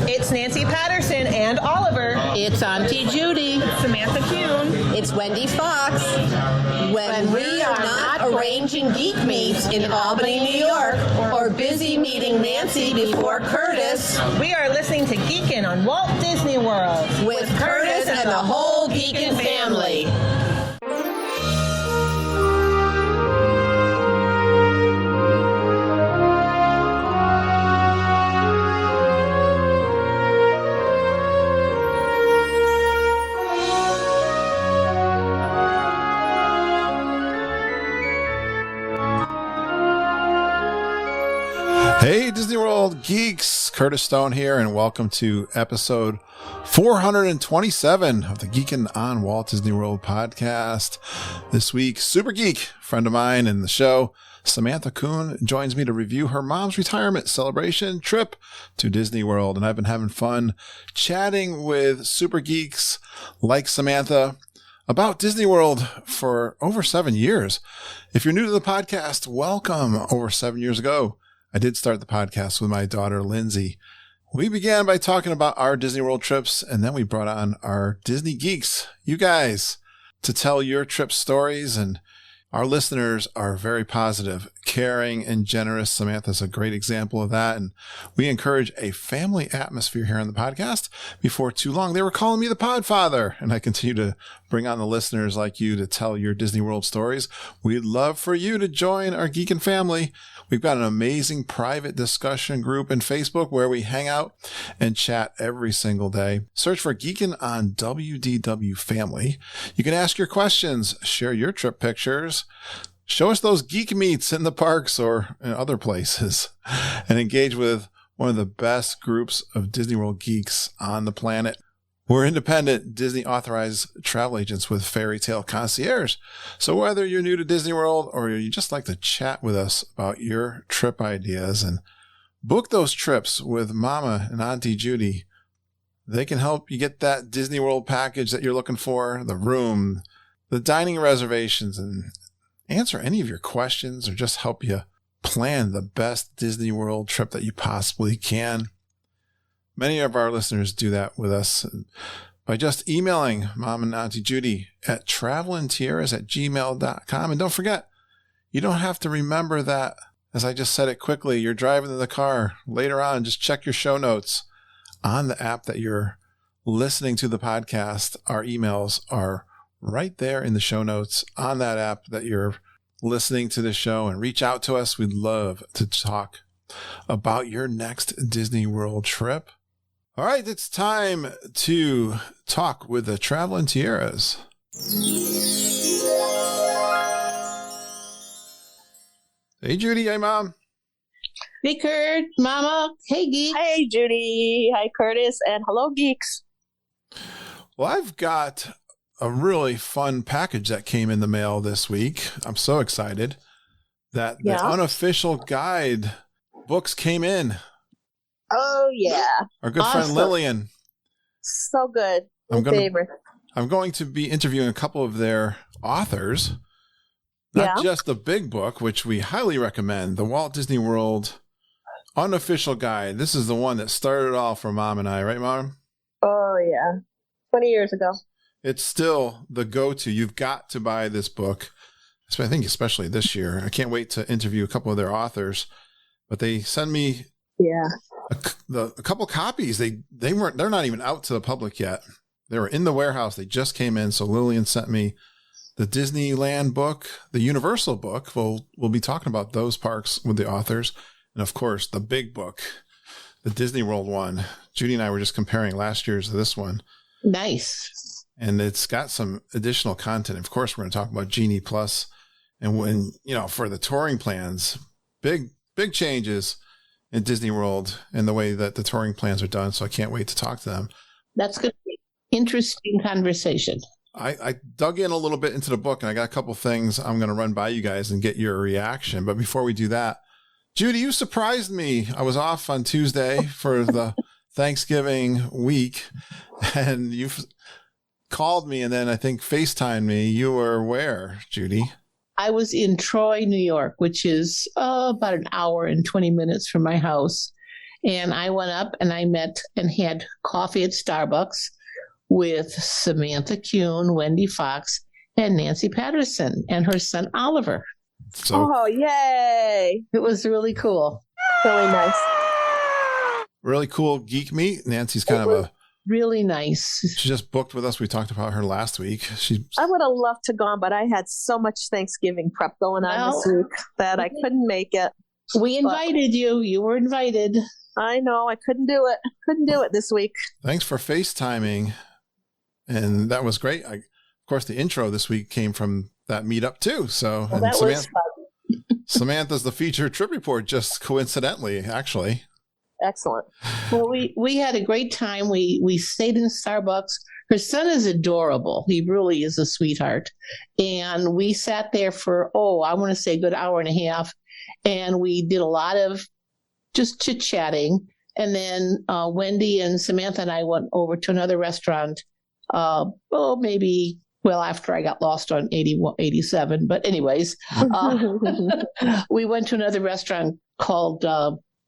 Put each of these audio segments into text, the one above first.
It's Nancy Patterson and Oliver. It's Auntie Judy. Samantha Kuhn. It's Wendy Fox. When we are not arranging geek meets in Albany, New York, or busy meeting Nancy before Curtis, we are listening to Geekin' on Walt Disney World with Curtis and the whole Geekin' family. Hey, Disney World geeks, Curtis Stone here, and welcome to episode 427 of the Geekin' on Walt Disney World podcast. This week, super geek friend of mine in the show, Samantha Kuhn, joins me to review her mom's retirement celebration trip to Disney World. And I've been having fun chatting with super geeks like Samantha about Disney World for over 7 years. If you're new to the podcast, welcome. Over 7 years ago, I did start the podcast with my daughter, Lindsay. We began by talking about our Disney World trips, and then we brought on our Disney geeks, you guys, to tell your trip stories. And our listeners are very positive, caring, and generous. Samantha's a great example of that. And we encourage a family atmosphere here on the podcast. Before too long, they were calling me the Podfather, and I continue to bring on the listeners like you to tell your Disney World stories. We'd love for you to join our Geekin' family. We've got an amazing private discussion group in Facebook where we hang out and chat every single day. Search for Geekin' on WDW Family. You can ask your questions, share your trip pictures, show us those geek meets in the parks or in other places, and engage with one of the best groups of Disney World geeks on the planet. We're independent Disney authorized travel agents with Fairy Tale Concierge. So whether you're new to Disney World or you just like to chat with us about your trip ideas and book those trips with Mama and Auntie Judy, they can help you get that Disney World package that you're looking for, the room, the dining reservations, and answer any of your questions or just help you plan the best Disney World trip that you possibly can. Many of our listeners do that with us by just emailing Mom and Auntie Judy at travelandtiaras@gmail.com. And don't forget, you don't have to remember that. As I just said it quickly, you're driving in the car. Later on, just check your show notes on the app that you're listening to the podcast. Our emails are right there in the show notes on that app that you're listening to the show, and reach out to us. We'd love to talk about your next Disney World trip. All right, it's time to talk with the Traveling Tiaras. Hey, Judy. Hey, Mom. Hey, Kurt, Mama. Hey, geek. Hey, Judy. Hi, Curtis. And hello, geeks. Well, I've got a really fun package that came in the mail this week. I'm so excited that the unofficial guide books came in. Oh, yeah. Our good friend Lillian. So good. I'm going to be interviewing a couple of their authors. Not just the big book, which we highly recommend, the Walt Disney World Unofficial Guide. This is the one that started it all for Mom and I, right, Mom? Oh, yeah. 20 years ago. It's still the go-to. You've got to buy this book. I think especially this year. I can't wait to interview a couple of their authors. But they send me a couple copies. They're not even out to the public yet. They were in the warehouse. They just came in. So Lillian sent me the Disneyland book, the Universal book. We'll be talking about those parks with the authors. And of course, the big book, the Disney World one. Judy and I were just comparing last year's to this one. Nice. And it's got some additional content. Of course, we're going to talk about Genie Plus. And when, for the touring plans, big changes in Disney World and the way that the touring plans are done. So I can't wait to talk to them. That's going to be an interesting conversation. I dug in a little bit into the book, and I got a couple things I'm going to run by you guys and get your reaction. But before we do that, Judy, you surprised me. I was off on Tuesday for the Thanksgiving week, and you called me and then I think FaceTimed me. You were where, Judy? I was in Troy, New York, which is about an hour and 20 minutes from my house. And I went up and I met and had coffee at Starbucks with Samantha Kuhn, Wendy Fox, and Nancy Patterson and her son Oliver. So Oh, yay. It was really cool. Really nice. really cool geek meet. Nancy's kind of a, Really nice. she just booked with us. We talked about her last week. I would have loved to gone, but I had so much Thanksgiving prep going on this week that I couldn't make it. We invited you. You were invited. I know. I couldn't do it. Couldn't do it this week. Thanks for FaceTiming. And that was great. Of course, the intro this week came from that meetup too. So Well, that was fun. Samantha's the featured trip report, just coincidentally, actually. Excellent. Well, we had a great time. We stayed in Starbucks. Her son is adorable. He really is a sweetheart. And we sat there for, I want to say a good hour and a half. And we did a lot of just chit-chatting. And then Wendy and Samantha and I went over to another restaurant, after I got lost on 87. But anyways, we went to another restaurant called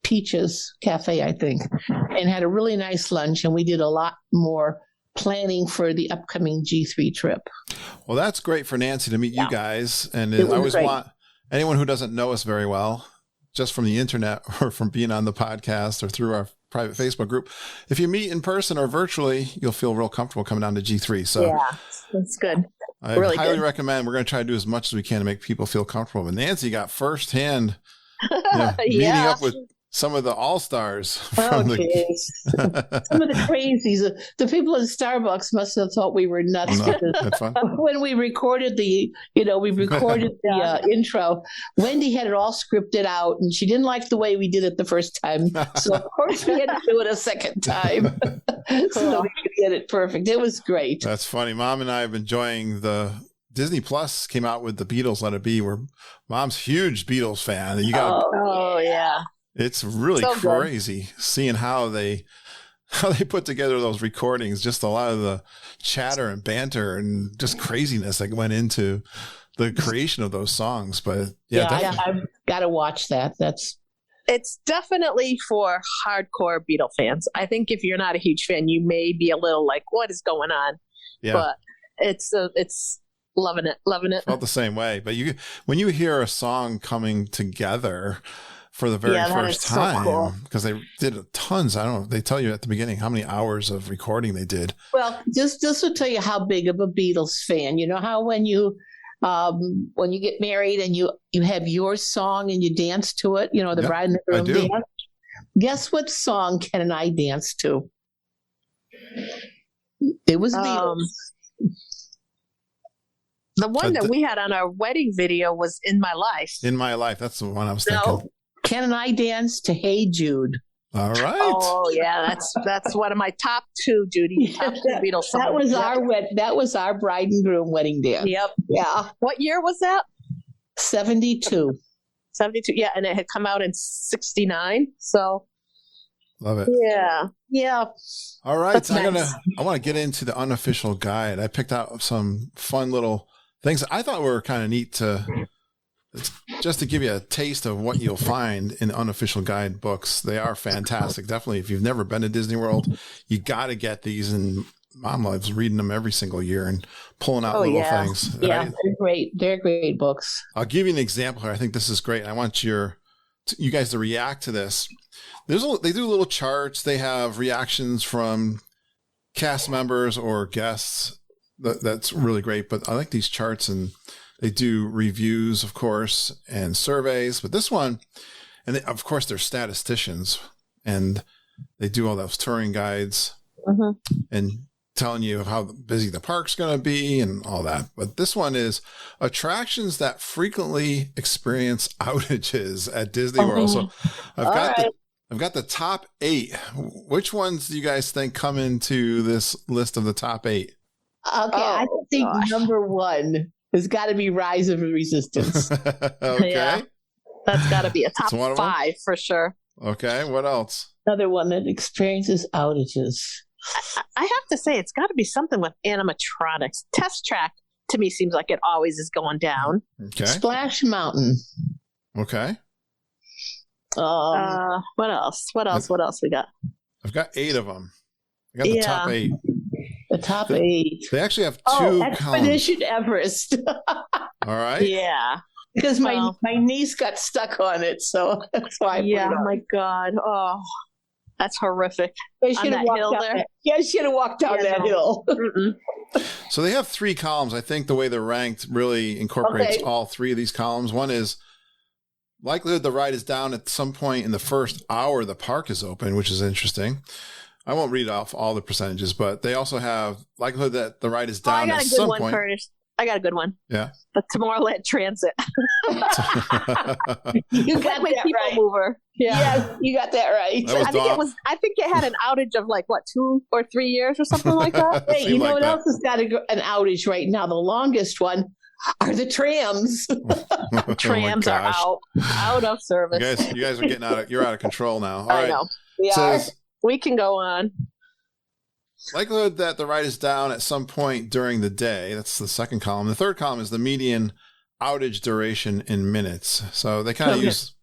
Peaches Cafe, I think, and had a really nice lunch. And we did a lot more planning for the upcoming G3 trip. Well, that's great for Nancy to meet you guys. And It was I always great. want anyone who doesn't know us very well, just from the internet or from being on the podcast or through our private Facebook group, if you meet in person or virtually, you'll feel real comfortable coming down to G3. So Yeah, that's good. I Really highly good. recommend. We're going to try to do as much as we can to make people feel comfortable. But Nancy got firsthand meeting Yeah. up with some of the all-stars Oh, from the jeez. Some of the crazies. The people in Starbucks must have thought we were nuts. No, because that's fun. when we recorded the intro, Wendy had it all scripted out, and she didn't like the way we did it the first time. So of course we had to do it a second time so we could get it perfect. It was great. That's funny. Mom and I have been enjoying the Disney Plus came out with the Beatles Let It Be. Where Mom's huge Beatles fan. And you got Oh, yeah. it's really So good. crazy seeing how they put together those recordings. Just a lot of the chatter and banter and just craziness that went into the creation of those songs. But definitely. I've got to watch that. It's definitely for hardcore Beatle fans. I think if you're not a huge fan, you may be a little like, what is going on? Yeah. But it's loving it. Felt the same way. But when you hear a song coming together for the very Yeah, that first is so time, cool. because they did tons. I don't know. They tell you at the beginning how many hours of recording they did. Well, this will tell you how big of a Beatles fan. You know how when you get married and you have your song and you dance to it, the Yep, bride and the I groom do. dance. Guess what song Ken and I danced to? It was Beatles. The one that we had on our wedding video was In My Life. In My Life. That's the one I was thinking. No, Ken and I danced to Hey Jude. All right. Oh yeah, that's one of my top two, Judy. Top two Beatles songs. That was Yep. that was our bride and groom wedding dance. Yep. Yeah, What year was that? 72. 72. Yeah, and it had come out in 69. So Love it. Yeah. All right. That's So nice. I want to get into the unofficial guide. I picked out some fun little things that I thought were kind of neat just to give you a taste of what you'll find in unofficial guide books. They are fantastic. Definitely. If you've never been to Disney World, you got to get these, and Mom loves reading them every single year and pulling out little things. Yeah, Right? they're great. They're great books. I'll give you an example here. I think this is great. I want you guys to react to this. They do little charts. They have reactions from cast members or guests. That's really great. But I like these charts, and they do reviews, of course, and surveys. But this one, and of course, they're statisticians, and they do all those touring guides and telling you how busy the park's going to be and all that. But this one is attractions that frequently experience outages at Disney World. So I've got the top 8. Which ones do you guys think come into this list of the top 8? Okay, I think number 1 has got to be Rise of Resistance. Okay. Yeah. That's got to be a top It's one of them? 5 for sure. Okay. What else? Another one that experiences outages. I have to say, it's got to be something with animatronics. Test Track, to me, seems like it always is going down. Okay. Splash Mountain. Okay. What else? What else we got? I've got 8 of them. I got the top 8. The top 8. They actually have 2 columns. Expedition Everest. All right. Yeah. Because my niece got stuck on it, so that's why. Yeah. My God. Oh, that's horrific. She On that hill there. she had to walk down that hill. So they have 3 columns. I think the way they're ranked really incorporates all 3 of these columns. One is likelihood the ride is down at some point in the first hour the park is open, which is interesting. I won't read off all the percentages, but they also have likelihood that the ride is down at some point. Curtis. I got a good one. Yeah. The Tomorrowland Transit. You got that people right. Mover. Yeah. Yes, you got that right. I think it had an outage of 2 or 3 years or something like that. Hey, you know what else has got an outage right now? The longest one are the trams. Trams are out of service. You guys are getting you're out of control now. All I right. know. We can go on. Likelihood that the ride is down at some point during the day. That's the second column. The third column is the median outage duration in minutes. So they kind of use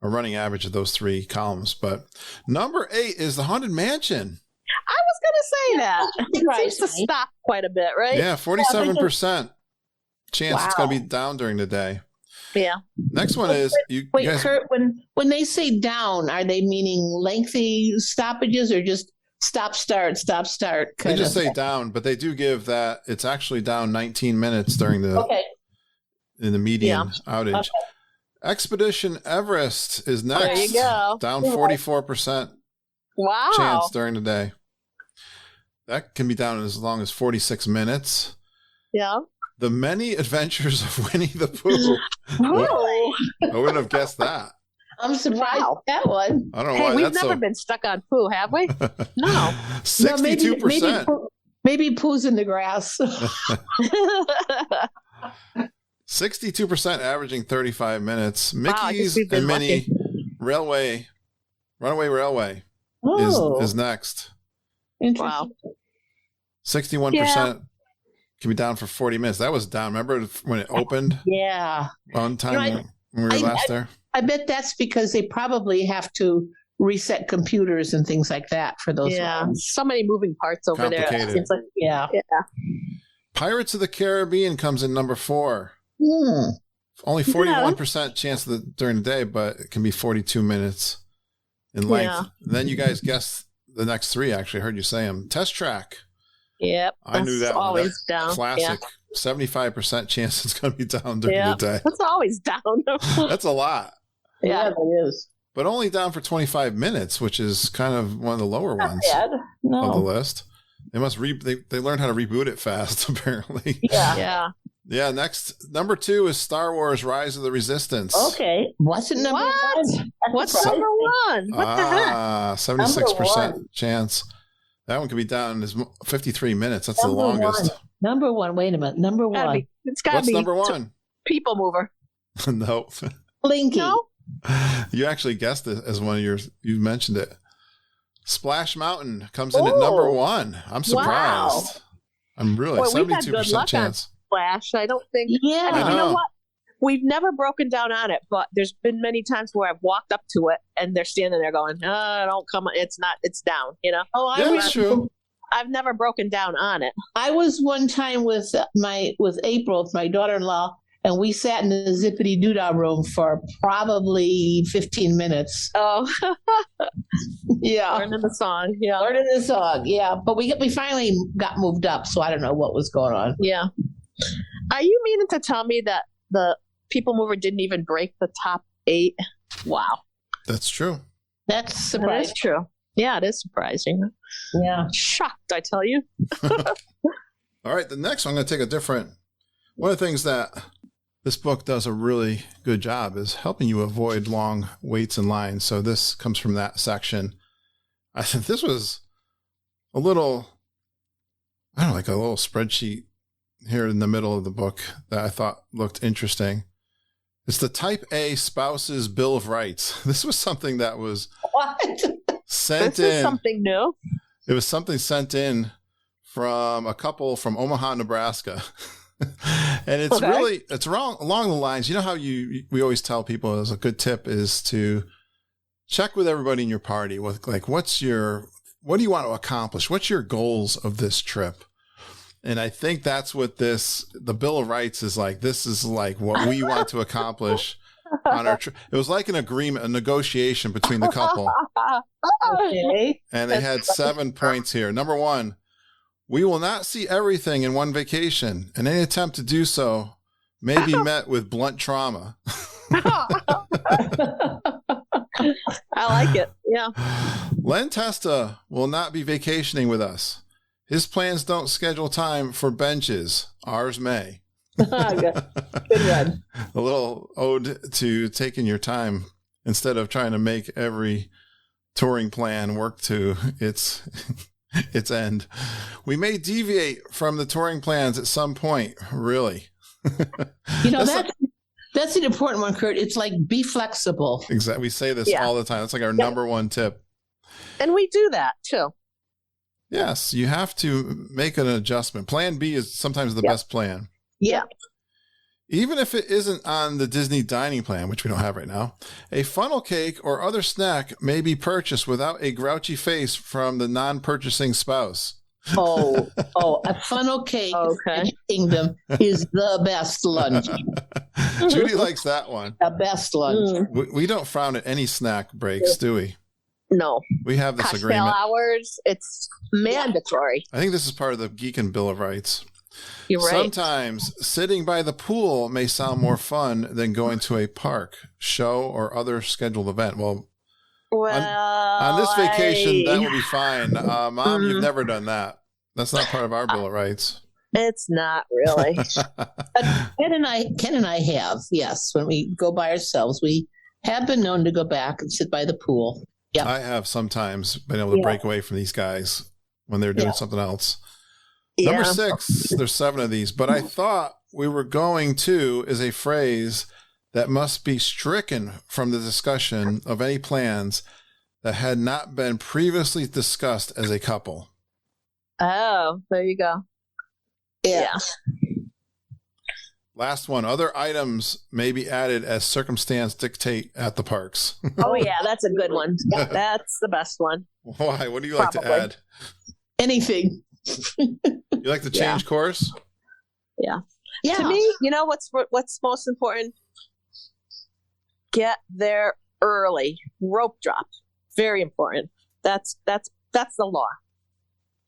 a running average of those 3 columns. But number 8 is the Haunted Mansion. I was going to say that. It seems to stop quite a bit, right? Yeah, 47% chance it's going to be down during the day. Yeah. Next one is Wait, Kurt, when they say down, are they meaning lengthy stoppages or just stop, start? They just say down, but they do give that it's actually down 19 minutes during the in the median outage. Okay. Expedition Everest is next. There you go. Down 44% chance during the day. That can be down as long as 46 minutes. Yeah. The Many Adventures of Winnie the Pooh. Really? I wouldn't have guessed that. I'm surprised at that one. I don't know why we've never been stuck on Pooh, have we? No. 62%. Maybe Pooh's in the grass. 62% averaging 35 minutes. Mickey's and Minnie Runaway Railway is next. Interesting. Wow. 61% can be down for 40 minutes. That was down. Remember when it opened? Yeah. On time when we were last there? I bet that's because they probably have to reset computers and things like that for those ones. So many moving parts over there. It seems like, yeah. Pirates of the Caribbean comes in number 4. Only 41% chance during the day, but it can be 42 minutes in length. Yeah. Then you guys guessed the next 3. Actually, I heard you say them. Test Track. Yep. I knew that always one. Down. Classic. 75% chance it's going to be down during the day. That's always down. That's a lot. Yeah, it is. But only down for 25 minutes, which is kind of one of the lower ones of the list. They must they learned how to reboot it fast, apparently. Yeah. Yeah, next, number 2 is Star Wars Rise of the Resistance. Okay. What's it number 1? What's number 1? What the heck? 76% chance. That one could be down as 53 minutes. That's the longest. Number 1. Wait a minute. Number 1. It's got to be. What's number 1? People Mover. No. Blinky. No? You actually guessed it as one of yours. You mentioned it. Splash Mountain comes in at number 1. I'm surprised. Wow. I'm really 72% chance. Splash. I don't think. Yeah. I know. You know what? We've never broken down on it, but there's been many times where I've walked up to it and they're standing there going, don't come. It's not. It's down. You know. Oh, that's true. I've never broken down on it. I was one time with April, my daughter-in-law, and we sat in the zippity doodah room for probably 15 minutes. Oh, yeah, learning the song. Yeah, learning the song. Yeah, but we finally got moved up, so I don't know what was going on. Yeah. Are you meaning to tell me that the People Mover didn't even break the top 8? Wow, that's true. That's surprising. That is true. Yeah, it is surprising. Yeah, shocked, I tell you. All right, the next one, I'm going to take a different. One of the things that this book does a really good job is helping you avoid long waits and lines. So this comes from that section. I think this was a little, I don't know, like a little spreadsheet here in the middle of the book that I thought looked interesting. It's the Type A Spouse's Bill of Rights. This was something that was sent in. This is something new. It was something sent in from a couple from Omaha, Nebraska. And it's really, it's wrong along the lines. You know how we always tell people as a good tip is to check with everybody in your party with like, what do you want to accomplish? What's your goals of this trip? And I think that's what the Bill of Rights is like. This is like what we want to accomplish on our trip. It was like an agreement, a negotiation between the couple. Okay. And they had 7 points here. Number 1, we will not see everything in one vacation, and any attempt to do so may be met with blunt trauma. I like it. Yeah. Len Testa will not be vacationing with us. His plans don't schedule time for benches. Ours may. Good one. A little ode to taking your time instead of trying to make every touring plan work to its end. We may deviate from the touring plans at some point. Really. That's an important one, Kurt. It's like be flexible. Exactly. We say this all the time. That's like our number 1 tip. And we do that too. Yes, you have to make an adjustment. Plan B is sometimes the best plan. Yeah. Even if it isn't on the Disney dining plan, which we don't have right now, a funnel cake or other snack may be purchased without a grouchy face from the non-purchasing spouse. Oh, a funnel cake in the Kingdom is the best lunch. Judy likes that one. The best lunch. We don't frown at any snack breaks, do we? No. We have this Cocktail agreement. hours, it's mandatory. I think this is part of the Geekin' Bill of Rights. You're right. Sometimes sitting by the pool may sound more fun than going to a park, show, or other scheduled event. Well, on this vacation, that will be fine. Mom, you've never done that. That's not part of our Bill of Rights. It's not really. Ken and I have, yes. When we go by ourselves, we have been known to go back and sit by the pool. Yeah, I have sometimes been able to break away from these guys when they're doing something else. Yeah. Number 6, there's 7 of these, but I thought we were going to is a phrase that must be stricken from the discussion of any plans that had not been previously discussed as a couple. Oh, there you go. Yeah. Last one, other items may be added as circumstance dictate at the parks. Oh, yeah, that's a good one. That's the best one. Why? What do you like to add? Anything. You like to change course? Yeah. Yeah. To me, you know what's most important? Get there early. Rope drop. Very important. That's the law.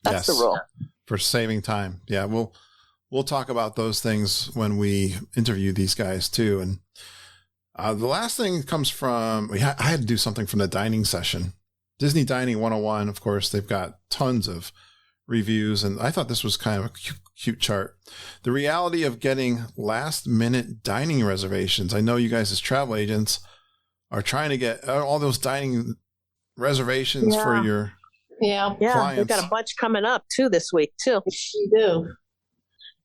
That's the rule. For saving time. Yeah, we'll talk about those things when we interview these guys too. And the last thing comes from, I had to do something from the dining session. Disney Dining 101, of course, they've got tons of reviews, and I thought this was kind of a cute chart. The reality of getting last minute dining reservations. I know you guys as travel agents are trying to get all those dining reservations for your clients. We've got a bunch coming up too this week too. We do.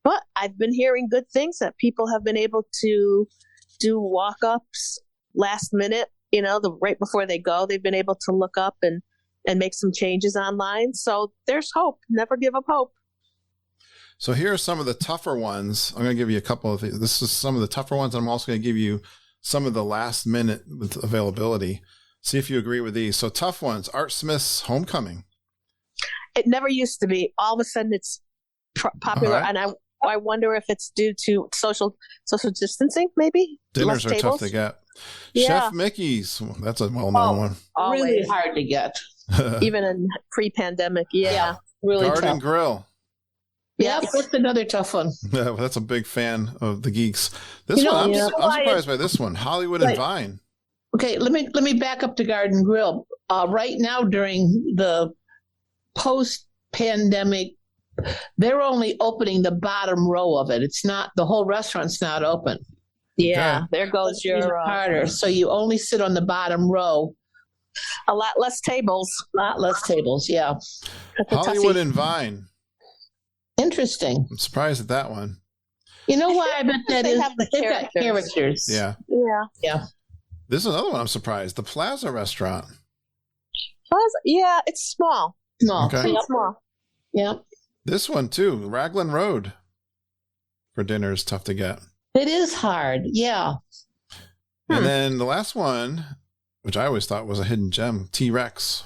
But I've been hearing good things that people have been able to do walk-ups last minute, right before they go. They've been able to look up and make some changes online. So there's hope. Never give up hope. So here are some of the tougher ones. I'm going to give you a couple of these. This is some of the tougher ones. I'm also going to give you some of the last minute availability. See if you agree with these. So tough ones. Art Smith's Homecoming. It never used to be. All of a sudden it's popular. Right. And I wonder if it's due to social distancing, maybe? Dinners Less are tables? tough to get. Yeah. Chef Mickey's. That's a well-known one. Always. Really hard to get. Even in pre-pandemic. Yeah. Really Garden tough. Grill. Yep, that's another tough one. Yeah, well, that's a big fan of the geeks. This one, I'm surprised by this one. Hollywood and Vine. Okay, let me back up to Garden Grill. Right now, during the post-pandemic, they're only opening the bottom row of it. It's not, the whole restaurant's not open. Yeah, Okay. there goes your harder. So you only sit on the bottom row. a lot less tables. A lot less tables, yeah. Hollywood and Vine. Interesting. I'm surprised at that one. You know why I bet that They is? have the They've got characters. Yeah. Yeah. This is another one I'm surprised. The Plaza Restaurant. Yeah, it's small. Small. Okay. It's small. Yeah. This one too, Raglan Road. For dinner is tough to get. It is hard. Yeah. And then the last one, which I always thought was a hidden gem, T-Rex.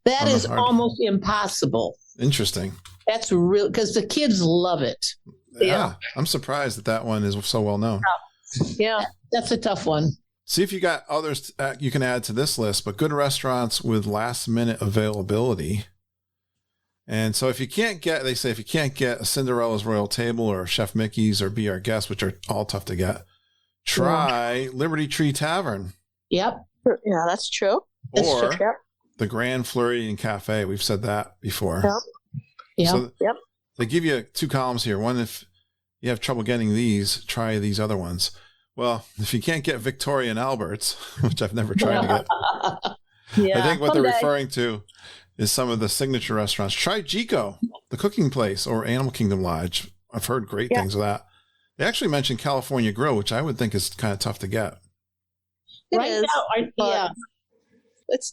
That On the is hard- almost impossible. Interesting. That's real because the kids love it. Yeah. I'm surprised that one is so well known. Yeah. That's a tough one. See if you got others you can add to this list, but good restaurants with last minute availability. And so if you can't get a Cinderella's Royal Table or Chef Mickey's or Be Our Guest, which are all tough to get, try Liberty Tree Tavern. Yep. Yeah, that's true. Or That's true. Yep. the Grand Floridian Cafe. We've said that before. Yep. Yeah. So Yep. they give you 2 columns here. One, if you have trouble getting these, try these other ones. Well, if you can't get Victoria and Albert's, which I've never tried to get, Yeah. I think what they're Someday. referring to is some of the signature restaurants. Try Jico, the cooking place, or Animal Kingdom Lodge. I've heard great things of that. They actually mentioned California Grill, which I would think is kind of tough to get. It Right is, now, but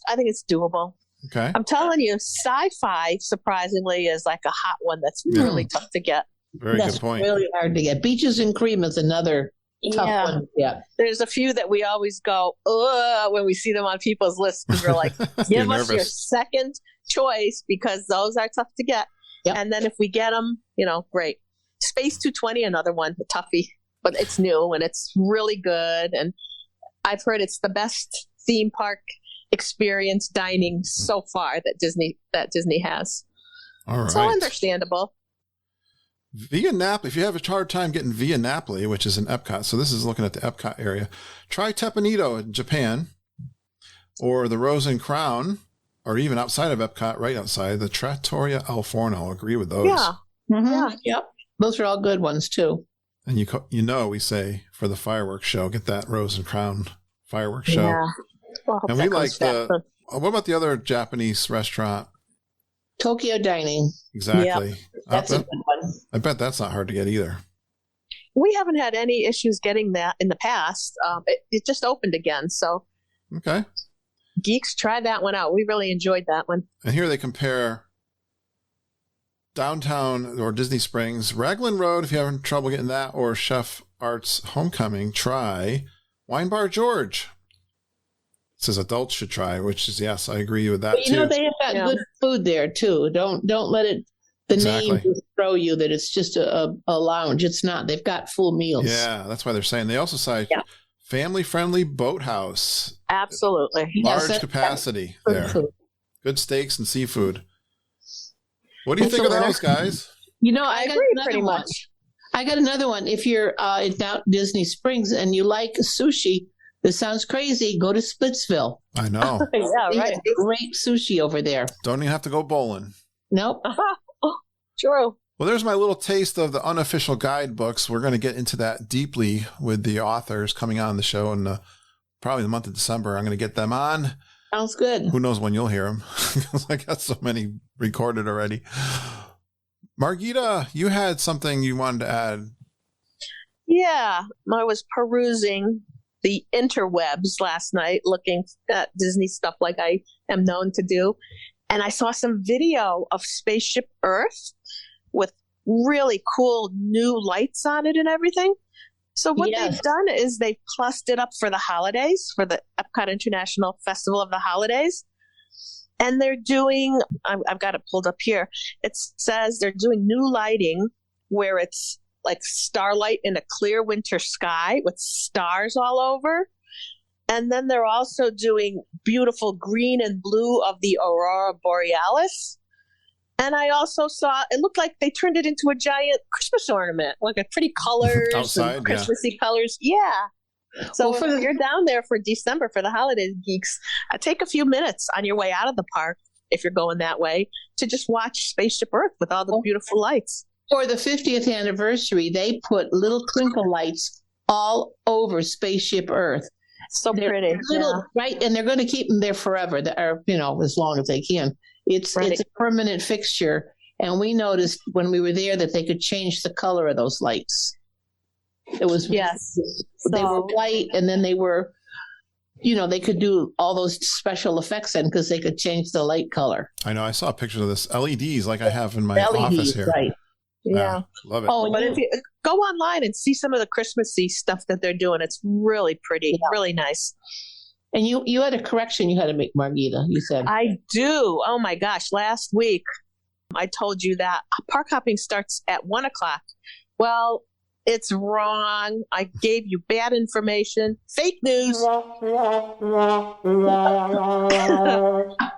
I think it's doable. Okay. I'm telling you, sci-fi surprisingly is like a hot one that's really tough to get. Very that's good point. really hard to get. Beaches and Cream is another tough Yeah. one to get. There's a few that we always go, ugh, when we see them on people's lists because we're like, You're give us your nervous. second choice because those are tough to get. Yep. And then if we get them, great. Space 220, another one, a toughie, but it's new and it's really good. And I've heard it's the best theme park experience dining so far that Disney has. All right. So understandable. Via Napoli, if you have a hard time getting Via Napoli, which is in Epcot, so this is looking at the Epcot area, try Teppanyaki in Japan, or the Rose and Crown, or even outside of Epcot, right outside, the Trattoria Al Forno. I'll agree with those. Yeah. Yeah. Yep. Those are all good ones too. And we say for the fireworks show, get that Rose and Crown fireworks show. Yeah. Well, I hope And that we like goes faster. what about the other Japanese restaurant? Tokyo Dining. Exactly. That's a good one. I bet that's not hard to get either. We haven't had any issues getting that in the past. It just opened again. So Okay. geeks, try that one out. We really enjoyed that one. And here they compare downtown or Disney Springs, Raglan Road, if you're having trouble getting that, or Chef Art's Homecoming, try Wine Bar George. It says adults should try, which is, yes, I agree with that But too. they have got good food there too. Don't let it the Exactly. name just throw you that it's just a lounge. It's not. They've got full meals. Yeah, that's why they're saying. They also say family-friendly boathouse, Absolutely. Yes, large capacity good there. food. Good steaks and seafood. What do you think of Excellent. those, guys? I got agree another pretty one. much. I got another one. If you're in Disney Springs and you like sushi, this sounds crazy. Go to Splitsville. I know. Yeah, They right. have great sushi over there. Don't even have to go bowling. Nope. True. Well, there's my little taste of the unofficial guidebooks. We're going to get into that deeply with the authors coming on the show in probably the month of December. I'm going to get them on. Sounds good. Who knows when you'll hear them? Because I got so many recorded already. Margita, you had something you wanted to add. Yeah. I was perusing the interwebs last night looking at Disney stuff like I am known to do. And I saw some video of Spaceship Earth with really cool new lights on it and everything. So what Yes. they've done is they've plussed it up for the holidays, for the Epcot International Festival of the Holidays. And they're doing, I've got it pulled up here. It says they're doing new lighting where it's like starlight in a clear winter sky with stars all over. And then they're also doing beautiful green and blue of the Aurora Borealis. And I also saw, it looked like they turned it into a giant Christmas ornament, like a pretty colors Outside, and Christmassy colors. Yeah. So Well, if you're down there for December for the holidays, geeks, take a few minutes on your way out of the park, if you're going that way, to just watch Spaceship Earth with all the beautiful lights. For the 50th anniversary, they put little twinkle lights all over Spaceship Earth. So They're pretty. little, right? And they're going to keep them there forever, or as long as they can. It's Right. a permanent fixture, and we noticed when we were there that they could change the color of those lights. It was Yes. they were So- white, and then they were, they could do all those special effects in because they could change the light color. I know. I saw pictures of this LEDs like I have in my office here. right? Yeah. Love it. Oh, But if you go online and see some of the Christmassy stuff that they're doing, it's really pretty, really nice. And you had a correction you had to make, Margita. You said I do. Oh my gosh. Last week, I told you that park hopping starts at 1 o'clock. Well, it's wrong. I gave you bad information. Fake news.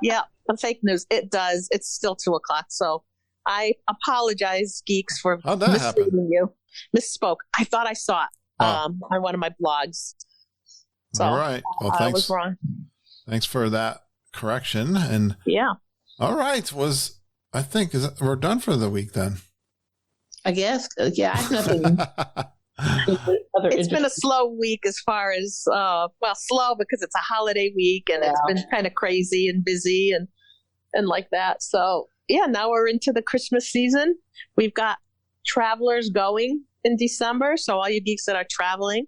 Yeah, fake news. It does. It's still 2 o'clock. So I apologize, geeks, for How'd that happen? misleading you. Misspoke. I thought I saw it on one of my blogs. So All right. Well, I thanks. was wrong. Thanks for that correction. And Yeah. all right, we're done for the week then. I guess. Yeah, I have nothing. It's been a slow week as far as, slow because it's a holiday week and it's been kind of crazy and busy and like that. So, yeah, now we're into the Christmas season. We've got travelers going in December. So, all you geeks that are traveling,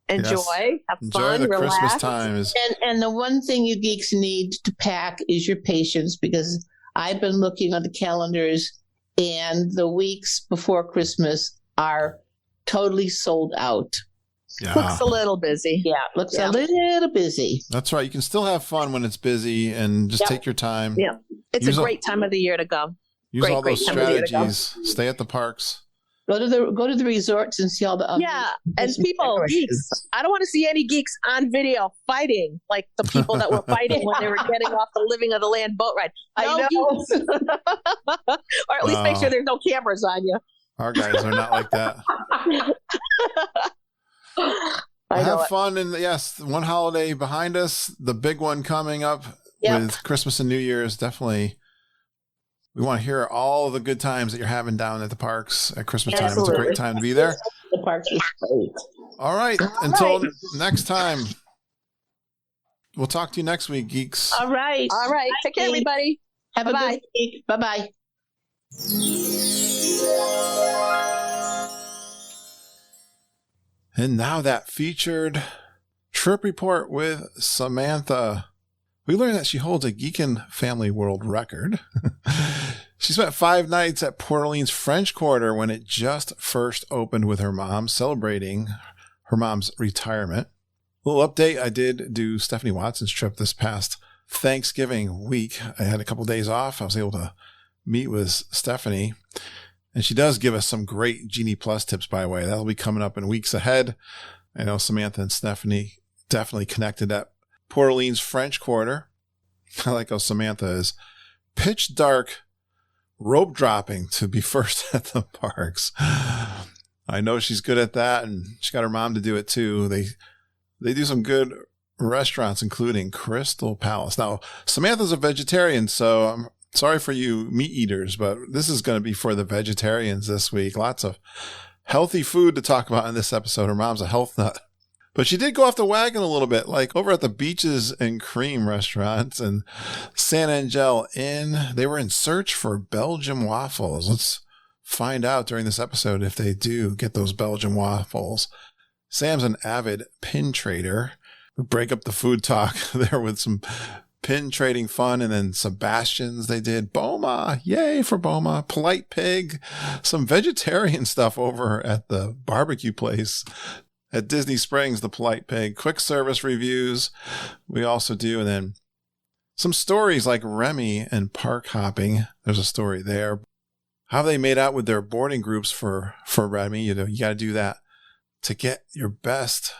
enjoy, have Enjoy fun, the relax. Christmas time. And the one thing you geeks need to pack is your patience, because I've been looking at the calendars and the weeks before Christmas are totally sold out. Yeah. Looks a little busy. Yeah, looks a little busy. That's right. You can still have fun when it's busy and just take your time. Yeah. It's a great time of the year to go. Use all those time of the year to go. strategies. Stay at the parks. Go to the resorts and see all the Yeah, and Christmas people, decorations. geeks. I don't want to see any geeks on video fighting like the people that were fighting when they were getting off the Living of the Land boat ride. I No know. geeks. Or at least make sure there's no cameras on you. Our guys are not like that. Have fun. And yes, one holiday behind us, the big one coming up with Christmas and New Year's. Definitely. We want to hear all the good times that you're having down at the parks at Christmas time. It's a great time to be there. The parks is great. All right. Until next time. We'll talk to you next week, geeks. All right. Take care, everybody. Have a good week. Bye-bye. And now that featured trip report with Samantha. We learned that she holds a Geekin' family world record. She spent 5 nights at Port Orleans French Quarter when it just first opened with her mom, celebrating her mom's retirement. A little update, I did do Stephanie Watson's trip this past Thanksgiving week. I had a couple days off. I was able to meet with Stephanie. And she does give us some great Genie Plus tips, by the way. That'll be coming up in weeks ahead. I know Samantha and Stephanie definitely connected at Port Orleans French Quarter. I like how Samantha is pitch dark rope dropping to be first at the parks. I know she's good at that, and she got her mom to do it too. They do some good restaurants, including Crystal Palace. Now, Samantha's a vegetarian, so I'm sorry for you meat eaters, but this is going to be for the vegetarians this week. Lots of healthy food to talk about in this episode. Her mom's a health nut. But she did go off the wagon a little bit, like over at the Beaches and Cream restaurants and San Angel Inn. They were in search for Belgian waffles. Let's find out during this episode if they do get those Belgian waffles. Sam's an avid pin trader. We break up the food talk there with some pin trading fun. And then Sebastian's, they did Boma. Yay for Boma. Polite Pig. Some vegetarian stuff over at the barbecue place at Disney Springs, the Polite Pig. Quick service reviews we also do. And then some stories like Remy and park hopping. There's a story there. How they made out with their boarding groups for Remy. You got to do that to get your best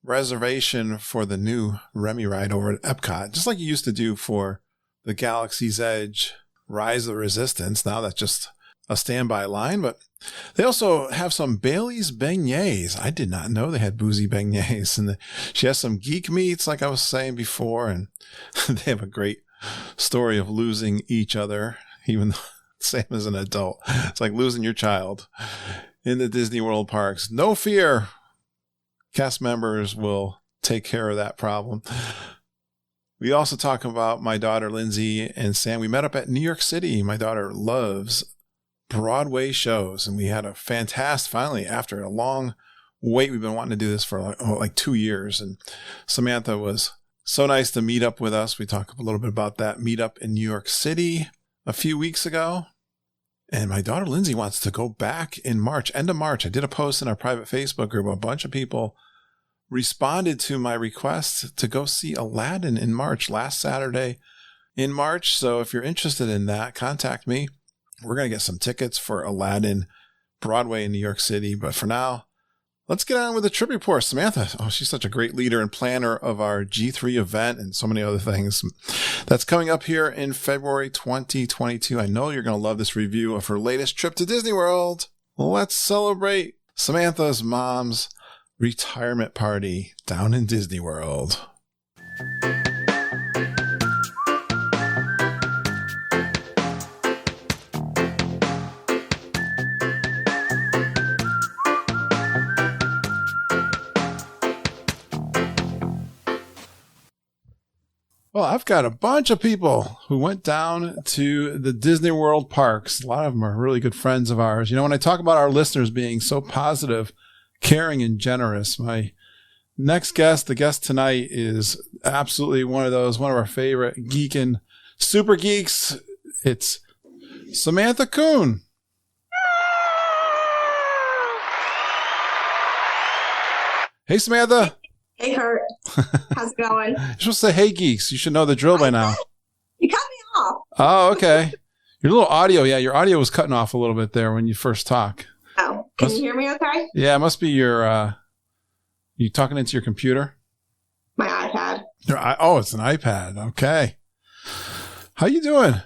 reservation for the new Remy ride over at Epcot, just like you used to do for the Galaxy's Edge Rise of the Resistance. Now that's just a standby line, but they also have some Bailey's beignets. I did not know they had boozy beignets. And she has some geek meats, like I was saying before, and they have a great story of losing each other, even though Sam is an adult. It's like losing your child in the Disney World parks. No fear. Cast members will take care of that problem. We also talk about my daughter, Lindsay, and Sam. We met up at New York City. My daughter loves Broadway shows, and we had a fantastic, finally, after a long wait, we've been wanting to do this for like 2 years, and Samantha was so nice to meet up with us. We talked a little bit about that meetup in New York City a few weeks ago, and my daughter, Lindsay, wants to go back in March, end of March. I did a post in our private Facebook group. A bunch of people responded to my request to go see Aladdin in March, last Saturday in March. So if you're interested in that, contact me. We're going to get some tickets for Aladdin Broadway in New York City. But for now, let's get on with the trip report. Samantha, she's such a great leader and planner of our G3 event and so many other things. That's coming up here in February 2022. I know you're going to love this review of her latest trip to Disney World. Let's celebrate Samantha's mom's retirement party down in Disney World. Well, I've got a bunch of people who went down to the Disney World parks. A lot of them are really good friends of ours. You know, when I talk about our listeners being so positive, caring, and generous, my next guest, the guest tonight, is absolutely one of our favorite geeking super geeks. It's Samantha Kuhn. Hey, Samantha. Hey, Kurt. How's it going? You're supposed to say, hey, geeks. You should know the drill by now. You cut me off. Oh, okay. Your little audio. Yeah, your audio was cutting off a little bit there when you first talk. Oh, can you hear me okay? Yeah, it must be your, you talking into your computer? My iPad. It's an iPad. Okay. How you doing?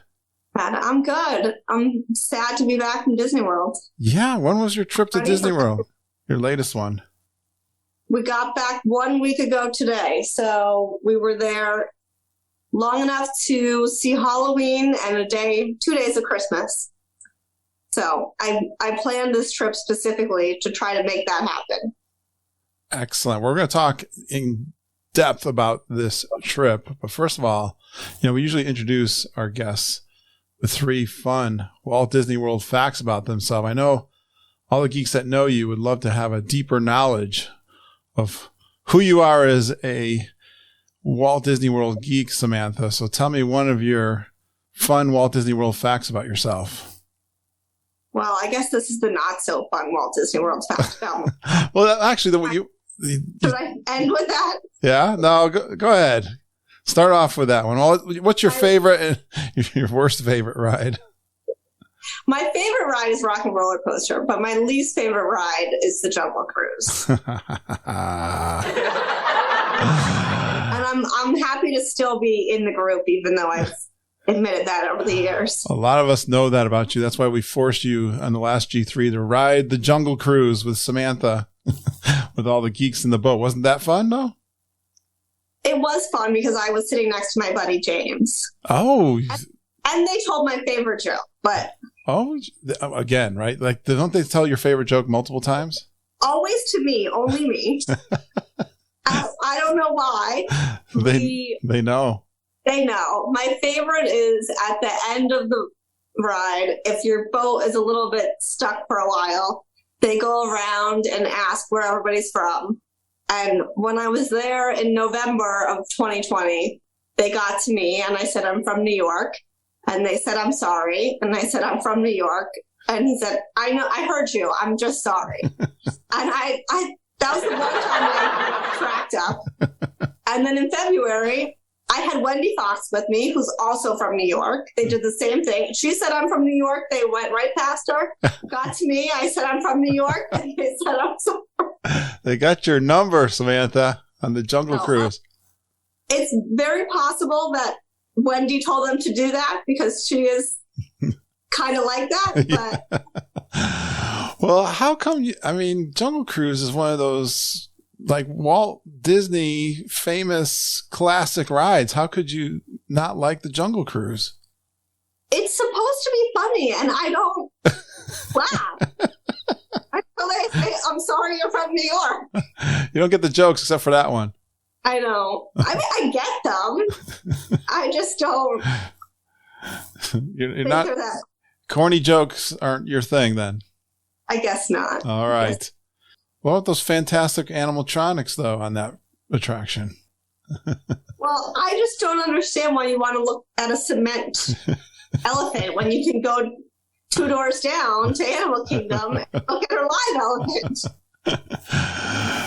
I'm good. I'm sad to be back from Disney World. Yeah, when was your trip to Disney World? Your latest one? We got back 1 week ago today, so we were there long enough to see Halloween and 2 days of Christmas. So I planned this trip specifically to try to make that happen. Excellent. We're going to talk in depth about this trip, but first of all, we usually introduce our guests with 3 fun Walt Disney World facts about themselves. I know all the geeks that know you would love to have a deeper knowledge of who you are as a Walt Disney World geek, Samantha. So tell me one of your fun Walt Disney World facts about yourself. Well, I guess this is the not so fun Walt Disney World fact about me. Well, actually, Should I end with that? Yeah, no, go ahead. Start off with that one. What's your favorite and your worst favorite ride? My favorite ride is Rock and Roller Coaster, but my least favorite ride is the Jungle Cruise. And I'm happy to still be in the group, even though I've admitted that over the years. A lot of us know that about you. That's why we forced you on the last G3 to ride the Jungle Cruise with Samantha, with all the geeks in the boat. Wasn't that fun, though? It was fun because I was sitting next to my buddy James. Oh. And they told my favorite joke, but... Oh, again, right? Like, don't they tell your favorite joke multiple times? Always to me, only me. I don't know why. They know. They know. My favorite is at the end of the ride, if your boat is a little bit stuck for a while, they go around and ask where everybody's from. And when I was there in November of 2020, they got to me and I said, I'm from New York. And they said, I'm sorry. And I said, I'm from New York. And he said, I know, I heard you. I'm just sorry. And I that was the one time I cracked up. And then in February, I had Wendy Fox with me, who's also from New York. They did the same thing. She said, I'm from New York. They went right past her, got to me. I said, I'm from New York. And they said, I'm sorry. They got your number, Samantha, on the Jungle Cruise. It's very possible that Wendy told them to do that because she is kind of like that. But well, how come Jungle Cruise is one of those like Walt Disney famous classic rides. How could you not like the Jungle Cruise? It's supposed to be funny, and I don't laugh. So they say, I'm sorry you're from New York. You don't get the jokes except for that one. I know. I mean, I get them. I just don't. You're not. Corny jokes aren't your thing, then. I guess not. All right. What about those fantastic animatronics, though, on that attraction? Well, I just don't understand why you want to look at a cement elephant when you can go 2 doors down to Animal Kingdom and look at a live elephant.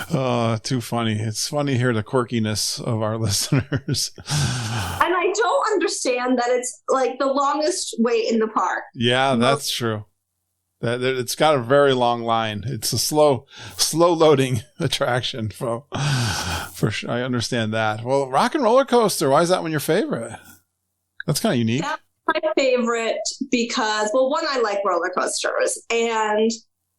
Too funny. It's funny to hear the quirkiness of our listeners. And I don't understand that it's like the longest wait in the park. Yeah, that's true. It's got a very long line. It's a slow loading attraction. For sure. I understand that. Well, Rock and Roller Coaster, why is that one your favorite? That's kind of unique. That's my favorite because, well, one, I like roller coasters, and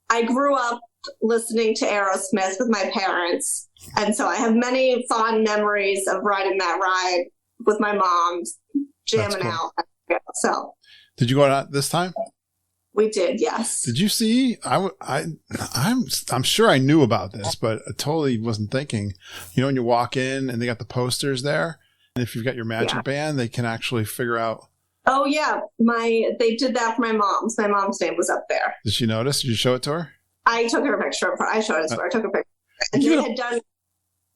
I grew up listening to Aerosmith with my parents, and so I have many fond memories of riding that ride with my mom, jamming out. So, did you go out this time? We did, yes. Did you see? I'm sure I knew about this, but I totally wasn't thinking. You know, when you walk in and they got the posters there, and if you've got your magic band, they can actually figure out. Oh yeah, they did that for my mom's. My mom's name was up there. Did she notice? Did you show it to her? I took her a picture of her. I showed it to her. I took a picture, and they had done.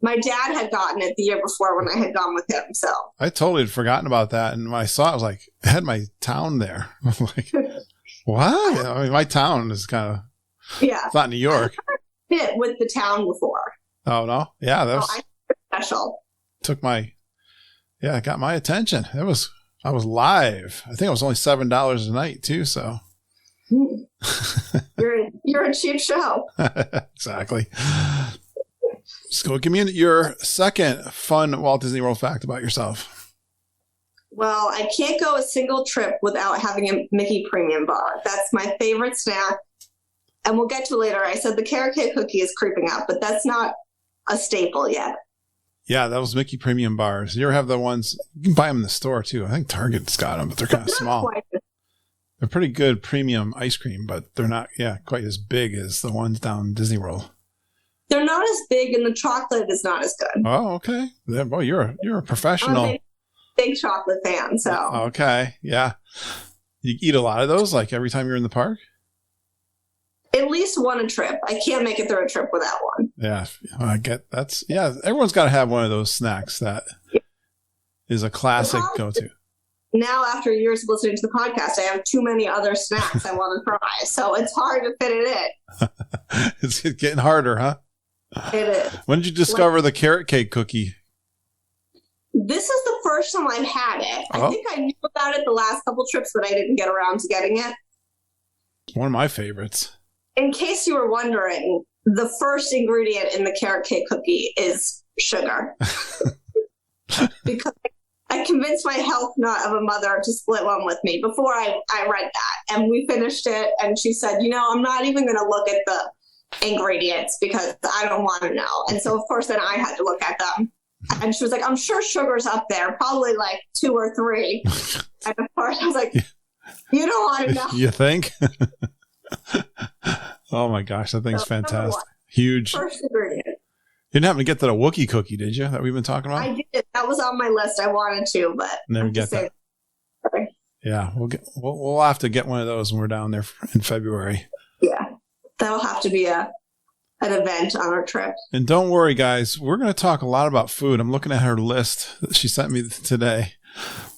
My dad had gotten it the year before when I had gone with him. So I totally had forgotten about that, and when I saw it, I was like, I had my town there. I'm like. What? I mean, my town is kind of, it's not New York. I've hit with the town before. Oh, no? Yeah, that was special. It got my attention. I was live. I think it was only $7 a night, too, so. You're a cheap show. Exactly. So give me your second fun Walt Disney World fact about yourself. Well, I can't go a single trip without having a Mickey Premium Bar. That's my favorite snack. And we'll get to it later. I said the carrot cake cookie is creeping up, but that's not a staple yet. Yeah, that was Mickey Premium Bars. You ever have the ones? You can buy them in the store, too. I think Target's got them, but they're kind of small. They're pretty good premium ice cream, but they're not, quite as big as the ones down in Disney World. They're not as big, and the chocolate is not as good. Oh, okay. Well, you're a professional. Big chocolate fan, so. Okay, yeah. You eat a lot of those, like every time you're in the park? At least one a trip. I can't make it through a trip without one. Yeah, I get that's, everyone's got to have one of those snacks that is a classic go-to. Now, after years of listening to the podcast, I have too many other snacks I want to try, so it's hard to fit it in. It's getting harder, huh? It is. When did you discover the carrot cake cookie? This is the first time I've had it. I think I knew about it the last couple trips, but I didn't get around to getting it. It's one of my favorites. In case you were wondering, the first ingredient in the carrot cake cookie is sugar. Because I convinced my health nut of a mother to split one with me before I read that. And we finished it, and she said, I'm not even going to look at the ingredients because I don't want to know. And so, of course, then I had to look at them. And she was like, I'm sure sugar's up there, probably like 2 or 3. And of course, I was like, you don't want to know. You think? Oh my gosh, that thing's fantastic. Huge. First ingredient. You didn't happen to get that a Wookiee cookie, did you? That we've been talking about? I did. That was on my list. I wanted to, but never get that. Yeah, we'll have to get one of those when we're down there in February. Yeah, that'll have to be an event on our trip. And don't worry, guys. We're going to talk a lot about food. I'm looking at her list that she sent me today.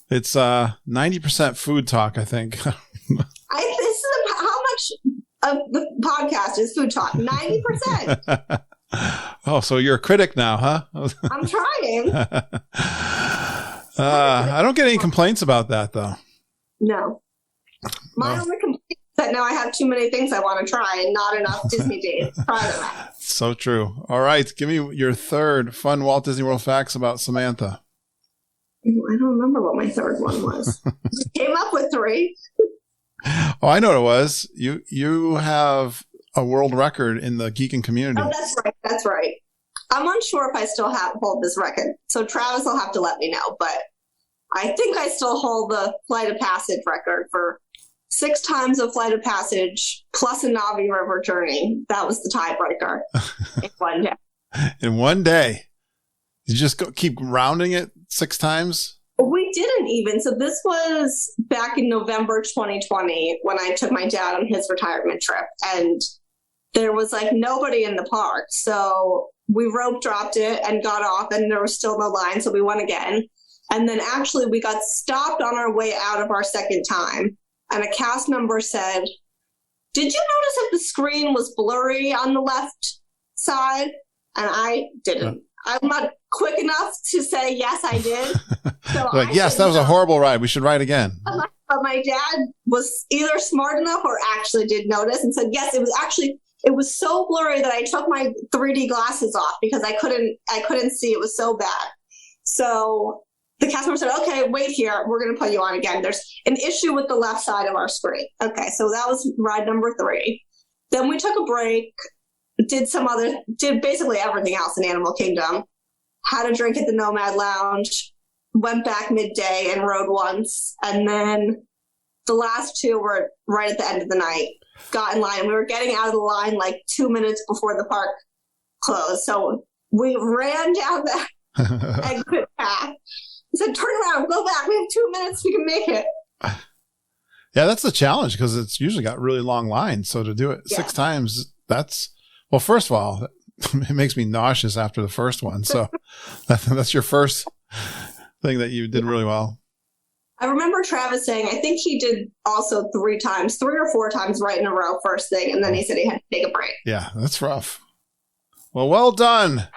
It's 90% food talk, I think. This is how much of the podcast is food talk. 90%. Oh, so you're a critic now, huh? I'm trying. I don't get any complaints about that, though. No. My only complaint is that now I have too many things I want to try and not enough Disney days to try them. So true. All right. Give me your third fun Walt Disney World facts about Samantha. I don't remember what my third one was. Came up with 3. Oh, I know what it was. You have a world record in the geeking community. Oh, that's right. That's right. I'm unsure if I still hold this record. So Travis will have to let me know. But I think I still hold the Flight of Passage record for 6 times a Flight of Passage plus a Navi River journey. That was the tiebreaker in one day. In one day? You just keep rounding it 6 times? We didn't even. So this was back in November 2020 when I took my dad on his retirement trip. And there was like nobody in the park. So we rope dropped it and got off, and there was still no line. So we went again. And then actually we got stopped on our way out of our second time. And a cast member said, did you notice that the screen was blurry on the left side? and I didn't. I'm not quick enough to say, yes, I did. So Like, yes, that was a horrible ride. We should ride again. But my dad was either smart enough or actually did notice and said, yes, it was so blurry that I took my 3D glasses off because I couldn't see. It was so bad. So the cast member said, okay, wait here. We're going to put you on again. There's an issue with the left side of our screen. Okay. So that was ride number 3. Then we took a break, did basically everything else in Animal Kingdom, had a drink at the Nomad Lounge, went back midday and rode once. And then the last 2 were right at the end of the night, got in line. We were getting out of the line like 2 minutes before the park closed. So we ran down the exit path. He said, turn around, go back. We have 2 minutes. We can make it. Yeah, that's the challenge because it's usually got really long lines. So to do it 6 times, well, first of all, it makes me nauseous after the first one. So that's your first thing that you did really well. I remember Travis saying, I think he did also 3 or 4 times right in a row, first thing. And then he said he had to take a break. Yeah, that's rough. Well done.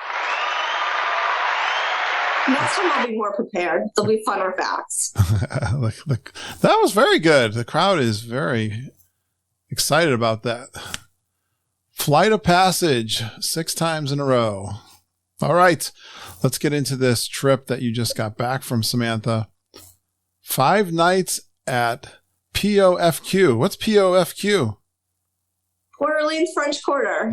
Next time I'll be more prepared. There'll be funner facts. That was very good. The crowd is very excited about that. Flight of Passage 6 times in a row. All right, let's get into this trip that you just got back from, Samantha. 5 nights at POFQ. What's POFQ? Port Orleans French Quarter.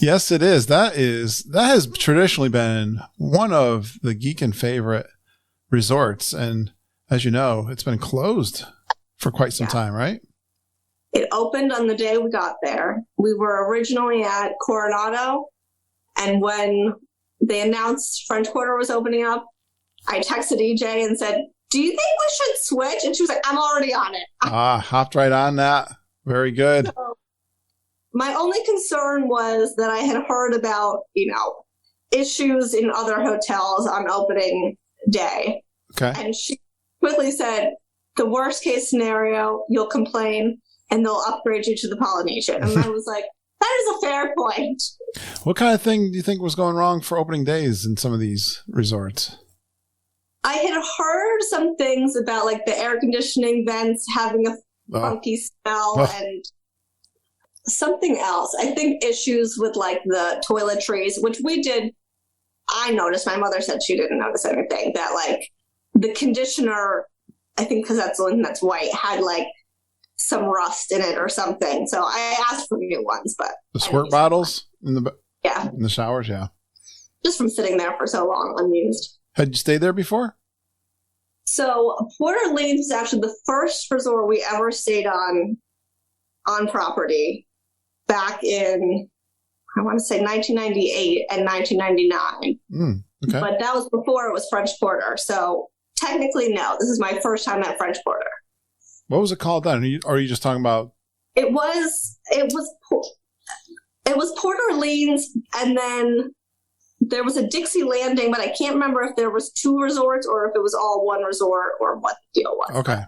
Yes, it is. That has traditionally been one of the Geekin' favorite resorts. And as you know, it's been closed for quite some time, right? It opened on the day we got there. We were originally at Coronado. And when they announced French Quarter was opening up, I texted EJ and said, do you think we should switch? And she was like, I'm already on it. Hopped right on that. Very good. So, my only concern was that I had heard about, issues in other hotels on opening day. Okay. And she quickly said, the worst case scenario, you'll complain and they'll upgrade you to the Polynesian. And I was like, that is a fair point. What kind of thing do you think was going wrong for opening days in some of these resorts? I had heard some things about like the air conditioning vents having a funky smell and something else. I think issues with like the toiletries, which we did. I noticed. My mother said she didn't notice anything. That like the conditioner, I think because that's the one that's white, had like some rust in it or something. So I asked for new ones, but the squirt bottles in the showers, just from sitting there for so long unused. Had you stayed there before? So Port Orleans was actually the first resort we ever stayed on property back in, I want to say 1998 and 1999. Okay. But that was before it was French Quarter. So technically, no, this is my first time at French Quarter. What was it called then? Or are you just talking about? It was Port Orleans, and then there was a Dixie Landing, but I can't remember if there was 2 resorts or if it was all one resort or what the deal was. Okay.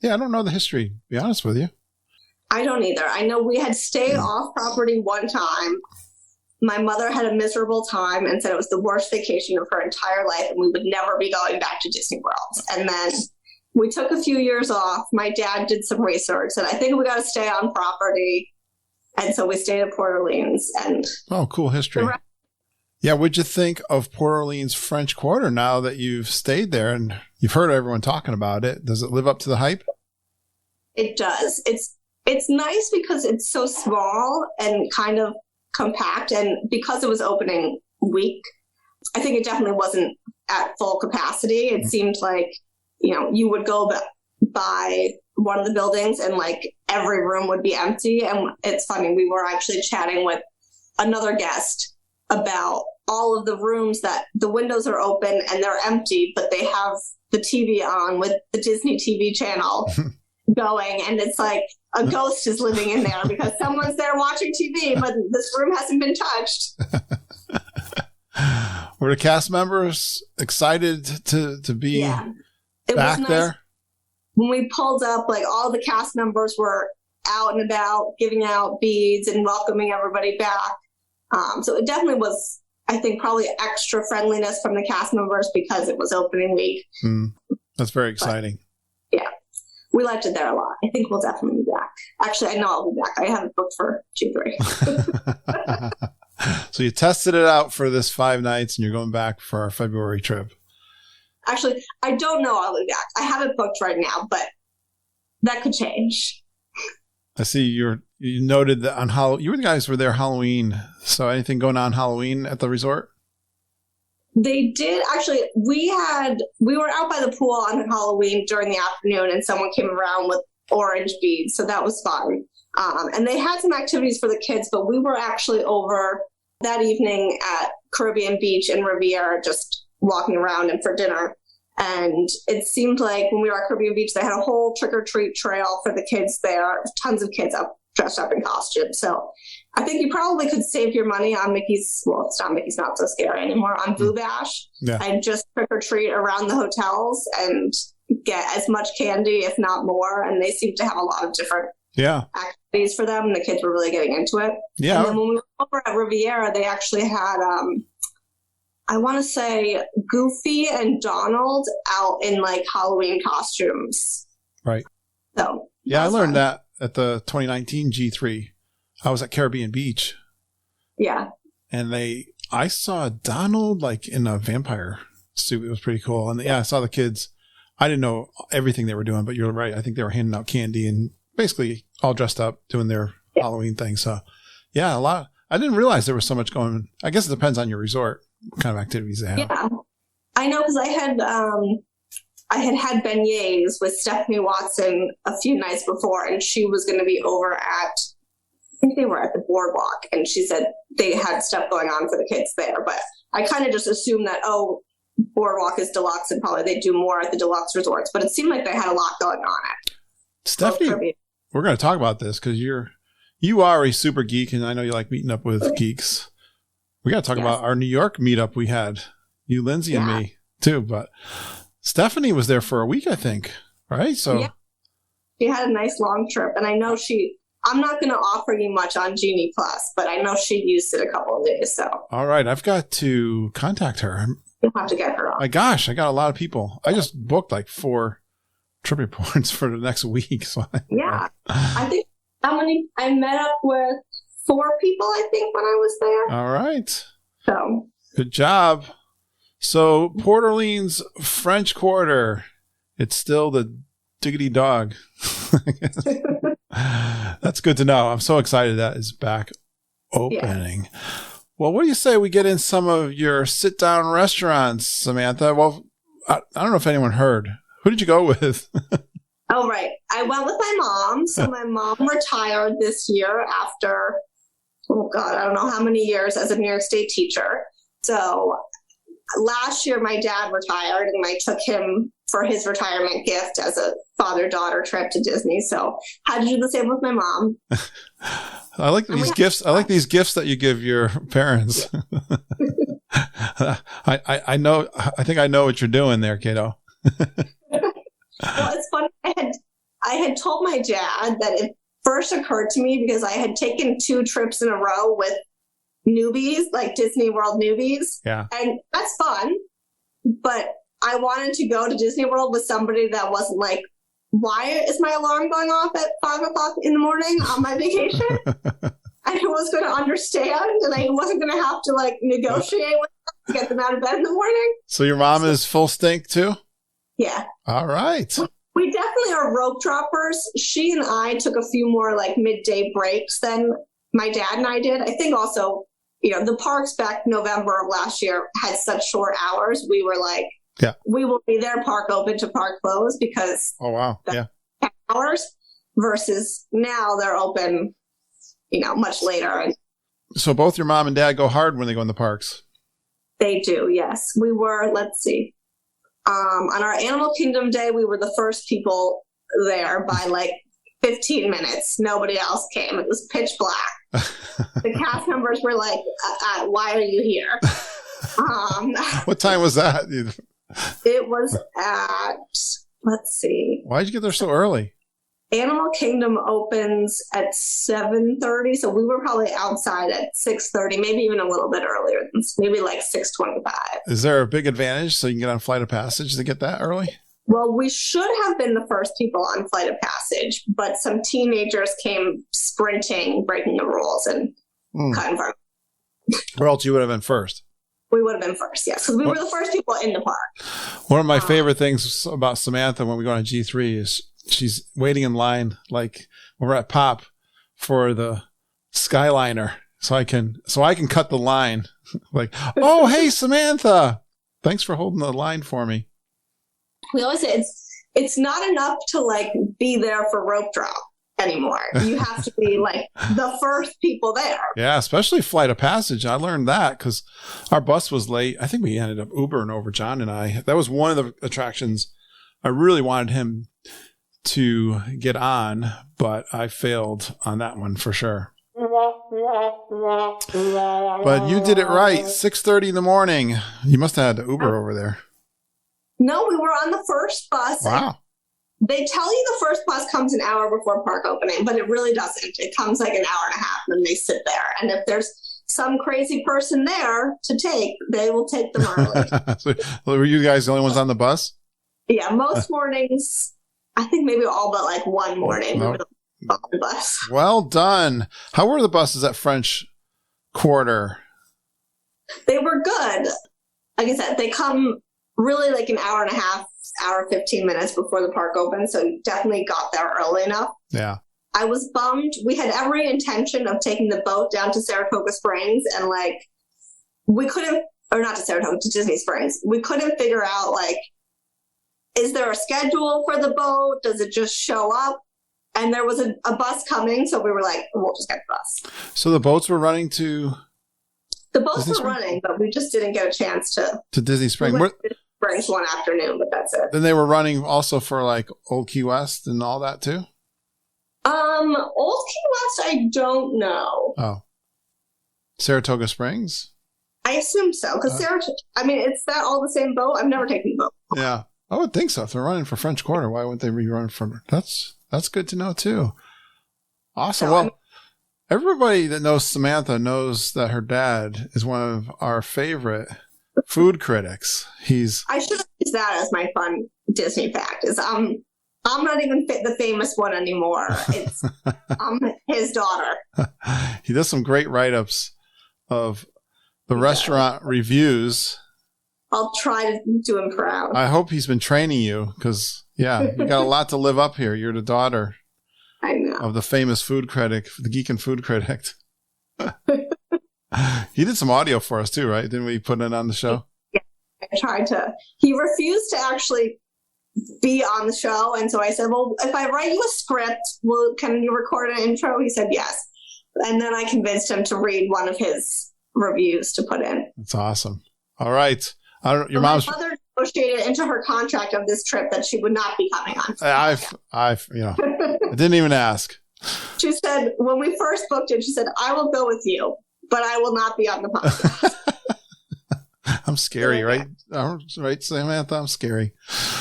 Yeah, I don't know the history, to be honest with you. I don't either. I know we had stayed off property one time. My mother had a miserable time and said it was the worst vacation of her entire life and we would never be going back to Disney World. And then we took a few years off. My dad did some research and I think we got to stay on property. And so we stayed at Port Orleans. And cool history. Yeah, what'd you think of Port Orleans French Quarter now that you've stayed there and you've heard everyone talking about it? Does it live up to the hype? It does. It's nice because it's so small and kind of compact, and because it was opening week, I think it definitely wasn't at full capacity. It seemed like, you would go by one of the buildings and like every room would be empty. And it's funny, we were actually chatting with another guest about all of the rooms that the windows are open and they're empty, but they have the TV on with the Disney TV channel going. And it's like a ghost is living in there because someone's there watching TV, but this room hasn't been touched. Were the cast members excited to be back there? When we pulled up, like all the cast members were out and about giving out beads and welcoming everybody back. So it definitely was, I think, probably extra friendliness from the cast members because it was opening week. That's very exciting. But, yeah, we liked it there a lot. I think we'll definitely be back. Actually, I know I'll be back. I have it booked for Q3. So you tested it out for this 5 nights and you're going back for our February trip. Actually, I don't know I'll be back. I have it booked right now, but that could change. I see you noted that on Halloween, you guys were there Halloween. So anything going on Halloween at the resort? They did actually. We were out by the pool on Halloween during the afternoon, and someone came around with orange beads, so that was fun. And they had some activities for the kids, but we were actually over that evening at Caribbean Beach in Riviera, just walking around and for dinner. And it seemed like when we were at Caribbean Beach, they had a whole trick-or-treat trail for the kids there. Tons of kids dressed up in costumes. So I think you probably could save your money on Mickey's. Well, it's not Mickey's Not So Scary anymore. On Boo Bash, and just trick-or-treat around the hotels and get as much candy, if not more. And they seem to have a lot of different activities for them. And the kids were really getting into it. Yeah. And then when we were over at Riviera, they actually had, I want to say, Goofy and Donald out in like Halloween costumes. Right. So yeah, I learned that at the 2019 G3. I was at Caribbean Beach. Yeah. And I saw Donald like in a vampire suit. It was pretty cool. And I saw the kids. I didn't know everything they were doing, but you're right. I think they were handing out candy and basically all dressed up doing their Halloween thing. So yeah, a lot. I didn't realize there was so much going. I guess it depends on your resort, what kind of activities they have. Yeah. I know, because I had beignets with Stephanie Watson a few nights before, and she was going to be over at, I think they were at the boardwalk, and she said they had stuff going on for the kids there. But I kind of just assumed that, boardwalk is deluxe and probably they do more at the deluxe resorts. But it seemed like they had a lot going on at Stephanie, we're going to talk about this because you are a super geek, and I know you like meeting up with geeks. We got to talk about our New York meetup we had, you, Lindsay, and me too. But Stephanie was there for a week, I think, right? So she had a nice long trip, and I know I'm not going to offer you much on Genie Plus, but I know she used it a couple of days. So all right, I've got to contact her. You'll have to get her on. My gosh, I got a lot of people. I just booked like 4 trip reports for the next week. So I think I met up with 4 people, I think, when I was there. All right. So good job. So Port Orleans French Quarter, it's still the diggity dog. That's good to know. I'm so excited that is back opening. Yeah. Well, what do you say we get in some of your sit-down restaurants, Samantha? Well, I don't know if anyone heard. Who did you go with? Oh, right. I went with my mom. So my mom retired this year after, I don't know how many years as a New York State teacher. So last year, my dad retired, and I took him for his retirement gift as a father-daughter trip to Disney. So had to do the same with my mom. I like these gifts. I like these gifts that you give your parents. I know. I think I know what you're doing there, kiddo. Well, it's funny. I had told my dad that it first occurred to me because I had taken 2 trips in a row with newbies, like Disney World newbies. Yeah. And that's fun. But I wanted to go to Disney World with somebody that wasn't like, why is my alarm going off at 5:00 in the morning on my vacation? I was going to understand, and I wasn't going to have to like negotiate with them to get them out of bed in the morning. So your mom is full stink too? Yeah. All right. We definitely are rope droppers. She and I took a few more like midday breaks than my dad and I did. I think also, the parks back November of last year had such short hours. We were like, we will be there, park open to park closed, because 10 hours versus now they're open, much later. So both your mom and dad go hard when they go in the parks? They do, yes. We were, let's see. On our Animal Kingdom day, we were the first people there by like 15 minutes. Nobody else came. It was pitch black. The cast members were like, why are you here? What time was that? It was at, let's see. Why did you get there so early? Animal Kingdom opens at 7:30, so we were probably outside at 6:30, maybe even a little bit earlier, maybe like 6:25. Is there a big advantage so you can get on Flight of Passage to get that early? Well, we should have been the first people on Flight of Passage, but some teenagers came sprinting, breaking the rules, and cut in front. Or else you would have been first. We would have been first, yes, because we were the first people in the park. One of my favorite things about Samantha when we go on G3 is she's waiting in line, like when we're at Pop for the Skyliner, so I can cut the line. Like, oh, hey, Samantha, thanks for holding the line for me. We always say it's not enough to like be there for rope drop anymore. You have to be like the first people there. Yeah, especially Flight of Passage. I learned that because our bus was late. I think we ended up Ubering over, John and I. That was one of the attractions I really wanted him to get on, but I failed on that one for sure. But you did it right. 6:30 in the morning. You must have had to Uber over there. No, we were on the first bus. Wow. They tell you the first bus comes an hour before park opening, but it really doesn't. It comes like an hour and a half, and then they sit there. And if there's some crazy person there to take, they will take them early. So, were you guys the only ones on the bus? Yeah, most mornings, I think maybe all but like one morning, we were on the bus. Well done. How were the buses at French Quarter? They were good. Like I said, they come really like an hour and a half, hour, 15 minutes before the park opens. So you definitely got there early enough. Yeah. I was bummed. We had every intention of taking the boat down to Saratoga Springs, and like we couldn't, or not to Saratoga, to Disney Springs. We couldn't figure out like, is there a schedule for the boat? Does it just show up? And there was a bus coming, so we were like, we'll just get the bus. So the boats were running to The boats Disney were Springs? running, but we just didn't get a chance to Disney Springs. we went to Disney Springs one afternoon, but that's it. Then they were running also for like Old Key West and all that too? Old Key West, I don't know. Oh. Saratoga Springs? I assume so, because I mean, it's that all the same boat? I've never taken the boat. Yeah. I would think so. If they're running for French Quarter, why wouldn't they rerun for that's good to know too. Awesome. So, Well, everybody that knows Samantha knows that her dad is one of our favorite food critics. I should use that as my fun Disney fact. Is I'm not even the famous one anymore. It's I'm his daughter. He does some great write-ups of the restaurant reviews. I'll try to do him proud. I hope he's been training you because, yeah, you got a lot to live up here. You're the daughter I know. of the famous food critic, the Geek and Food Critic. He did some audio for us too, right? Didn't we put it on the show? Yeah, I tried to. He refused to actually be on the show, and so I said, "Well, if I write you a script, can you record an intro?" He said yes, and then I convinced him to read one of his reviews to put in. That's awesome. All right. Your my mom's. mother negotiated into her contract of this trip that she would not be coming on. I've, I didn't even ask. She said, when we first booked it, she said, "I will go with you, but I will not be on the podcast." I'm scary, right? Right, Samantha? I'm scary.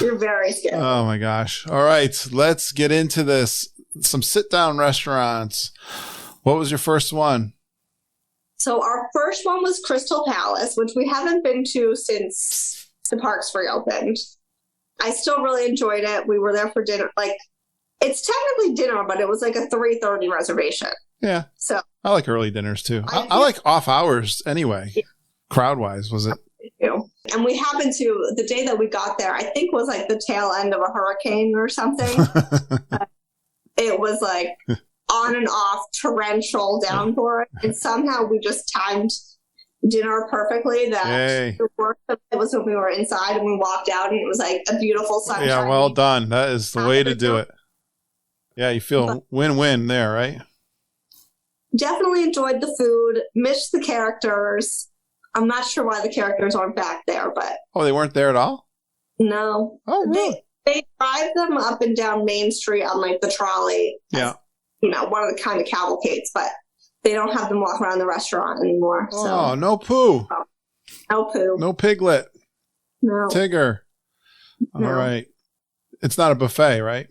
You're very scary. Oh my gosh. All right. Let's get into this. Some sit down restaurants. What was your first one? So our first one was Crystal Palace, which we haven't been to since the parks reopened. I still really enjoyed it. We were there for dinner. Like, it's technically dinner, but it was like a 3:30 reservation. Yeah. So I like early dinners too. I like off hours anyway. Yeah. Crowd wise, was it? And we happened to, the day that we got there, I think was like the tail end of a hurricane or something. It was like on and off torrential downpour, and somehow we just timed dinner perfectly. That the worst of it was when we were inside and we walked out and it was like a beautiful sunshine. Yeah, well done. That is the way to do it. Yeah, you feel win-win there, right? Definitely enjoyed the food, missed the characters. I'm not sure why the characters aren't back there, but they weren't there at all? No. Oh, really? They drive them up and down Main Street on like the trolley. Yeah. One of the kind of cavalcades, but they don't have them walk around the restaurant anymore. Oh, no poo. No poo. No Piglet. No. Tigger. No. All right. It's not a buffet, right?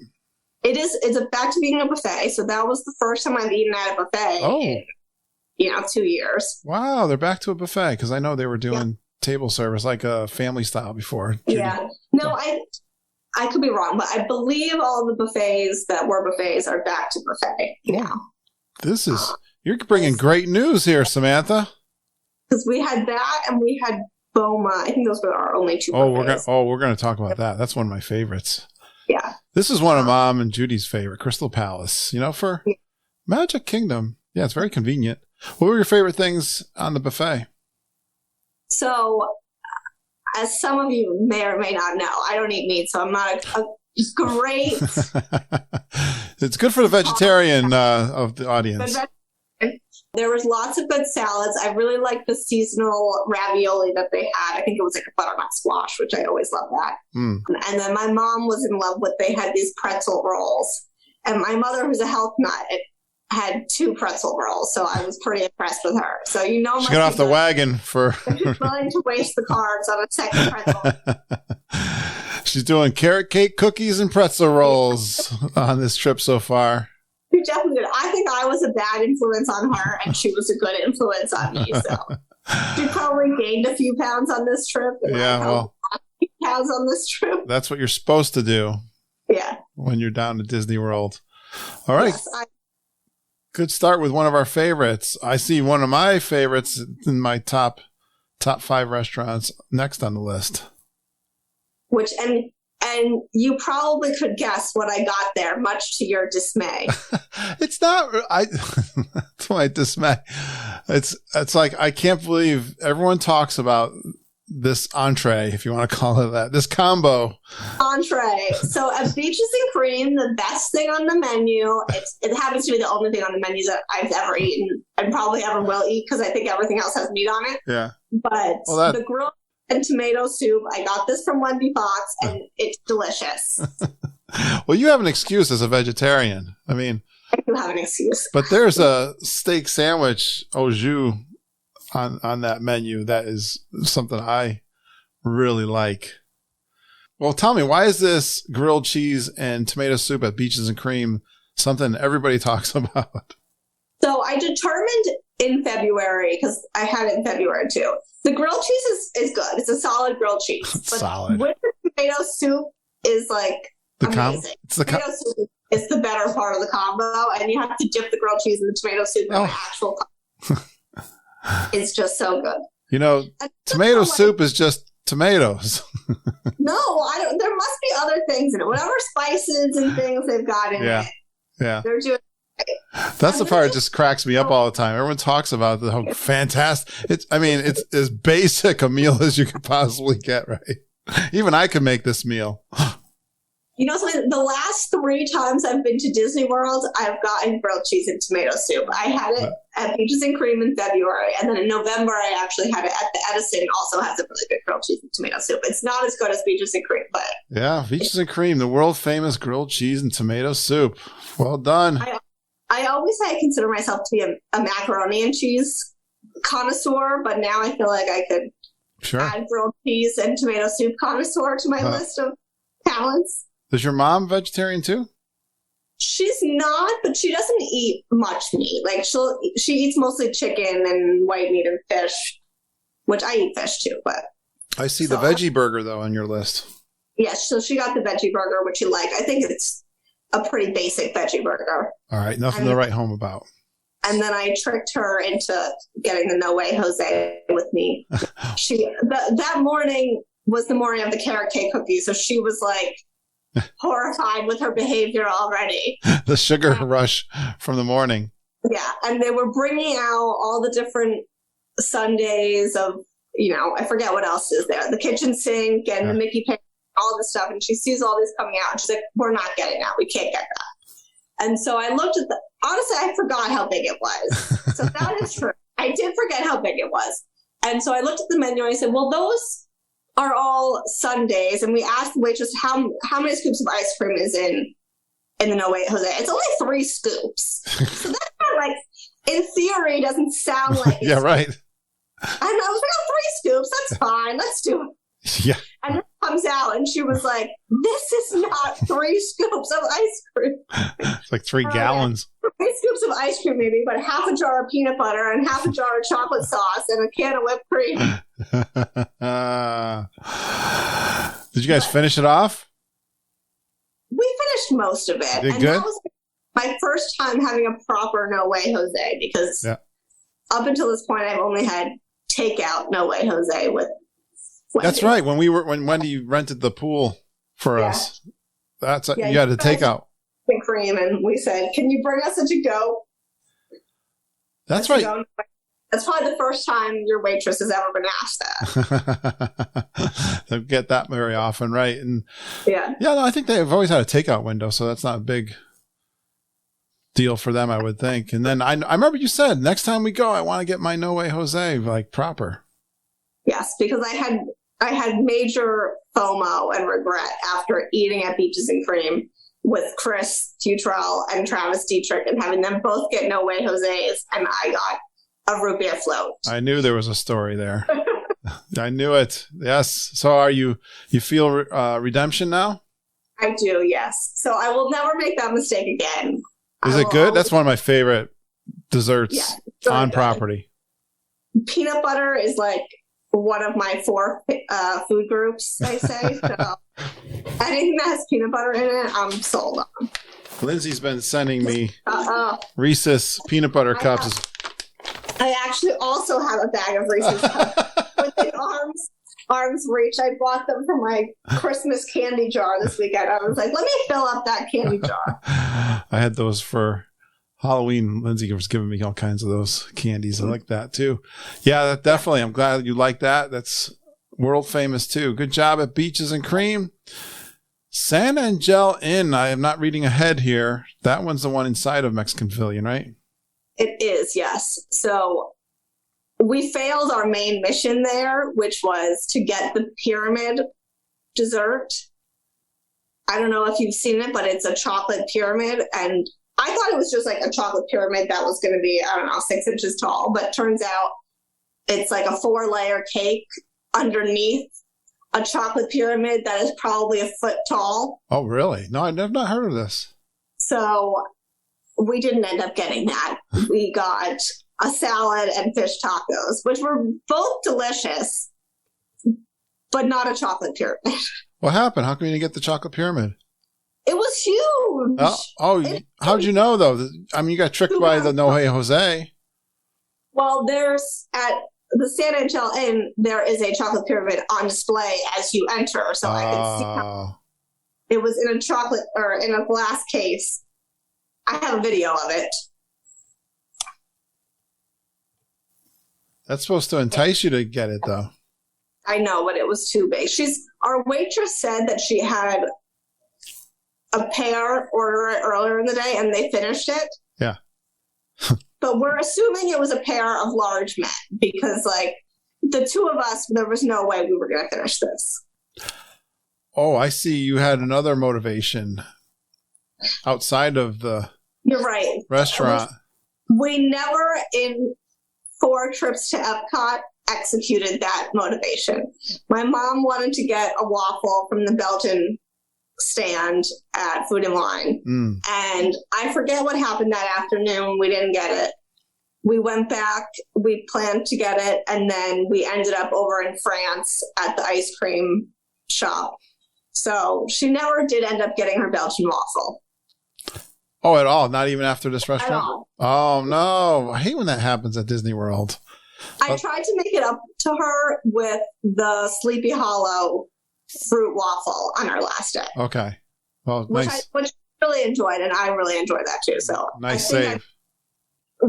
It's back to being a buffet. So that was the first time I've eaten at a buffet. Oh. In, 2 years. Wow, they're back to a buffet because I know they were doing table service like a family style before. Judy. Yeah. No, I could be wrong, but I believe all the buffets that were buffets are back to buffet now. This is you're bringing great news here, Samantha. Because we had that and we had Boma. I think those were our only two buffets. We're gonna talk about that. That's one of my favorites. Yeah. This is one of Mom and Judy's favorite, Crystal Palace. For Magic Kingdom. Yeah, it's very convenient. What were your favorite things on the buffet? So, as some of you may or may not know, I don't eat meat, so I'm not a great. It's good for the vegetarian of the audience. There was lots of good salads. I really liked the seasonal ravioli that they had. I think it was like a butternut squash, which I always love that. And then my mom was in love with, they had these pretzel rolls. And my mother, who's a health nut, had 2 pretzel rolls. So I was pretty impressed with her. So, she got off the wagon for... She's willing to waste the carbs on a second pretzel. She's doing carrot cake, cookies, and pretzel rolls on this trip so far. She definitely did. I think I was a bad influence on her, and she was a good influence on me. So she probably gained a few pounds on this trip. Yeah, pounds on this trip. That's what you're supposed to do. Yeah. When you're down to Disney World. All right. Yes, Good start with one of our favorites. I see one of my favorites in my top 5 restaurants next on the list. Which and you probably could guess what I got there, much to your dismay. It's not. To my dismay. It's like I can't believe everyone talks about this entree, if you want to call it that. This combo. Entree. So at Beaches and Cream, the best thing on the menu. It happens to be the only thing on the menu that I've ever eaten and probably ever will eat because I think everything else has meat on it. Yeah. But the grilled and tomato soup, I got this from Wendy Fox, and it's delicious. Well, you have an excuse as a vegetarian. I mean, I do have an excuse. But there's a steak sandwich au jus on that menu that is something I really like. Well, tell me, why is this grilled cheese and tomato soup at Beaches and Cream something everybody talks about? So I determined in February, because I had it in February too, the grilled cheese is good. It's a solid grilled cheese. But solid. With the tomato soup is like amazing. Tomato soup is the better part of the combo, and you have to dip the grilled cheese in the tomato soup in the actual combo. It's just so good. Tomato soup is just tomatoes. No, I don't. There must be other things in it. Whatever spices and things they've got in it. Yeah. They're doing. That's the part that just cracks me up all the time. Everyone talks about how fantastic. It's as basic a meal as you could possibly get, right? Even I could make this meal. Something, the last 3 times I've been to Disney World, I've gotten grilled cheese and tomato soup. I had it at Beaches and Cream in February, and then in November I actually had it at the Edison. Also has a really good grilled cheese and tomato soup. It's not as good as Beaches and Cream, but Beaches and Cream, the world famous grilled cheese and tomato soup. Well done. I always say I consider myself to be a macaroni and cheese connoisseur, but now I feel like I could add grilled cheese and tomato soup connoisseur to my list of talents. Is your mom vegetarian too? She's not, but she doesn't eat much meat. Like she eats mostly chicken and white meat and fish, which I eat fish too. But I see the veggie burger though on your list. Yes, so she got the veggie burger, which you like. I think it's a pretty basic veggie burger. All right, nothing to write home about. And then I tricked her into getting the No Way Jose with me. That morning was the morning of the carrot cake cookies, so she was like horrified with her behavior already. The sugar rush from the morning. Yeah, and they were bringing out all the different sundaes of, I forget what else is there. The kitchen sink and the Mickey Pig, all this stuff. And she sees all this coming out and she's like, we're not getting that. We can't get that. And so I looked at honestly, I forgot how big it was. So that is true. I did forget how big it was. And so I looked at the menu and I said, well, those are all sundaes. And we asked the waitress how many scoops of ice cream is in the No Way Jose. It's only 3 scoops. So that's not like, in theory, doesn't sound like yeah, right. And I was like, 3 scoops, that's fine. Let's do it. Yeah. And comes out and she was like, "This is not 3 scoops of ice cream." It's like 3 gallons. 3 scoops of ice cream, maybe, but half a jar of peanut butter and half a jar of chocolate sauce and a can of whipped cream. Did you guys finish it off? We finished most of it. Did and good? that was my first time having a proper No Way Jose, because up until this point, I've only had takeout No Way Jose with Wendy. That's right. When Wendy rented the pool for us, you had a takeout. And cream, and we said, "Can you bring us a to-go?" That's right. That's probably the first time your waitress has ever been asked that. Don't get that very often, right? And no, I think they've always had a takeout window, so that's not a big deal for them, I would think. And then I remember you said next time we go, I want to get my No Way Jose like proper. Yes, because I had major FOMO and regret after eating at Beaches and Cream with Chris Futrell and Travis Dietrich and having them both get No Way Jose's, and I got a root beer float. I knew there was a story there. I knew it. Yes. So you feel redemption now? I do, yes. So I will never make that mistake again. Is it good? That's one of my favorite desserts on property. Peanut butter is like one of my 4 food groups, I say. So anything that has peanut butter in it, I'm sold on. Lindsay's been sending me Reese's peanut butter cups. I actually also have a bag of Reese's cups within arm's reach. I bought them from my Christmas candy jar this weekend. I was like, let me fill up that candy jar. I had those for Halloween. Lindsay was giving me all kinds of those candies. I like that too. Yeah, definitely. I'm glad you like that. That's world famous too. Good job at Beaches and Cream. San Angel Inn. I am not reading ahead here. That one's the one inside of Mexican Pavilion, right? It is, yes. So we failed our main mission there, which was to get the pyramid dessert. I don't know if you've seen it, but it's a chocolate pyramid. And I thought it was just like a chocolate pyramid that was going to be, 6 inches tall. But turns out it's like a 4-layer cake underneath a chocolate pyramid that is probably a foot tall. Oh, really? No, I've not heard of this. So we didn't end up getting that. We got a salad and fish tacos, which were both delicious, but not a chocolate pyramid. What happened? How come you didn't get the chocolate pyramid? It was huge. How'd you know, though? I mean, you got tricked by the No Way Jose. Well, there's at the San Angel Inn, there is a chocolate pyramid on display as you enter. So I could see how it was in a chocolate or in a glass case. I have a video of it. That's supposed to entice you to get it, though. I know, but it was too big. Our waitress said that she had a pair order it earlier in the day and they finished it. Yeah. But we're assuming it was a pair of large men because, like, the two of us, there was no way we were going to finish this. Oh, I see. You had another motivation outside of the You're right. restaurant. We never, in 4 trips to Epcot, executed that motivation. My mom wanted to get a waffle from the Belgian stand at Food and Wine. And I forget what happened that afternoon. We didn't get it. We went back, we planned to get it, and then we ended up over in France at the ice cream shop. So she never did end up getting her Belgian waffle. Oh, at all? Not even after this At restaurant? all. Oh, no. I hate when that happens at Disney World. I tried to make it up to her with the Sleepy Hollow fruit waffle on our last day. Okay. Well, Which nice. I really enjoyed, and I really enjoyed that too. So Nice I think save.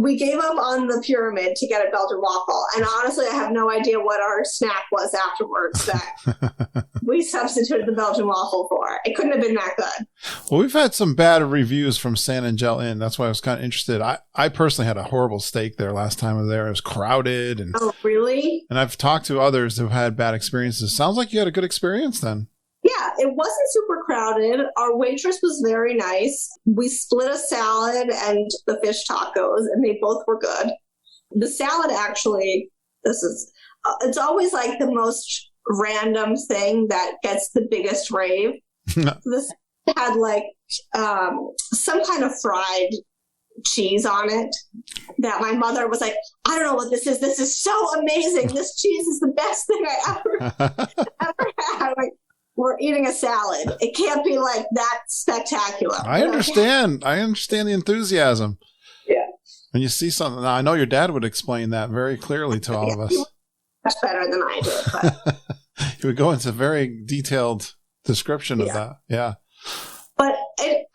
we gave up on the pyramid to get a Belgian waffle, and honestly, I have no idea what our snack was afterwards that we substituted the Belgian waffle for. It couldn't have been that good. Well, we've had some bad reviews from San Angel Inn. That's why I was kind of interested. I personally had a horrible steak there last time I was there. It was crowded. Oh, really? And I've talked to others who've had bad experiences. Sounds like you had a good experience then. Yeah, it wasn't super crowded. Our waitress was very nice. We split a salad and the fish tacos, and they both were good. The salad actually, it's always like the most random thing that gets the biggest rave. This had like some kind of fried cheese on it that my mother was like, I don't know what this is. This is so amazing. This cheese is the best thing I ever had. Like, we're eating a salad. It can't be like that spectacular. I understand. I understand the enthusiasm. Yeah. When you see something, now, I know your dad would explain that very clearly to all of us. Much better than I did. But. He would go into very detailed description of that. Yeah. But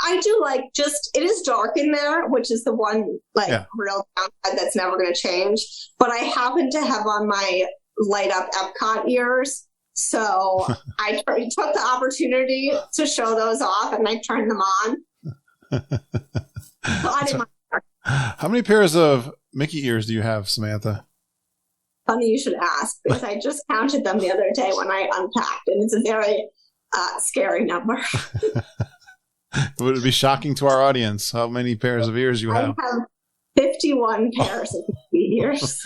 I do like it is dark in there, which is the one real downside that's never going to change. But I happen to have on my light up Epcot ears. So I took the opportunity to show those off and I turned them on. So I didn't mind. How many pairs of Mickey ears do you have, Samantha? Funny you should ask, because I just counted them the other day when I unpacked, and it's a very scary number. Would it be shocking to our audience how many pairs of ears you have? I have 51 pairs of ears.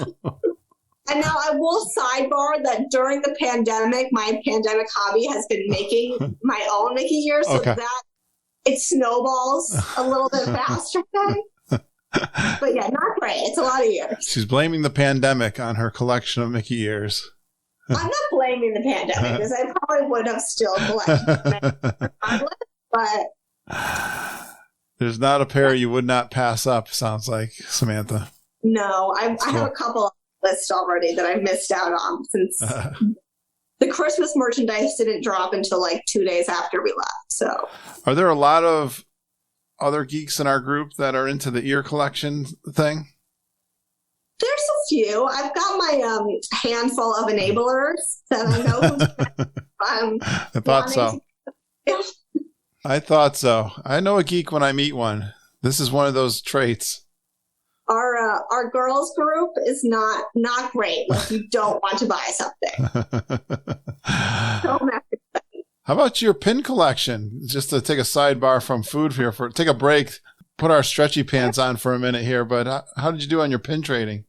And now I will sidebar that during the pandemic, my pandemic hobby has been making my own Mickey ears, so that it snowballs a little bit faster then. But yeah, not great. It's a lot of ears. She's blaming the pandemic on her collection of Mickey ears. I'm not blaming the pandemic, because I probably would have still collected them, but there's not a pair you would not pass up, sounds like, Samantha. No, I have a couple on the list already that I missed out on since the Christmas merchandise didn't drop until like 2 days after we left. So, are there a lot of other geeks in our group that are into the ear collection thing? There's a few. I've got my handful of enablers that I know. I thought so. I thought so. I know a geek when I meet one. This is one of those traits. Our girls group is not great. Like, you don't want to buy something. How about your pin collection? Just to take a sidebar from food here, take a break, put our stretchy pants on for a minute here. But how did you do on your pin trading?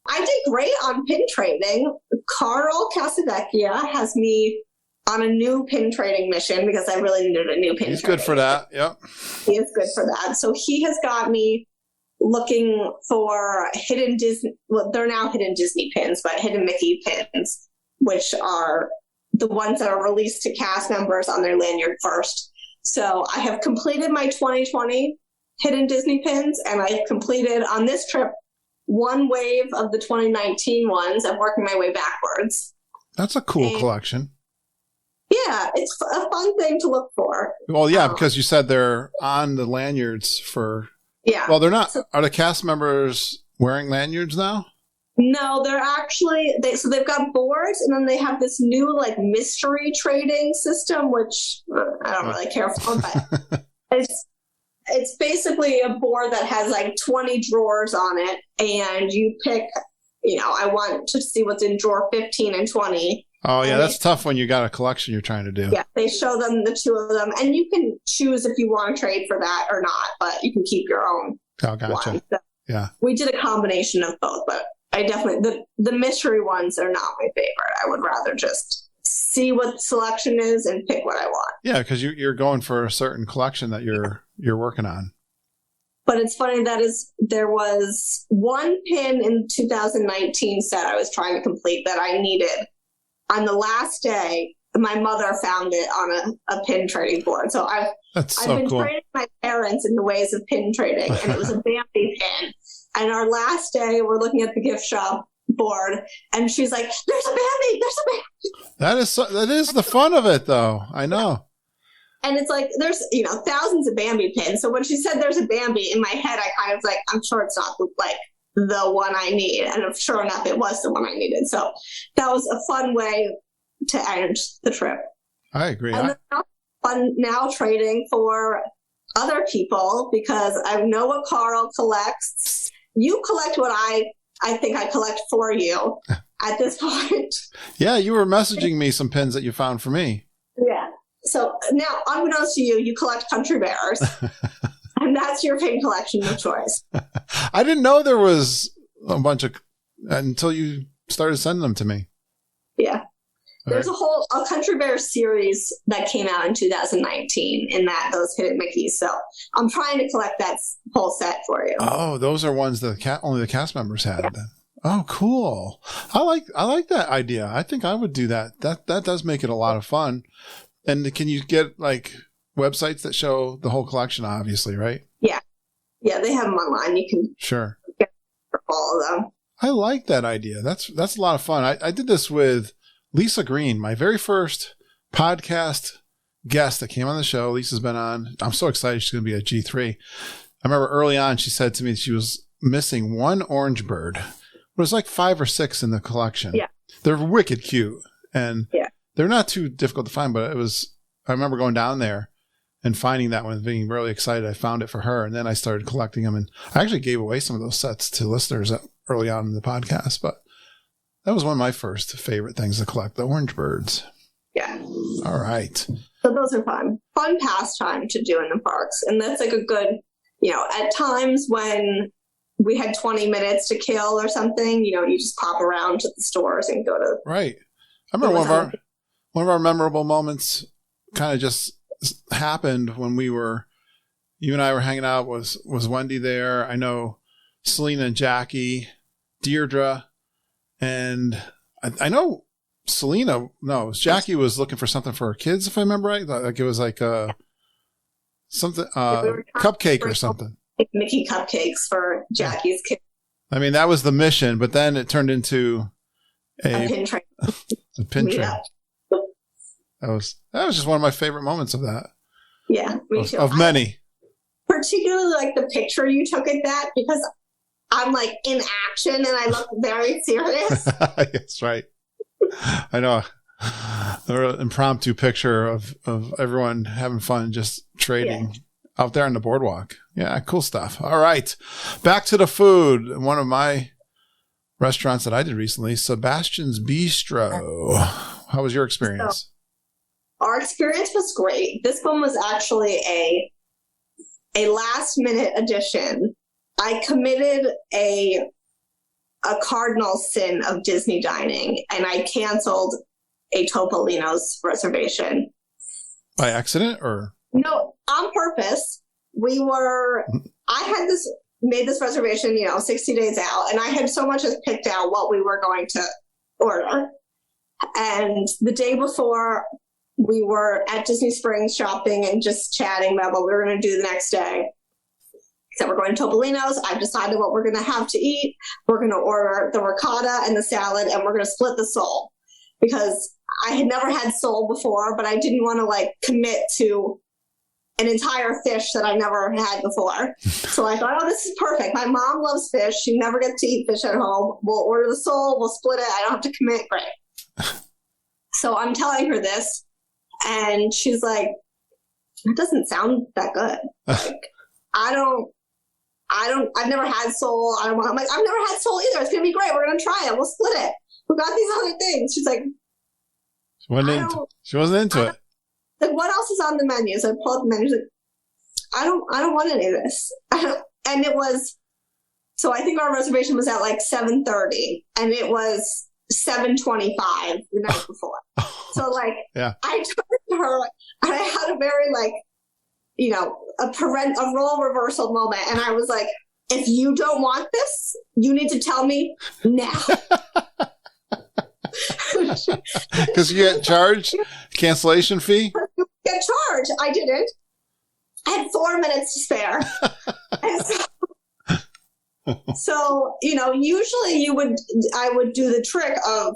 I did great on pin trading. Carl Casavecchia has me on a new pin trading mission because I really needed a new pin. He's good for that. Yep. He is good for that. So he has got me looking for hidden Disney. Well, they're now hidden Disney pins, but hidden Mickey pins, which are the ones that are released to cast members on their lanyard first. So I have completed my 2020 hidden Disney pins, and I've completed on this trip one wave of the 2019 ones. I'm working my way backwards. That's a cool collection. Yeah, it's a fun thing to look for. Well, yeah, because you said they're on the lanyards for... Yeah. Well, they're not... Are the cast members wearing lanyards now? No, they're actually... So they've got boards, and then they have this new, like, mystery trading system, which I don't really care for, but it's basically a board that has, like, 20 drawers on it, and you pick, I want to see what's in drawer 15 and 20. Oh, yeah, that's tough when you got a collection you're trying to do. Yeah, they show them the two of them, and you can choose if you want to trade for that or not, but you can keep your own. Oh, gotcha. One. So yeah. We did a combination of both, but I definitely, the mystery ones are not my favorite. I would rather just see what the selection is and pick what I want. Yeah, because you're going for a certain collection that you're working on. But it's funny there was one pin in 2019 set I was trying to complete that I needed. On the last day, my mother found it on a pin trading board. So I've been training my parents in the ways of pin trading, and it was a Bambi pin. And our last day, we're looking at the gift shop board, and she's like, "There's a Bambi! There's a Bambi!" That is the fun of it, though. I know. And it's like there's thousands of Bambi pins. So when she said there's a Bambi, in my head, I kind of was like, I'm sure it's not the one I need. And sure enough, it was the one I needed. So that was a fun way to end the trip. I agree. And fun now trading for other people, because I know what Carl collects. You collect what I think I collect for you at this point. Yeah, you were messaging me some pins that you found for me. Yeah. So now, unbeknownst to you, you collect country bears. And that's your pin collection of choice. I didn't know there was a bunch of until you started sending them to me. Yeah. There's a Country Bear series that came out in 2019 in those Hidden Mickeys. So I'm trying to collect that whole set for you. Oh, those are ones that only the cast members had. Yeah. Oh, cool. I like that idea. I think I would do that. That does make it a lot of fun. And can you get like websites that show the whole collection, obviously, right? Yeah. Yeah, they have them online. You can get all of them. I like that idea. That's a lot of fun. I did this with Lisa Green, my very first podcast guest that came on the show. Lisa's been on. I'm so excited she's going to be at G3. I remember early on she said to me she was missing one orange bird. It was like 5 or 6 in the collection. Yeah. They're wicked cute. And they're not too difficult to find, but I remember going down there and finding that one and being really excited. I found it for her. And then I started collecting them. And I actually gave away some of those sets to listeners early on in the podcast. But that was one of my first favorite things to collect, the orange birds. Yeah. All right. So those are fun pastime to do in the parks. And that's like a good, at times when we had 20 minutes to kill or something, you just pop around to the stores and go to. Right. I remember one of our memorable moments kind of just happened when you and I were hanging out. Was Wendy there? I know Selena and Jackie, Deirdre, and I know Jackie was looking for something for her kids, if I remember right. Like it was like something cupcake or something. Mickey cupcakes for Jackie's kids. I mean, that was the mission, but then it turned into a pin train. A pin train. That was just one of my favorite moments of that. Yeah, me too. Of many. Particularly like the picture you took at that, because I'm like in action and I look very serious. That's right. I know. An impromptu picture of everyone having fun, just trading out there on the boardwalk. Yeah, cool stuff. All right. Back to the food. One of my restaurants that I did recently, Sebastian's Bistro. How was your experience? So, our experience was great. This one was actually a last minute addition. I committed a cardinal sin of Disney dining, and I canceled a Topolino's reservation. By accident or? No, on purpose. I had made this reservation, 60 days out, and I had so much as picked out what we were going to order. And the day before, we were at Disney Springs shopping and just chatting about what we were going to do the next day. So we're going to Topolino's. I've decided what we're going to have to eat. We're going to order the ricotta and the salad, and we're going to split the sole, because I had never had sole before, but I didn't want to commit to an entire fish that I never had before. So I thought, this is perfect. My mom loves fish. She never gets to eat fish at home. We'll order the sole. We'll split it. I don't have to commit. Great. So I'm telling her this, and she's like, "It doesn't sound that good. I've never had sole. I'm like, I've never had sole either. It's going to be great. We're going to try it. We'll split it. We got these other things." She's like, she wasn't into it. Like, what else is on the menu? So I pulled up the menu. She's like, I don't want any of this. And it was, so I think our reservation was at 7:30, and it was 7:25 the night before. So I turned to her, and I had a very a role reversal moment, and I was like, if you don't want this, you need to tell me now. Because you get charged cancellation fee? Get charged. I didn't. I had 4 minutes to spare. So, usually I would do the trick of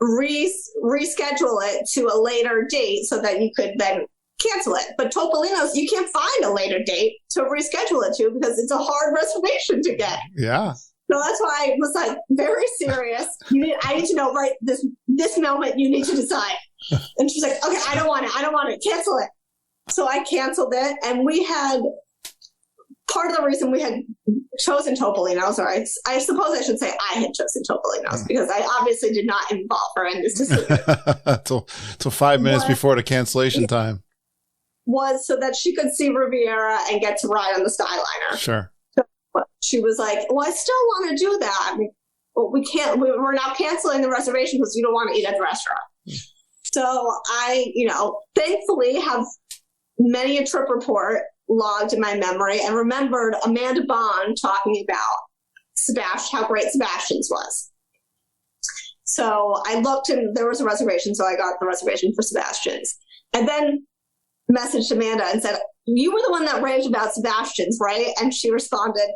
reschedule it to a later date so that you could then cancel it. But Topolino's, you can't find a later date to reschedule it to, because it's a hard reservation to get. Yeah. So that's why I was very serious. I need to know right this moment. You need to decide. And she's like, "Okay, I don't want it. Cancel it." So I canceled it, and we had part of the reason we had chosen Topolino's, or I suppose I should say I had chosen Topolino's, because I obviously did not involve her in this decision. Till 5 minutes before the cancellation time. Was so that she could see Riviera and get to ride on the Skyliner. Sure. She was like, "Well, I still want to do that." well, we're now canceling the reservation because you don't want to eat at the restaurant. So I, thankfully have many a trip report logged in my memory and remembered Amanda Bond talking about how great Sebastian's was. So I looked and there was a reservation, so I got the reservation for Sebastian's. And then messaged Amanda and said, you were the one that raved about Sebastian's, right? And she responded,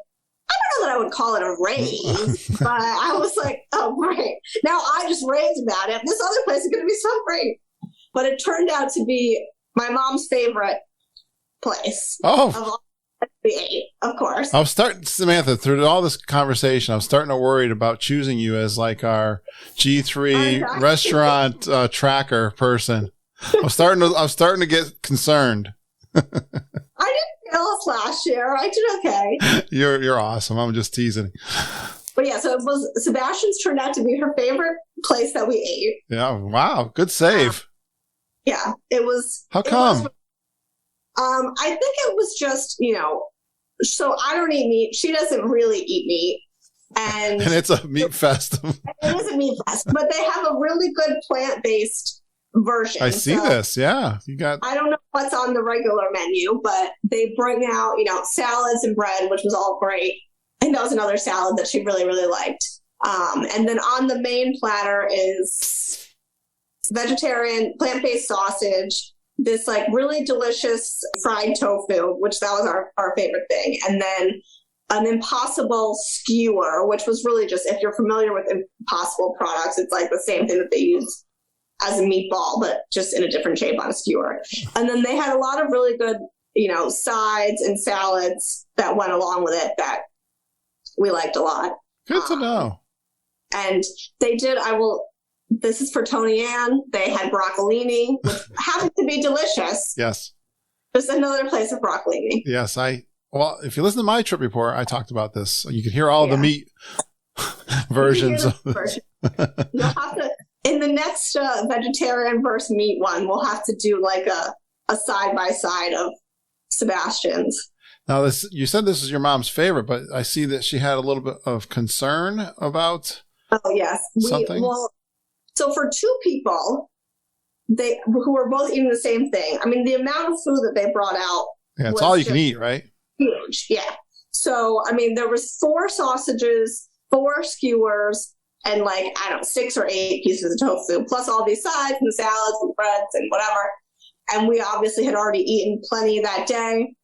I don't know that I would call it a rave, but I was like, oh, great. Now I just raved about it. This other place is going to be so great. But it turned out to be my mom's favorite place. Oh. Of all that we ate, of course. I was starting, Samantha, through all this conversation, I was starting to worry about choosing you as like our G3 restaurant tracker person. I was starting to get concerned. I didn't fail us last year. I did okay. You're awesome. I'm just teasing. But yeah, so it was Sebastian's turned out to be her favorite place that we ate. Yeah. Wow. Good save. Yeah, it was. How come? I think it was just, so I don't eat meat. She doesn't really eat meat. And it's a meat fest. It is a meat fest, but they have a really good plant-based version. I see this. Yeah. I don't know what's on the regular menu, but they bring out, salads and bread, which was all great. And that was another salad that she really, really liked. And then on the main platter is vegetarian plant-based sausage, this like really delicious fried tofu, which that was our favorite thing. And then an Impossible skewer, which was really just, if you're familiar with Impossible products, it's like the same thing that they use as a meatball, but just in a different shape on a skewer. And then they had a lot of really good, sides and salads that went along with it that we liked a lot. Good to know. And they did, this is for Tony Ann. They had broccolini, which happened to be delicious. Yes. Just another place of broccolini. Yes. Well, if you listen to my trip report, I talked about this. You can hear all the meat versions. You'll have to, in the next vegetarian versus meat one, we'll have to do like a side-by-side of Sebastian's. Now, you said this is your mom's favorite, but I see that she had a little bit of concern about something. So for two people, who were both eating the same thing, I mean, the amount of food that they brought out. Yeah, it's all you can eat, right? Huge. Yeah. So, I mean, there was 4 sausages, 4 skewers, and 6 or 8 pieces of tofu, plus all these sides and salads and breads and whatever. And we obviously had already eaten plenty that day.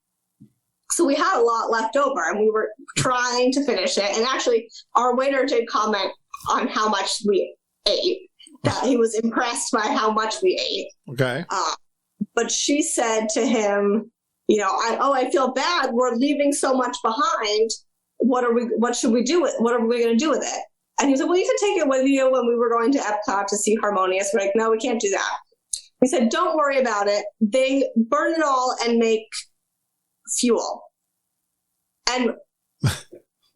So we had a lot left over and we were trying to finish it. And actually, our waiter did comment on how much we ate, that he was impressed by how much we ate. Okay. But she said to him, I feel bad. We're leaving so much behind. What should we do with it? What are we going to do with it? And he said, well, you could take it with you when we were going to Epcot to see Harmonious. We're like, no, we can't do that. He said, don't worry about it. They burn it all and make fuel. And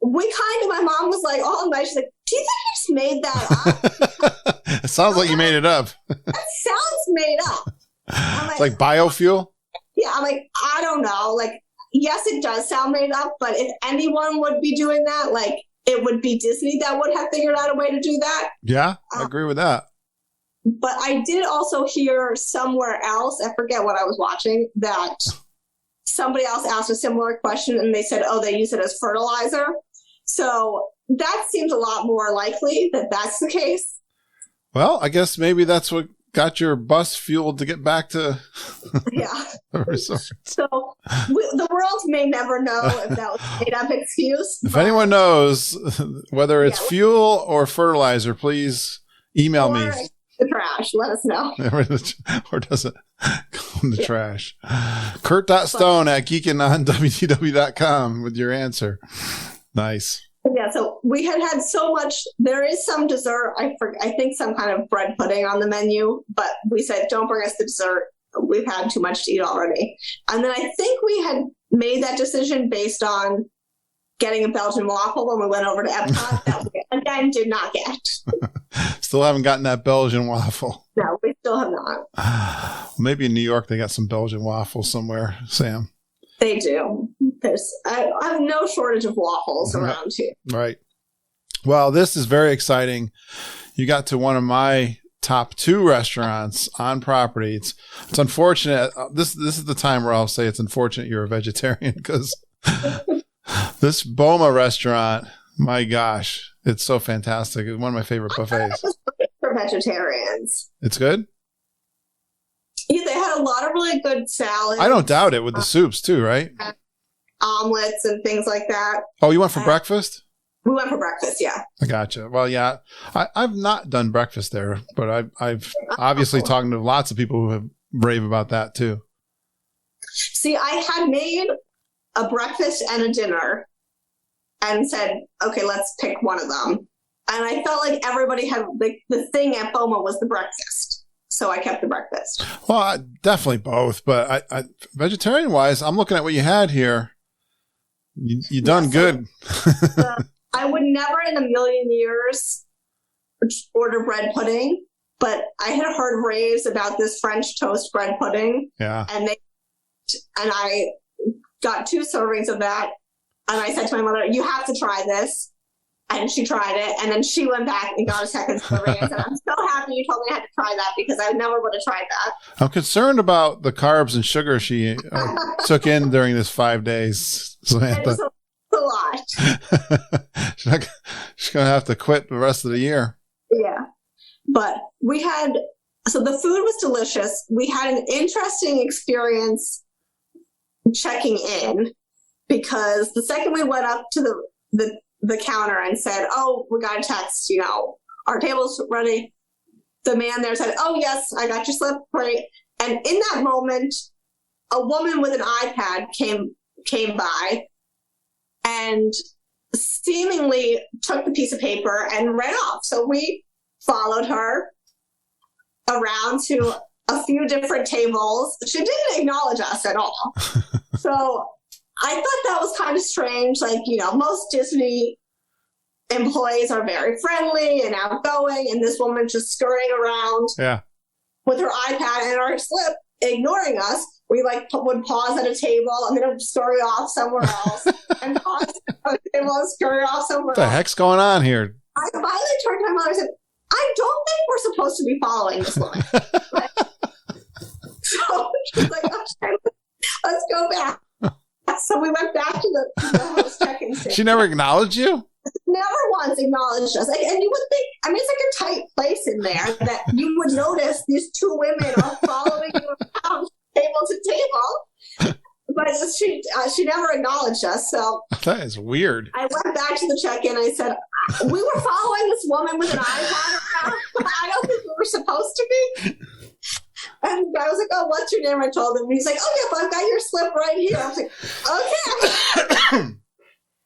my mom was like, all night, she's like, do you think you just made that up? It sounds like you made it up. That sounds made up. It's like biofuel? Yeah, I'm like, I don't know. Yes, it does sound made up, but if anyone would be doing that, it would be Disney that would have figured out a way to do that. Yeah, I agree with that. But I did also hear somewhere else, I forget what I was watching, that somebody else asked a similar question and they said, they use it as fertilizer. So that seems a lot more likely that that's the case. Well, I guess maybe that's what got your bus fueled to get back to the resort. So the world may never know if that was a made up excuse. If anyone knows whether it's fuel or fertilizer, please email me. The trash, let us know. Or does it go in the trash? Kurt.stone at geekinonwtw.com with your answer. Nice. Yeah, so we had so much. There is some dessert. I think some kind of bread pudding on the menu, but we said, don't bring us the dessert. We've had too much to eat already. And then I think we had made that decision based on getting a Belgian waffle when we went over to Epcot that we, again, did not get. Still haven't gotten that Belgian waffle. No, we still have not. Maybe in New York they got some Belgian waffles somewhere, Sam. They do. I have no shortage of waffles around here. Right. Well, this is very exciting. You got to one of my top 2 restaurants on property. It's unfortunate. This is the time where I'll say it's unfortunate you're a vegetarian, because this Boma restaurant, my gosh, it's so fantastic. It's one of my favorite buffets. For vegetarians. It's good? Yeah, they had a lot of really good salads. I don't doubt it, with the soups too, right? Omelets and things like that. Oh, you went for breakfast? We went for breakfast, yeah. I gotcha. Well, yeah, I've not done breakfast there, but I've obviously talked to lots of people who have rave about that too. See, I had made a breakfast and a dinner and said, okay, let's pick one of them. And I felt like everybody had, like, the thing at Boma was the breakfast. So I kept the breakfast. Well, definitely both, but I vegetarian wise, I'm looking at what you had here. You done good. I would never in a million years order bread pudding, but I had heard raves about this French toast bread pudding. Yeah. And I got 2 servings of that. And I said to my mother, you have to try this. And she tried it. And then she went back and got a second serving. I said, I'm so happy you told me I had to try that, because I never would have tried that. I'm concerned about the carbs and sugar she took in during this 5 days, Samantha. It's a lot. She's going to have to quit the rest of the year. Yeah. But so the food was delicious. We had an interesting experience checking in, because the second we went up to the counter and said, oh, we got a text, our table's ready, the man there said, oh, yes, I got your slip, great. And in that moment, a woman with an iPad came by and seemingly took the piece of paper and ran off. So we followed her around to a few different tables. She didn't acknowledge us at all. So I thought that was kind of strange. Like, most Disney employees are very friendly and outgoing, and this woman just scurrying around with her iPad and our slip, ignoring us. We would pause at a table and then would scurry off somewhere else, and pause at a table and scurry off somewhere What the else. heck's going on here? I finally turned to my mother and said, I don't think we're supposed to be following this woman. So she's like, okay, let's go back. So we went back to the host check-in station. She never acknowledged you? Never once acknowledged us. And you would think, it's like a tight place in there that you would notice these 2 women are following you around table to table. But she never acknowledged us. So That is weird. I went back to the check-in. I said, we were following this woman with an iPad around. I don't think we were supposed to be. And the guy was like, oh, what's your name? I told him. And he's like, oh, yeah, I've got your slip right here. I was like, okay.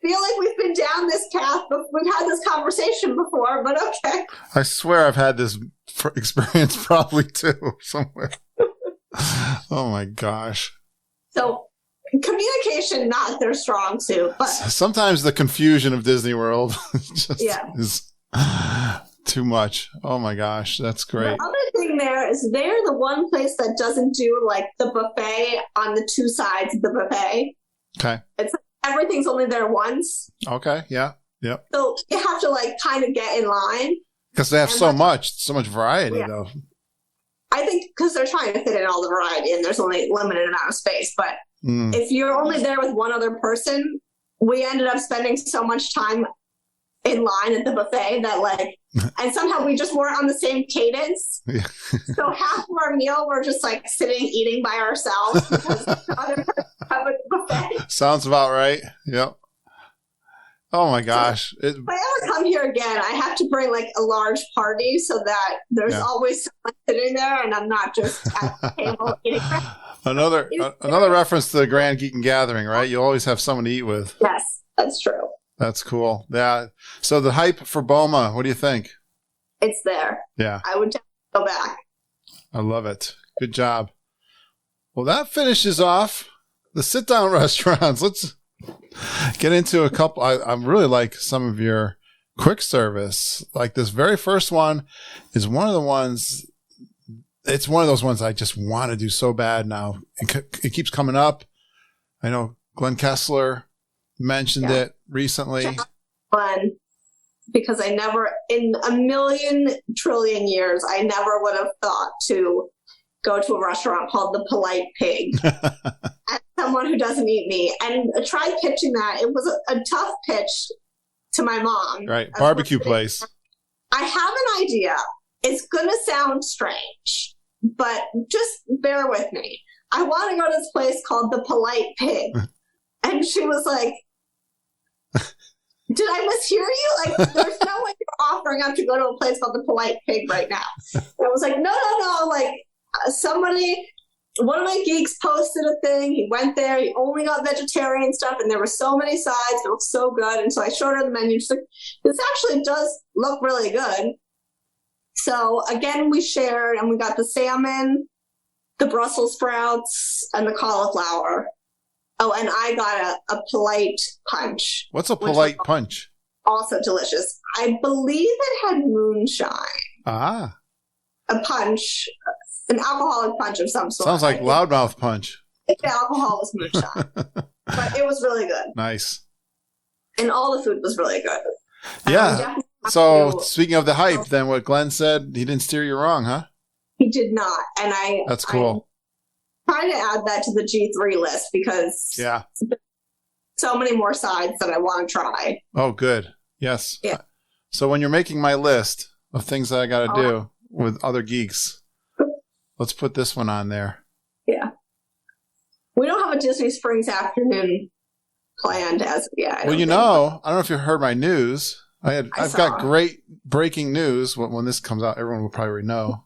Feel like we've been down this path, but we've had this conversation before, but okay. I swear I've had this experience probably too somewhere. Oh my gosh. So communication, not their strong suit, but Sometimes the confusion of Disney World just is too much. Oh my gosh. That's great. The other thing there is they're the one place that doesn't do like the buffet on the 2 sides of the buffet. Okay. It's like everything's only there once. Okay. Yeah. Yep. So you have to kind of get in line. Because they have so much variety though. I think because they're trying to fit in all the variety and there's only a limited amount of space. But if you're only there with one other person, we ended up spending so much time in line at the buffet that and somehow we just weren't on the same cadence. Yeah. So half of our meal we're just sitting eating by ourselves because the other person have a buffet. Sounds about right. Yep. Oh my gosh. If I ever come here again, I have to bring a large party so that there's always someone sitting there and I'm not just at the table eating. Another reference to the Grand Geek and Gathering, right? You always have someone to eat with. Yes, that's true. That's cool. Yeah. So the hype for Boma, what do you think? It's there. Yeah. I would definitely go back. I love it. Good job. Well, that finishes off the sit-down restaurants. Let's get into a couple. I really like some of your quick service. Like this very first one is one of the ones. It's one of those ones I just want to do so bad now. It keeps coming up. I know Glenn Kessler mentioned it recently. Fun. because I never, in a million trillion years, I never would have thought to go to a restaurant called The Polite Pig as someone who doesn't eat meat. And I tried pitching that. It was a tough pitch to my mom. Right. Barbecue place. I have an idea. It's going to sound strange, but just bear with me. I want to go to this place called The Polite Pig. And she was like, did I mishear you? Like, there's no way you're offering up to go to a place called The Polite Pig right now. And I was like, no. Like, one of my geeks posted a thing. He went there. He only got vegetarian stuff, and there were so many sides. It looked so good. And so I showed her the menu. She's like, this actually does look really good. So again, we shared, and we got the salmon, the Brussels sprouts, and the cauliflower. Oh, and I got a polite punch. What's a polite punch? Also delicious. I believe it had moonshine. Ah. A punch, an alcoholic punch of some sort. Sounds like loudmouth punch. The alcohol was moonshine. But it was really good. Nice. And all the food was really good. Yeah. So speaking of the hype, then what Glenn said, he didn't steer you wrong, huh? He did not. And That's cool. I'm trying to add that to the G3 list because so many more sides that I want to try. Oh, good. Yes. Yeah. So when you're making my list of things that I got to do with other geeks, let's put this one on there. Yeah. We don't have a Disney Springs afternoon planned as of yet. Well, I don't know if you heard my news. I've got great breaking news. When this comes out, everyone will probably know.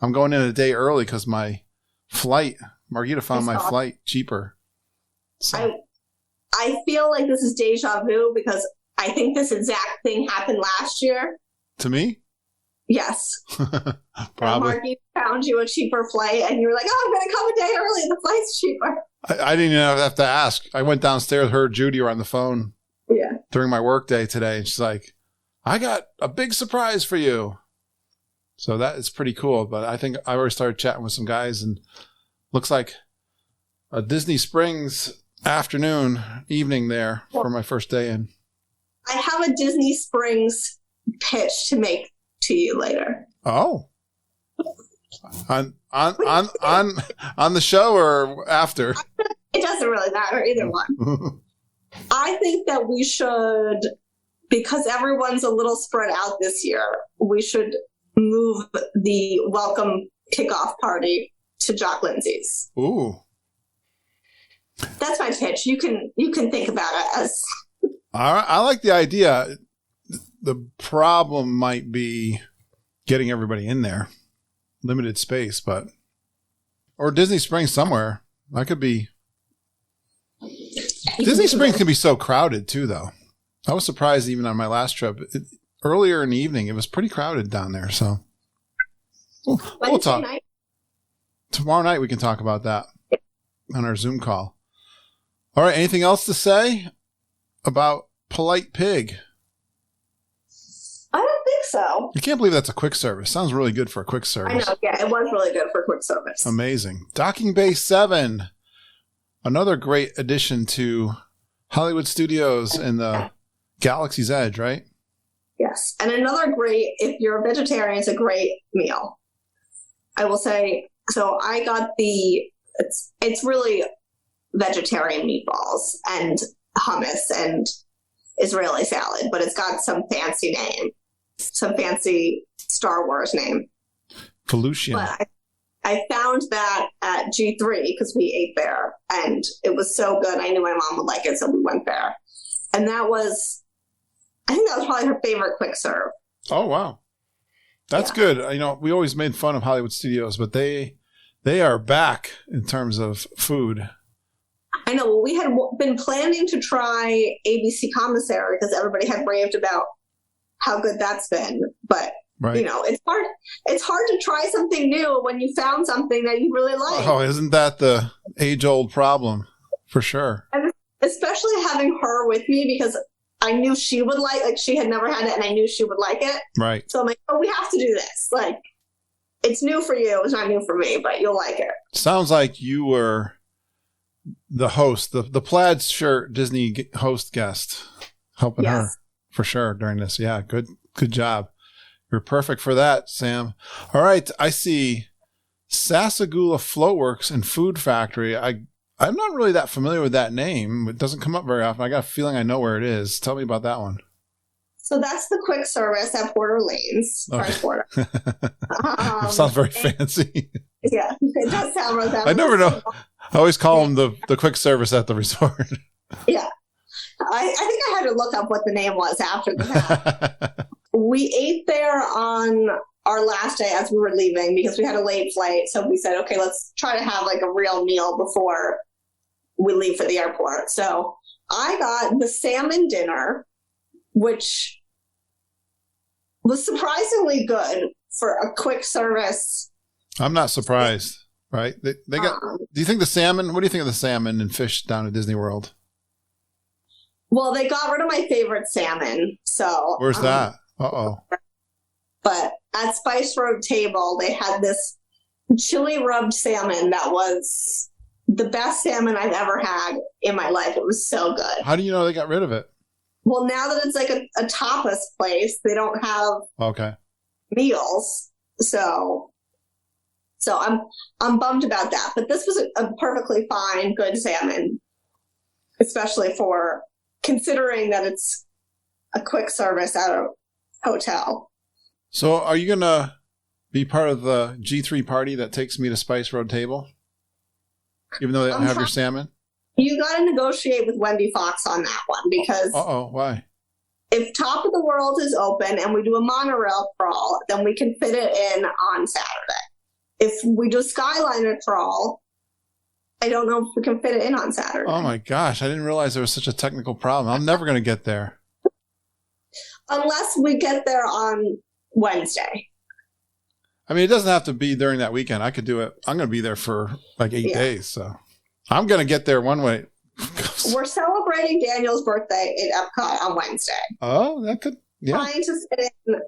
I'm going in a day early because my flight, Margita found my flight cheaper. So. I feel like this is deja vu because I think this exact thing happened last year. To me? Yes. Probably. Margie found you a cheaper flight and you were like, oh, I'm going to come a day early. The flight's cheaper. I didn't even have to ask. I went downstairs, her and Judy were on the phone during my work day today. And she's like, I got a big surprise for you. So that is pretty cool. But I think I already started chatting with some guys and looks like a Disney Springs evening there for my first day in. I have a Disney Springs pitch to make to you later. Oh. On the show or after? It doesn't really matter, either one. I think that we should, because everyone's a little spread out this year, we should move the welcome kickoff party to Jock Lindsay's. Ooh. That's my pitch. You can think about it as. I like the idea. The problem might be getting everybody in there. Limited space, or Disney Springs somewhere. That could be. Disney Springs can be so crowded too, though. I was surprised even on my last trip. Earlier in the evening, it was pretty crowded down there. So we'll talk. Tomorrow night we can talk about that on our Zoom call. All right. Anything else to say about Polite Pig? I don't think so. I can't believe that's a quick service. Sounds really good for a quick service. I know. Yeah, it was really good for quick service. Amazing. Docking Bay 7. Another great addition to Hollywood Studios and the Galaxy's Edge, right? Yes. And another great, if you're a vegetarian, it's a great meal. I will say, so I got it's really vegetarian meatballs and hummus and Israeli salad, but it's got some fancy name, some fancy Star Wars name. Felucian. But I found that at G3 because we ate there and it was so good. I knew my mom would like it, so we went there. And I think that was probably her favorite quick serve. Oh, wow. That's good. We always made fun of Hollywood Studios, but they are back in terms of food. I know. Well, we had been planning to try ABC Commissary because everybody had raved about how good that's been. But, it's hard. It's hard to try something new when you found something that you really like. Oh, isn't that the age-old problem? For sure. And especially having her with me because I knew she would like she had never had it and I knew she would like it. Right. So I'm like, we have to do this. It's new for you. It's not new for me, but you'll like it. Sounds like you were the host, the plaid shirt Disney host guest, helping her. for sure during this. Yeah, good job. You're perfect for that, Sam. All right, I see Sasagula Floatworks and Food Factory. I'm not really that familiar with that name. It doesn't come up very often. I got a feeling I know where it is. Tell me about that one. So that's the quick service at Porter Lanes, Okay. Porter. It sounds very fancy. Yeah, it does sound really fancy. I never know. I always call them the quick service at the resort. Yeah. I think I had to look up what the name was after the fact. We ate there on our last day as we were leaving because we had a late flight. So we said, okay, let's try to have like a real meal before we leave for the airport. So I got the salmon dinner, which was surprisingly good for a quick service. I'm not surprised, right? They got. Do you think the salmon? What do you think of the salmon and fish down at Disney World? Well, they got rid of my favorite salmon. So Where's that? Uh-oh. But at Spice Road Table, they had this chili rubbed salmon that was the best salmon I've ever had in my life. It was so good. How do you know they got rid of it? Well, now that it's like a tapas place, they don't have Okay. meals. So I'm bummed about that. But this was a perfectly fine, good salmon, especially for considering that it's a quick service at a hotel. So are you going to be part of the G3 party that takes me to Spice Road Table? Even though they don't have your salmon? You got to negotiate with Wendy Fox on that one because Why? if Top of the World is open and we do a monorail crawl, then we can fit it in on Saturday. If we do Skyliner crawl, I don't know if we can fit it in on Saturday. Oh my gosh, I didn't realize there was such a technical problem. I'm never going to get there. Unless we get there on Wednesday. I mean, it doesn't have to be during that weekend. I could do it. I'm going to be there for like 8 days. So I'm going to get there one way. We're celebrating Daniel's birthday at Epcot on Wednesday. Oh, that could, yeah. Trying to fit in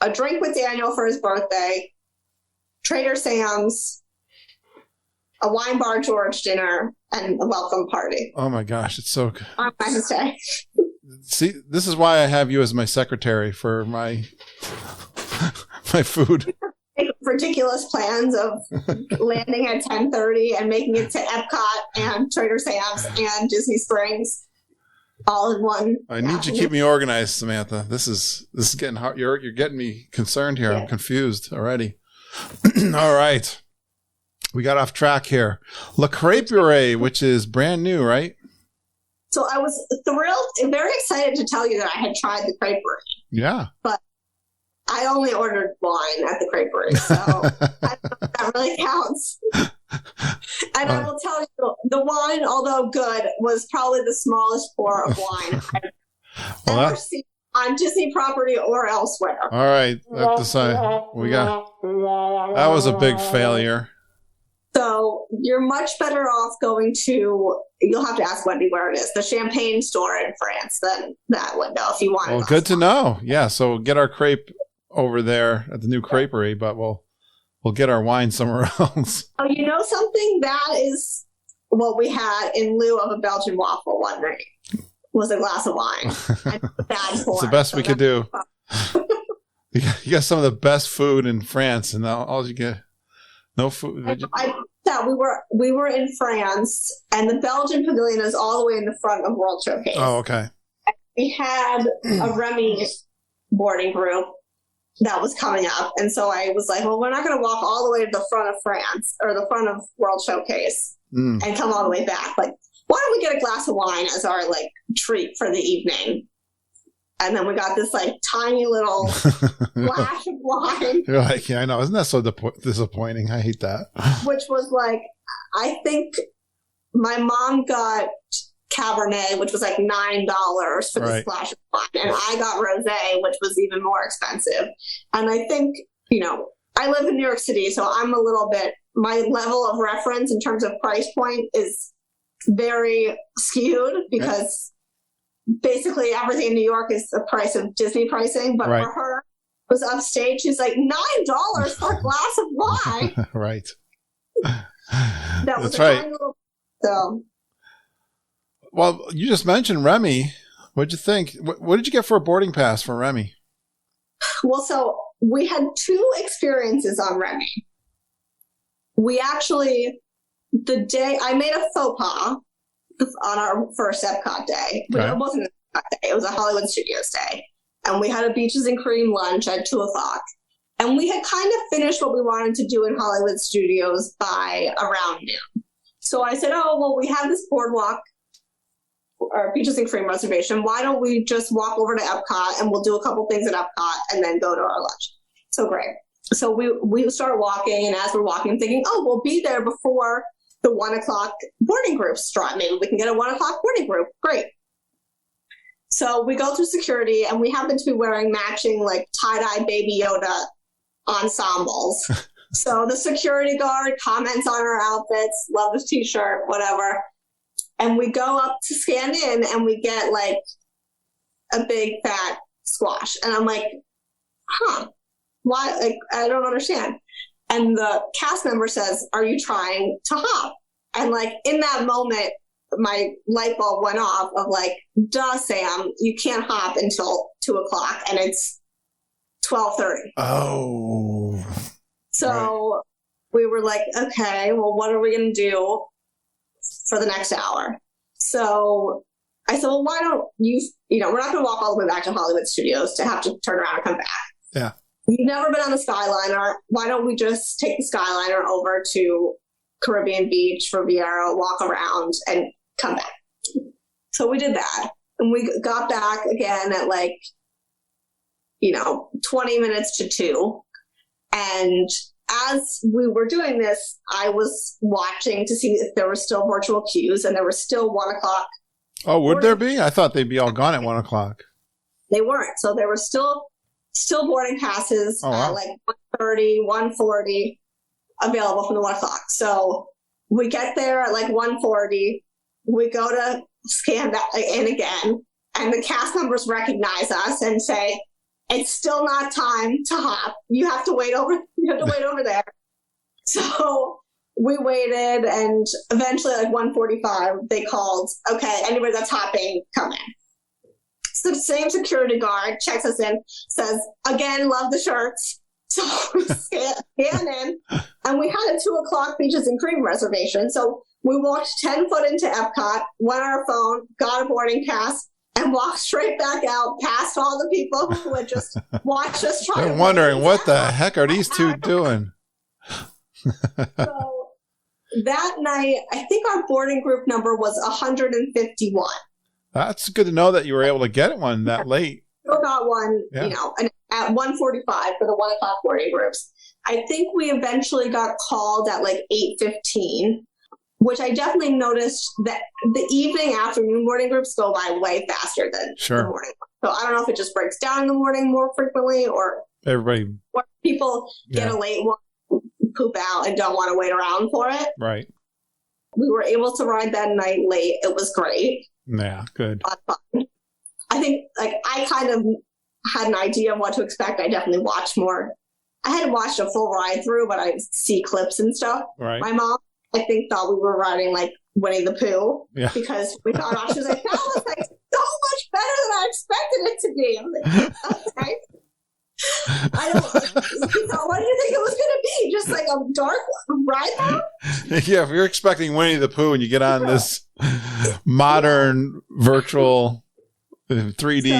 a drink with Daniel for his birthday, Trader Sam's, a Wine Bar George dinner, and a welcome party. Oh my gosh, it's so good. On Wednesday. See, this is why I have you as my secretary for my my food. Ridiculous plans of landing at 10:30 and making it to Epcot and Trader Sam's and Disney Springs all in one. I need you to keep me organized, Samantha. This is getting hard. You're getting me concerned here. Yeah. I'm confused already. All right. We got off track here. La Crêperie, which is brand new, right? So I was thrilled and very excited to tell you that I had tried the Crêperie. Yeah. But I only ordered wine at the Crêperie, so I don't know if that really counts. And I will tell you, the wine, although good, was probably the smallest pour of wine I've ever seen on Disney property or elsewhere. All right. We got that was a big failure. So you're much better off going to, you'll have to ask Wendy where it is, the Champagne store in France than that window if you want. Well, good to know. Yeah, so we'll get our crepe over there at the new Crêperie, but we'll get our wine somewhere else. Oh, you know something? That is what we had in lieu of a Belgian waffle one night, was a glass of wine. It's the best we could do. You got some of the best food in France, and all you get. No food. We were in France, and the Belgian pavilion is all the way in the front of World Showcase. Oh, okay. We had a Remy boarding group that was coming up, and so I was like, well, we're not going to walk all the way to the front of France or the front of World Showcase and come all the way back. Like, why don't we get a glass of wine as our like treat for the evening? And then we got this like tiny little flash of wine. You're like, yeah, I know. Isn't that so disappointing? I hate that. Which was like, I think my mom got Cabernet, which was like $9 for this flash of wine. And I got Rosé, which was even more expensive. And I think, I live in New York City, so I'm a little bit, my level of reference in terms of price point is very skewed because basically everything in New York is the price of Disney pricing, but for her, it was upstate. She's like, $9 for a glass of wine. Right. That's right. So. Well, you just mentioned Remy. What'd you think? What did you get for a boarding pass for Remy? Well, so we had 2 experiences on Remy. We actually, the day I made a faux pas on our first Epcot day, but Okay. it wasn't an Epcot day, it was a Hollywood Studios day. And we had a Beaches and Cream lunch at 2 o'clock. And we had kind of finished what we wanted to do in Hollywood Studios by around noon. So I said, oh, well, we have this boardwalk, or Beaches and Cream reservation. Why don't we just walk over to Epcot and we'll do a couple things at Epcot and then go to our lunch? So great. So we started walking, and as we're walking, I'm thinking, oh, we'll be there before the 1 o'clock boarding group start. Maybe we can get a 1 o'clock boarding group. Great. So we go through security, and we happen to be wearing matching like tie-dye Baby Yoda ensembles. So the security guard comments on our outfits, love this t-shirt, whatever. And we go up to scan in, and we get like a big fat squash. And I'm like, why? Like, I don't understand. And the cast member says, are you trying to hop? And like in that moment, my light bulb went off of like, duh, Sam, you can't hop until 2 o'clock, and it's 12:30. Oh. So we were like, okay, well, what are we going to do for the next hour? So I said, well, why don't you, we're not going to walk all the way back to Hollywood Studios to have to turn around and come back. Yeah. You've never been on the Skyliner. Why don't we just take the Skyliner over to Caribbean Beach, Riviera, walk around, and come back? So we did that. And we got back again at 20 minutes to 2. And as we were doing this, I was watching to see if there were still virtual queues, and there were still 1 o'clock. Oh, would there be? I thought they'd be all gone at 1 o'clock. They weren't. So there were still boarding passes wow. at 1:30, 1:40 available from the 1 o'clock. So we get there at 1:40. We go to scan that in again, and the cast members recognize us and say, it's still not time to hop. You have to wait over there. So we waited, and eventually 1:45, they called, okay, anybody that's hopping, come in. So the same security guard checks us in, says, again, love the shirts. So we scan in, and we had a 2 o'clock Beaches and Cream reservation. So we walked 10 foot into Epcot, went on our phone, got a boarding pass, and walked straight back out past all the people who had just watched us try. They're wondering, what the heck are these two doing? So that night, I think our boarding group number was 151. That's good to know that you were able to get one that late. Still got one, Yeah. at 1:45 for the 1 o'clock boarding groups. I think we eventually got called at 8:15, which I definitely noticed that the evening afternoon boarding groups go by way faster than the morning. So I don't know if it just breaks down in the morning more frequently, or people get a late one, poop out, and don't want to wait around for it. Right. We were able to ride that night late. It was great. Yeah, good. I think I kind of had an idea of what to expect. I definitely watched more. I hadn't watched a full ride through, but I see clips and stuff. Right. My mom, I think, thought we were riding Winnie the Pooh, because we thought she was like, that was so much better than I expected it to be. I'm like, okay. What do you think it was going to be? Just a dark ride though? Yeah, if you're expecting Winnie the Pooh and you get on this modern virtual 3D.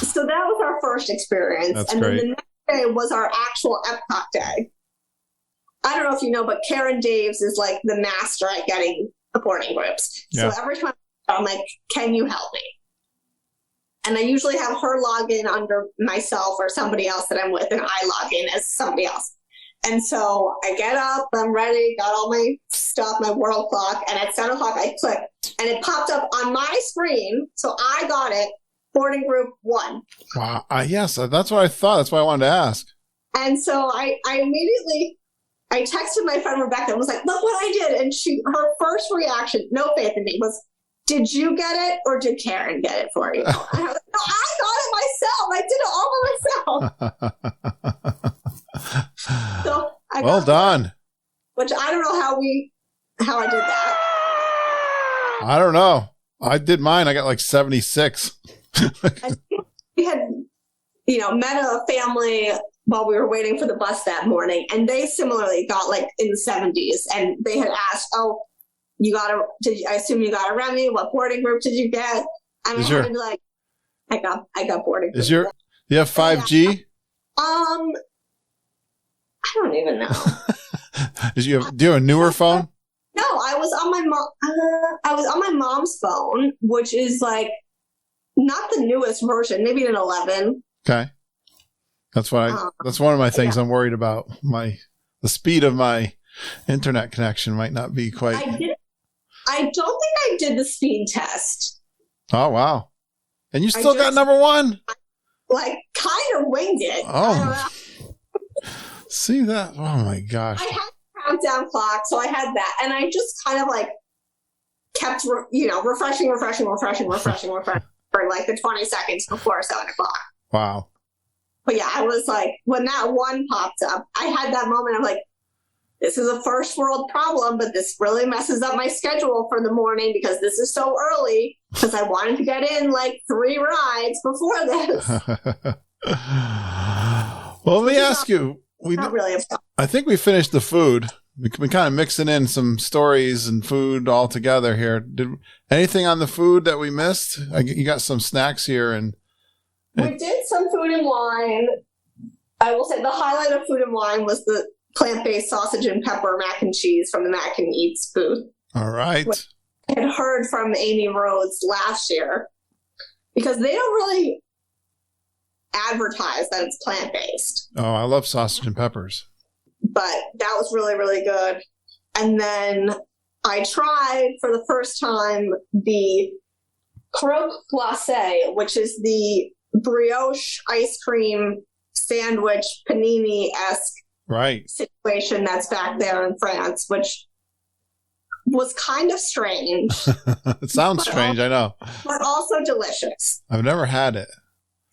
So that was our first experience. That's and great. Then the next day was our actual Epcot day. I don't know if you know, but Karen Daves is the master at getting the boarding groups. Yeah. So every time I'm like, can you help me? And I usually have her log in under myself or somebody else that I'm with, and I log in as somebody else. And so I get up, I'm ready, got all my stuff, my world clock, and at 7 o'clock I click, and it popped up on my screen, so I got it, boarding group 1. Wow. Yes, that's what I thought. That's why I wanted to ask. And so I immediately, I texted my friend Rebecca and was like, look what I did. And her first reaction, no faith in me, was, did you get it or did Karen get it for you? And I was like, no, I got it myself. I did it all by myself. So well done. Which I don't know how I did that. I don't know. I did mine. I got like 76. We had, met a family while we were waiting for the bus that morning, and they similarly got like in the 70s, and they had asked, "Oh, I assume you got a Remy? What boarding group did you get?" And I had to be like, I got boarding group. Do you have 5G? I don't even know. Do you have a newer phone? No, I was on my mom's phone, which is like not the newest version, maybe an 11. Okay. That's one of my things I'm worried about. The speed of my internet connection might not be quite. I don't think I did the speed test. Oh, wow. And you still got number one? Like, kind of winged it. Oh. See that? Oh, my gosh. I had a countdown clock, so I had that. And I just kind of like kept, refreshing for like the 20 seconds before 7 o'clock. Wow. But yeah, I was like, when that one popped up, I had that moment of like, this is a first world problem, but this really messes up my schedule for the morning because this is so early because I wanted to get in like 3 rides before this. Well, let me ask you. Not really a problem. I think we finished the food. We've been kind of mixing in some stories and food all together here. Did anything on the food that we missed? You got some snacks here, and we did some food and wine. I will say the highlight of food and wine was the plant-based sausage and pepper mac and cheese from the Mac and Eats booth. All right. I had heard from Amy Rhodes last year because they don't really advertise that it's plant-based. Oh, I love sausage and peppers. But that was really, really good. And then I tried for the first time the croque glacé, which is the brioche ice cream sandwich panini-esque situation that's back there in France, which was kind of strange. It sounds strange, I know. But also delicious. I've never had it.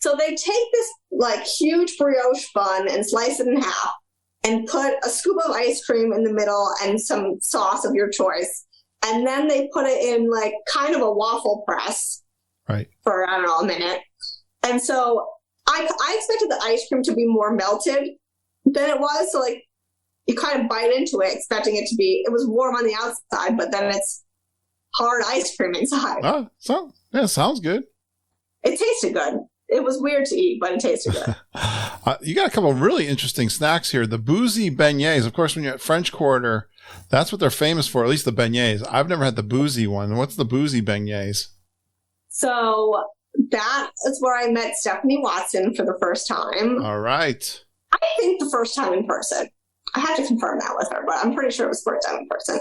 So they take this like huge brioche bun and slice it in half and put a scoop of ice cream in the middle and some sauce of your choice. And then they put it in like kind of a waffle press for, I don't know, a minute. And so I expected the ice cream to be more melted than it was. So like you kind of bite into it expecting it was warm on the outside, but then it's hard ice cream inside. Oh, sounds good. It tasted good. It was weird to eat, but it tasted good. You got a couple of really interesting snacks here. The boozy beignets. Of course, when you're at French Quarter, that's what they're famous for, at least the beignets. I've never had the boozy one. What's the boozy beignets? So that is where I met Stephanie Watson for the first time. All right. I think the first time in person. I have to confirm that with her, but I'm pretty sure it was the first time in person.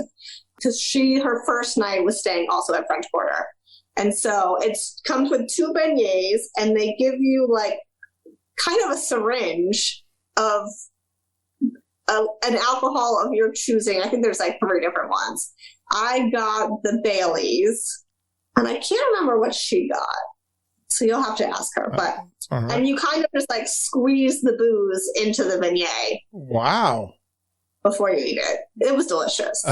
Because her first night was staying also at French Quarter. And so it comes with 2 beignets, and they give you like kind of a syringe of an alcohol of your choosing. I think there's like 3 different ones. I got the Bailey's, and I can't remember what she got. So you'll have to ask her. But and you kind of just like squeeze the booze into the beignet. Wow. Before you eat it. It was delicious.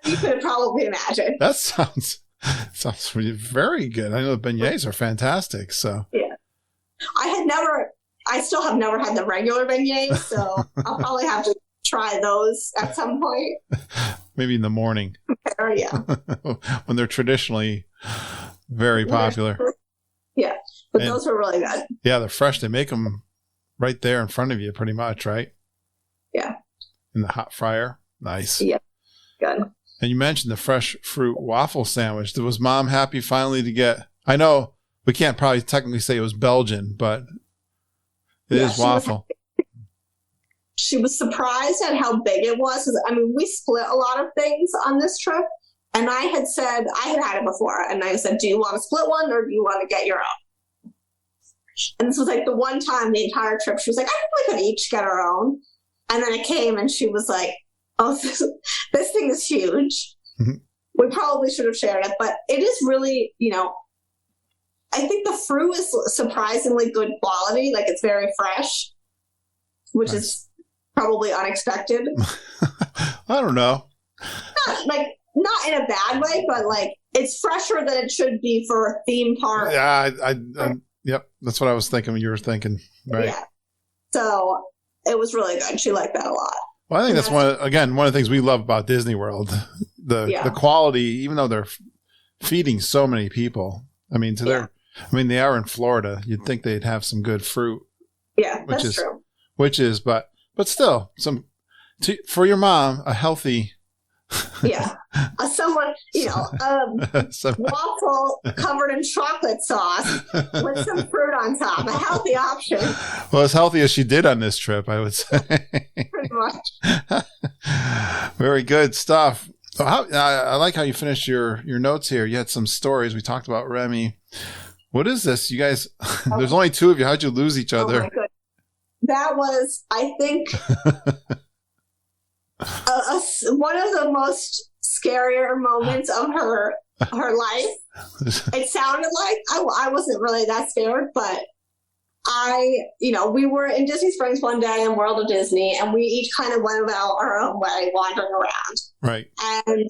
You could probably imagine. That sounds very good. I know the beignets are fantastic. So yeah, I still have never had the regular beignets, so I'll probably have to try those at some point. Maybe in the morning. Yeah, when they're traditionally very popular. Yeah, but those were really good. Yeah, they're fresh. They make them right there in front of you, pretty much, right? Yeah. In the hot fryer. Nice. Yeah. Good. And you mentioned the fresh fruit waffle sandwich. Was Mom happy finally to get? I know we can't probably technically say it was Belgian, but it is waffle. She was surprised at how big it was. I mean, we split a lot of things on this trip. And I had had it before. And I said, do you want to split one or do you want to get your own? And this was like the one time the entire trip, she was like, I think we could each get our own. And then it came and she was like, oh, this thing is huge. Mm-hmm. We probably should have shared it, but it is really, I think the fruit is surprisingly good quality. Like it's very fresh, which is probably unexpected. I don't know. Like not in a bad way, but like it's fresher than it should be for a theme park. Yeah, yep, that's what I was thinking when you were thinking, right? Yeah. So it was really good. She liked that a lot. Well, I think that's one of the things we love about Disney World, the quality, even though they're feeding so many people. I mean, they are in Florida. You'd think they'd have some good fruit. Yeah, that's true. But still, for your mom, a healthy. Yeah, someone, waffle covered in chocolate sauce with some fruit on top, a healthy option. Well, as healthy as she did on this trip, I would say. Pretty much. Very good stuff. So I like how you finished your notes here. You had some stories. We talked about Remy. What is this? You guys, there's only two of you. How'd you lose each other? Oh my goodness. That was, I think, one of the most scarier moments of her life. It sounded like I wasn't really that scared, but we were in Disney Springs one day in World of Disney, and we each kind of went about our own way, wandering around. Right. And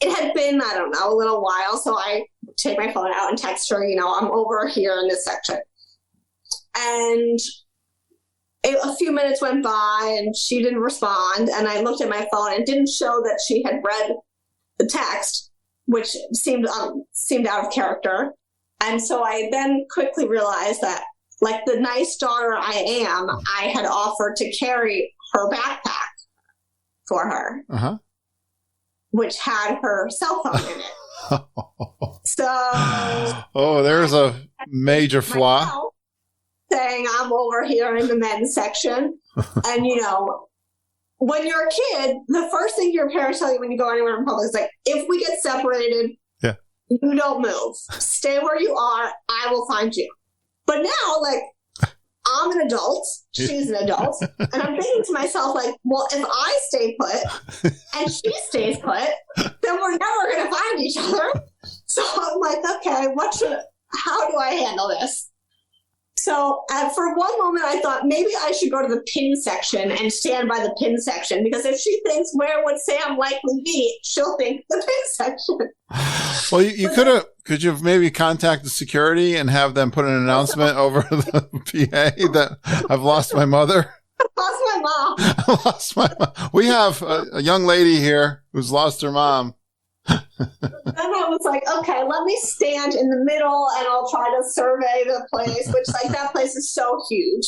it had been, I don't know, a little while, so I take my phone out and text her, I'm over here in this section. And a few minutes went by and she didn't respond. And I looked at my phone and it didn't show that she had read the text, which seemed out of character. And so I then quickly realized that, like the nice daughter I am, I had offered to carry her backpack for her, which had her cell phone in it. So, there's a major flaw. Saying I'm over here in the men's section. And, when you're a kid, the first thing your parents tell you when you go anywhere in public is like, if we get separated, you don't move. Stay where you are. I will find you. But now, like, I'm an adult. She's an adult. And I'm thinking to myself, like, well, if I stay put and she stays put, then we're never going to find each other. So I'm like, okay, how do I handle this? So for one moment, I thought maybe I should go to the pin section and stand by the pin section, because if she thinks where would Sam likely be, she'll think the pin section. Well, you could you have maybe contacted security and have them put an announcement over the PA that I've lost my mother? Lost my mom. I lost my mom. We have a young lady here who's lost her mom. Then I was like, okay, let me stand in the middle and I'll try to survey the place, which like that place is so huge.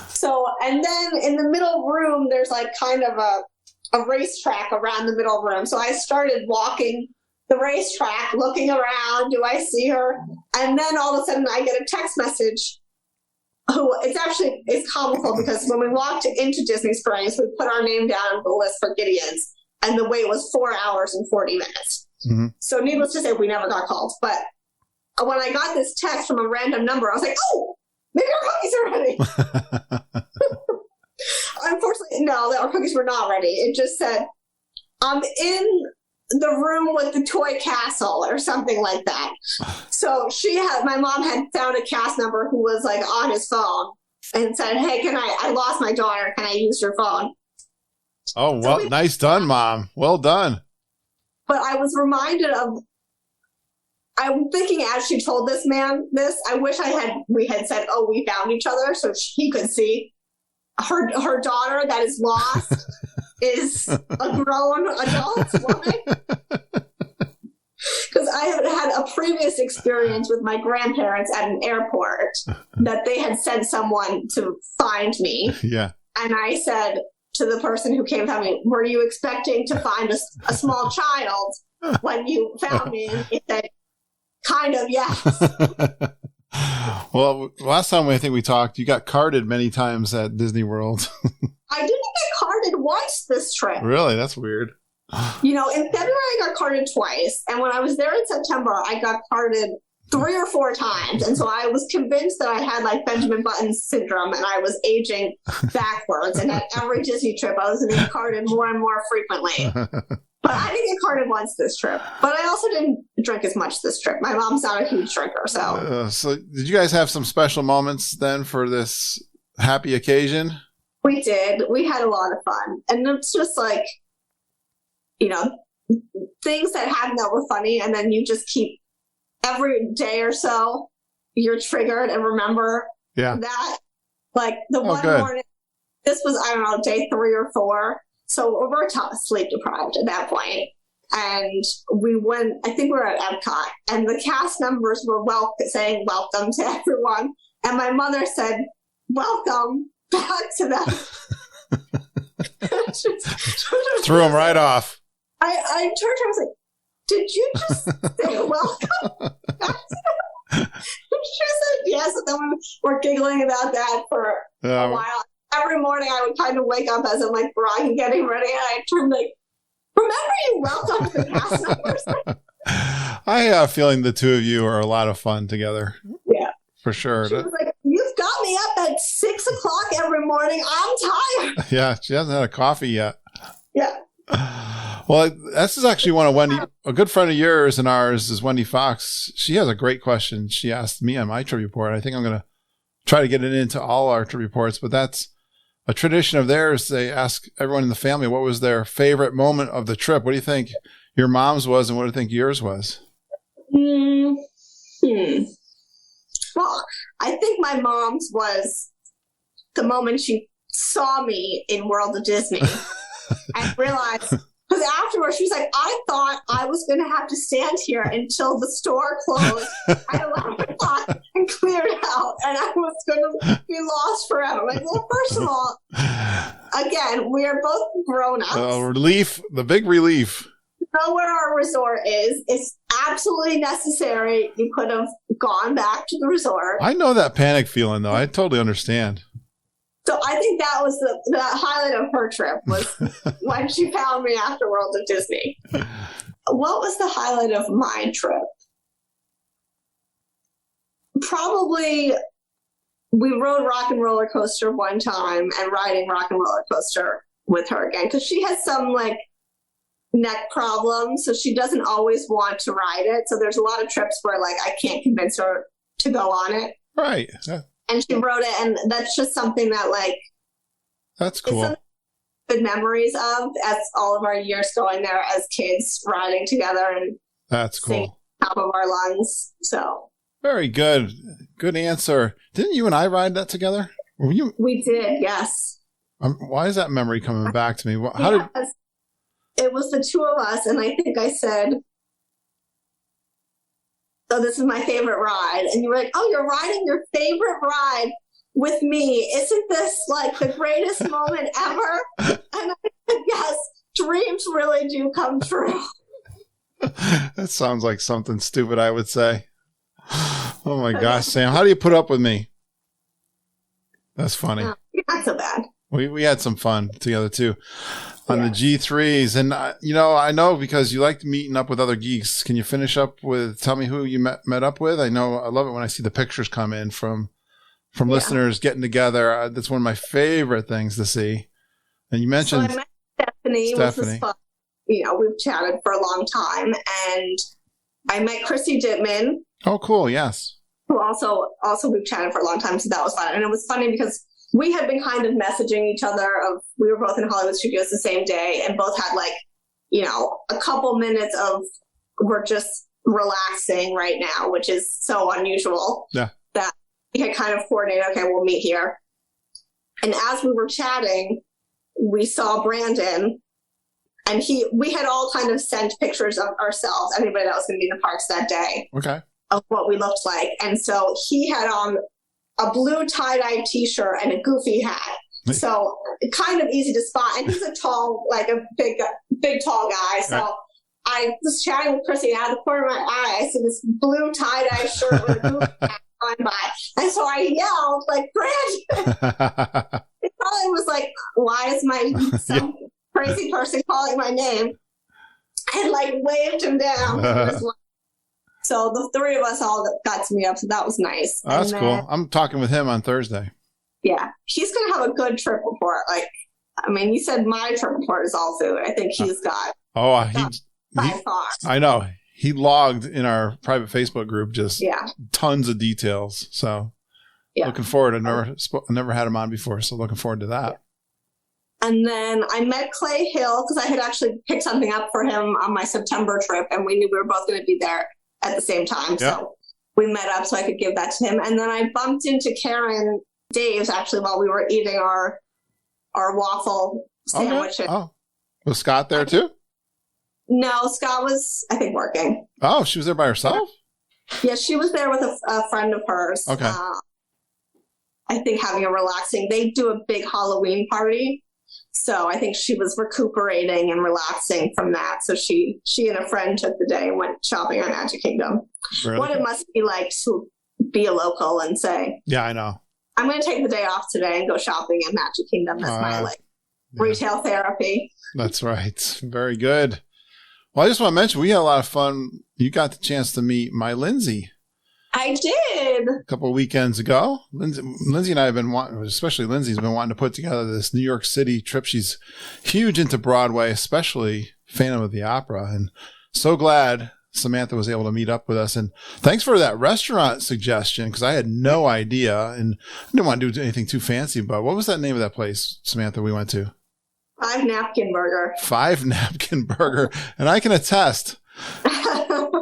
So, and then in the middle room, there's like kind of a racetrack around the middle room. So I started walking the racetrack, looking around. Do I see her? And then all of a sudden I get a text message. It's comical because when we walked into Disney Springs, we put our name down on the list for Gideon's, and the wait was 4 hours and 40 minutes. Mm-hmm. So needless to say, we never got called. But when I got this text from a random number, I was like, oh, maybe our cookies are ready. Unfortunately, no, our cookies were not ready. It just said, I'm in the room with the toy castle or something like that. So my mom had found a cast member who was like on his phone and said, hey, I lost my daughter. Can I use your phone? Oh, well, nice done, Mom. Well done. But I was reminded I'm thinking as she told this man this, I wish we had said, oh, we found each other, so he could see her daughter that is lost is a grown adult woman. Because I had a previous experience with my grandparents at an airport that they had sent someone to find me. Yeah. And I said to the person who came to find me, were you expecting to find a small child when you found me? And he said, kind of, yes. Well, last time I think we talked, you got carded many times at Disney World. I didn't get carded once this trip. Really? That's weird. In February, I got carded twice. And when I was there in September, I got carded 3 or 4 times. And so I was convinced that I had like Benjamin Button syndrome and I was aging backwards. And at every Disney trip, I was going to get carded more and more frequently. But I didn't get carded once this trip. But I also didn't drink as much this trip. My mom's not a huge drinker, so. So did you guys have some special moments then for this happy occasion? We did. We had a lot of fun. And it's just like, things that happened that were funny, and then you just keep every day or so you're triggered and remember that. Like the one good. morning, this was, I don't know, day 3 or 4. So we're sleep deprived at that point. And we went, I think we were at Epcot, and the cast members were saying welcome to everyone. And my mother said, welcome back to them. Threw them right off. I turned to her and was like, did you just say welcome? She said yes, and then we were giggling about that for a while. Every morning I would kind of wake up as I'm like and getting ready, and I turned like, remember you welcome the cast members? I have a feeling the two of you are a lot of fun together. Yeah. For sure. She was like, you've got me up at 6 o'clock every morning. I'm tired. Yeah, she hasn't had a coffee yet. Yeah. Well, this is actually one of Wendy, a good friend of yours and ours is Wendy Fox. She has a great question she asked me on my trip report. I think I'm going to try to get it into all our trip reports, but that's a tradition of theirs. They ask everyone in the family what was their favorite moment of the trip. What do you think your mom's was, and what do you think yours was? Well, I think my mom's was the moment she saw me in World of Disney and realized, because afterwards she was like, I thought I was going to have to stand here until the store closed at 11 o'clock and cleared out, and I was going to be lost forever. I'm like, well, first of all, again, we are both grown-ups. Relief, the big relief. Know where our resort is. It's absolutely necessary. You could have gone back to the resort. I know that panic feeling, though. I totally understand. So I think that was the highlight of her trip was when she found me after World of Disney. What was the highlight of my trip? Probably we rode Rock and Roller Coaster one time, and riding Rock and Roller Coaster with her again, because she has some like neck problems, so she doesn't always want to ride it. So there's a lot of trips where like I can't convince her to go on it. Right. And she wrote it, and that's just something that like that's cool. Good memories of as all of our years going there as kids riding together and that's cool. Top of our lungs. So very good. Good answer. Didn't you and I ride that together? We did, yes. Why is that memory coming back to me? It was the two of us, and I think I said, oh, this is my favorite ride. And you were like, oh, you're riding your favorite ride with me. Isn't this like the greatest moment ever? And I said, yes, dreams really do come true. That sounds like something stupid I would say. Oh my gosh, Sam, how do you put up with me? That's funny. Not so bad. We had some fun together too on the G3s. And, I know because you like meeting up with other geeks. Can you finish up with, tell me who you met up with? I love it when I see the pictures come in from listeners getting together. That's one of my favorite things to see. And you mentioned I met Stephanie. Which was fun. We've chatted for a long time. And I met Chrissy Dittman. Oh, cool. Yes. Who also we've chatted for a long time. So that was fun. And it was funny because we had been kind of messaging each other we were both in Hollywood Studios the same day and both had a couple minutes of we're just relaxing right now, which is so unusual. Yeah. That we had kind of coordinated, okay, we'll meet here. And as we were chatting, we saw Brandon, and we had all kind of sent pictures of ourselves, anybody that was going to be in the parks that day. Okay. Of what we looked like. And so he had on a blue tie-dye t-shirt and a goofy hat. So kind of easy to spot. And he's a tall, like a big tall guy. So I was chatting with Chrissy, and out of the corner of my eye, I see this blue tie-dye shirt with a goofy hat going by. And so I yelled, like, Brandon! He probably was like, why is some crazy person calling my name? And waved him down. So the three of us all got to meet up, so that was nice. Oh, that's cool. I'm talking with him on Thursday. Yeah. He's going to have a good trip report. You said my trip report is all food. I think he's got by far. I know. He logged in our private Facebook group just tons of details. So looking forward. I never had him on before, so looking forward to that. And then I met Clay Hill because I had actually picked something up for him on my September trip, and we knew we were both going to be there at the same time. Yep. So we met up so I could give that to him. And then I bumped into Karen Daves actually while we were eating our waffle sandwich. Okay. Oh, was Scott there too? No, Scott was, I think, working. Oh, she was there by herself? Yeah, she was there with a friend of hers. Okay. I think having a relaxing, they do a big Halloween party. So I think she was recuperating and relaxing from that. So she and a friend took the day and went shopping at Magic Kingdom. Really? What it must be like to be a local and say, Yeah, I know. I'm going to take the day off today and go shopping at Magic Kingdom. That's my retail therapy. That's right. Very good. Well, I just want to mention, we had a lot of fun. You got the chance to meet my Lindsay I did. a couple of weekends ago. Lindsay and I have been wanting, especially Lindsay's been wanting to put together this New York City trip. She's huge into Broadway, especially Phantom of the Opera. And so glad Samantha was able to meet up with us. And thanks for that restaurant suggestion, because I had no idea and I didn't want to do anything too fancy. But what was that name of that place, Samantha, we went to? 5 Napkin Burger. 5 Napkin Burger. And I can attest,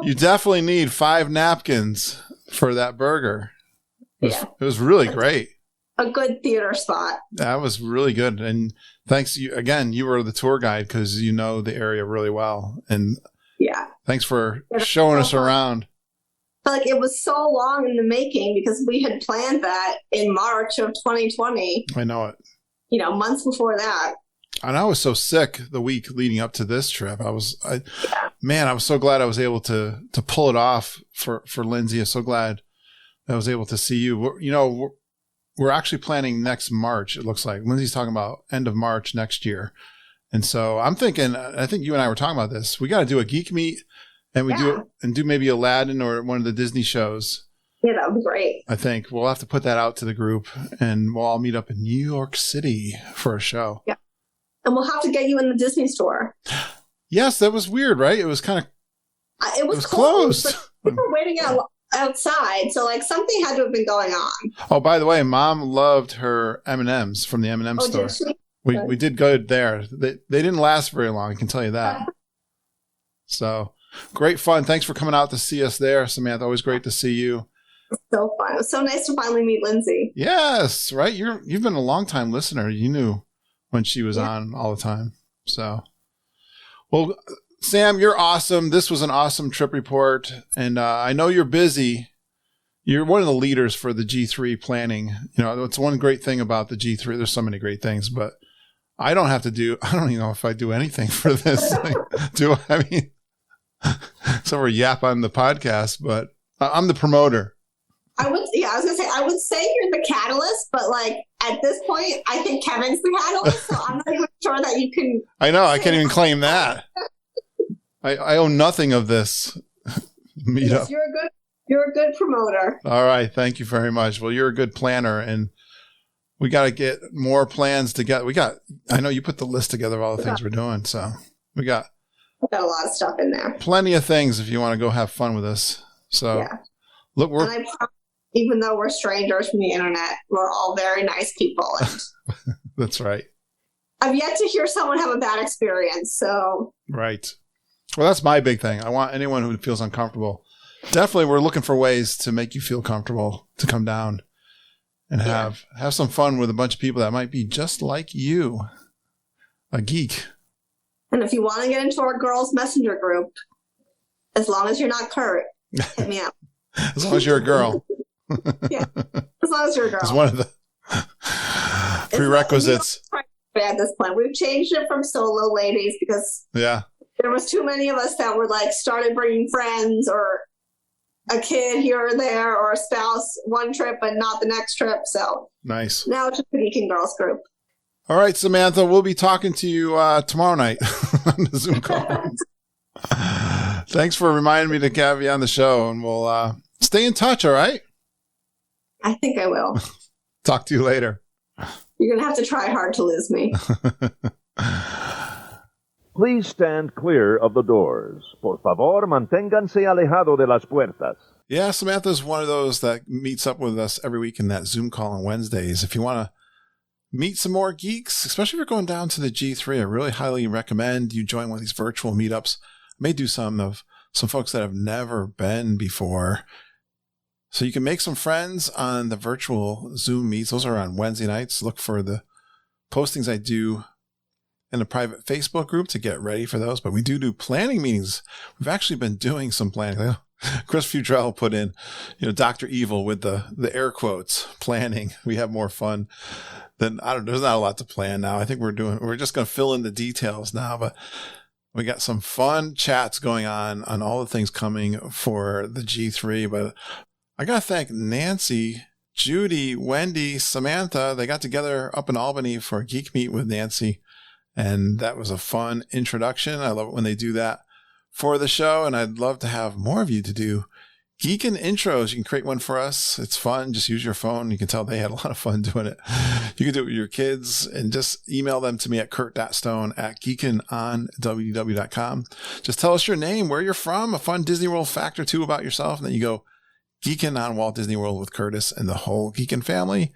you definitely need 5 napkins for that burger. It was really great. A good theater spot. That was really good. And thanks you again, you were the tour guide because you know the area really well. And thanks for showing us around. But like, it was so long in the making because we had planned that in March of 2020. I know it. Months before that. And I was so sick the week leading up to this trip. I was so glad I was able to pull it off for Lindsay. I'm so glad I was able to see you. We're actually planning next March. It looks like Lindsay's talking about end of March next year. And so I'm thinking, I think you and I were talking about this. We got to do a geek meet and do maybe Aladdin or one of the Disney shows. Yeah, that would be great. I think we'll have to put that out to the group and we'll all meet up in New York City for a show. Yeah. And we'll have to get you in the Disney store. Yes, that was weird, right? It was kind of... It was closed. We were waiting outside, so something had to have been going on. Oh, by the way, Mom loved her M&Ms from the M&M store. Did she? We did go there. They didn't last very long, I can tell you that. So, great fun. Thanks for coming out to see us there, Samantha. Always great to see you. So fun. It was so nice to finally meet Lindsay. Yes, right? You've been a long-time listener. You knew when she was on all the time. So, well, Sam, you're awesome. This was an awesome trip report. And I know you're busy. You're one of the leaders for the G3 planning. It's one great thing about the G3. There's so many great things, but I don't even know if I do anything for this. Do I? I mean, so we're yap on the podcast, but I'm the promoter. I was going to say, I would say you're the catalyst, but at this point, I think Kevin's the catalyst, so I'm not even sure that you can. I know, I can't even claim that. I own nothing of this meetup. Yes, you're a good promoter. All right, thank you very much. Well, you're a good planner, and we got to get more plans together. I know you put the list together of all the things we're doing, so we've got a lot of stuff in there. Plenty of things if you want to go have fun with us. So, look, even though we're strangers from the internet, we're all very nice people. And that's right. I've yet to hear someone have a bad experience. So right. Well, that's my big thing. I want anyone who feels uncomfortable. Definitely, we're looking for ways to make you feel comfortable to come down and have some fun with a bunch of people that might be just like you, a geek. And if you want to get into our girls' messenger group, as long as you're not Kurt, hit me up. As long as you're a girl. Yeah, as long as you're a girl. It's one of the prerequisites. At this point, we've changed it from solo ladies because there was too many of us that were started bringing friends or a kid here or there or a spouse one trip and not the next trip. So nice. Now it's just a Geeking Girls group. All right, Samantha, we'll be talking to you tomorrow night on the Zoom call. Thanks for reminding me to have you on the show, and we'll stay in touch. All right. I think I will. Talk to you later. You're going to have to try hard to lose me. Please stand clear of the doors. Por favor, manténganse alejado de las puertas. Yeah, Samantha's one of those that meets up with us every week in that Zoom call on Wednesdays. If you want to meet some more geeks, especially if you're going down to the G3. I really highly recommend you join one of these virtual meetups. I may do some folks that have never been before. So you can make some friends on the virtual Zoom meets. Those are on Wednesday nights. Look for the postings I do in a private Facebook group to get ready for those. But we do planning meetings. We've actually been doing some planning. Chris Futrell put in, Dr. Evil with the air quotes, planning. We have more fun than, there's not a lot to plan now. I think we're just going to fill in the details now, but we got some fun chats going on all the things coming for the G3. But I got to thank Nancy, Judy, Wendy, Samantha. They got together up in Albany for a Geek Meet with Nancy. And that was a fun introduction. I love it when they do that for the show. And I'd love to have more of you to do Geekin' intros. You can create one for us. It's fun. Just use your phone. You can tell they had a lot of fun doing it. You can do it with your kids and just email them to me at kurt.stone@geekinonww.com. Just tell us your name, where you're from, a fun Disney World fact or two about yourself. And then you go Geekin' on Walt Disney World with Curtis and the whole Geekin' family.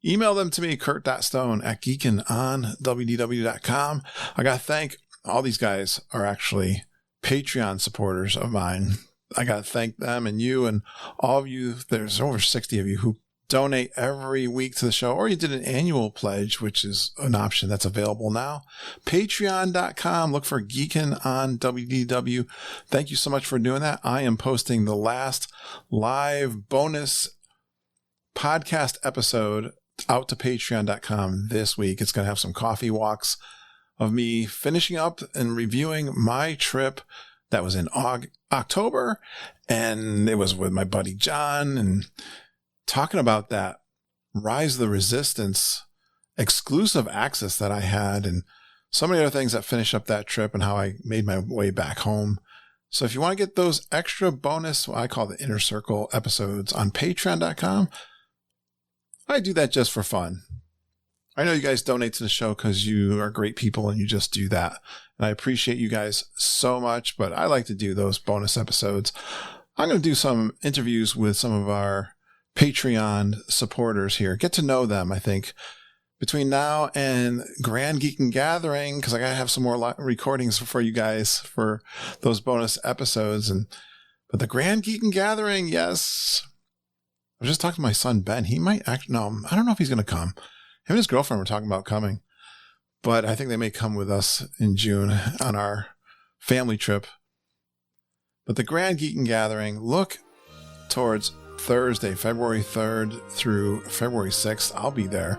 Email them to me, kurt.stone@geekinonww.com. I got to thank all these guys are actually Patreon supporters of mine. I got to thank them and you and all of you. There's over 60 of you who donate every week to the show, or you did an annual pledge, which is an option that's available now. Patreon.com. Look for Geekin' on WDW. Thank you so much for doing that. I am posting the last live bonus podcast episode out to patreon.com this week. It's going to have some coffee walks of me finishing up and reviewing my trip that was in October. And it was with my buddy John and talking about that Rise of the Resistance exclusive access that I had and so many other things that finish up that trip and how I made my way back home. So if you want to get those extra bonus, what I call the Inner Circle episodes on patreon.com, I do that just for fun. I know you guys donate to the show because you are great people and you just do that. And I appreciate you guys so much, but I like to do those bonus episodes. I'm going to do some interviews with some of our Patreon supporters here. Get to know them, I think, between now and Grand Geekin' Gathering, because I got to have some more recordings for you guys for those bonus episodes. But the Grand Geekin' Gathering, yes. I was just talking to my son, Ben. He might actually, no, I don't know if he's going to come. Him and his girlfriend were talking about coming, but I think they may come with us in June on our family trip. But the Grand Geekin' Gathering, look towards Thursday, February 3rd through February 6th. I'll be there.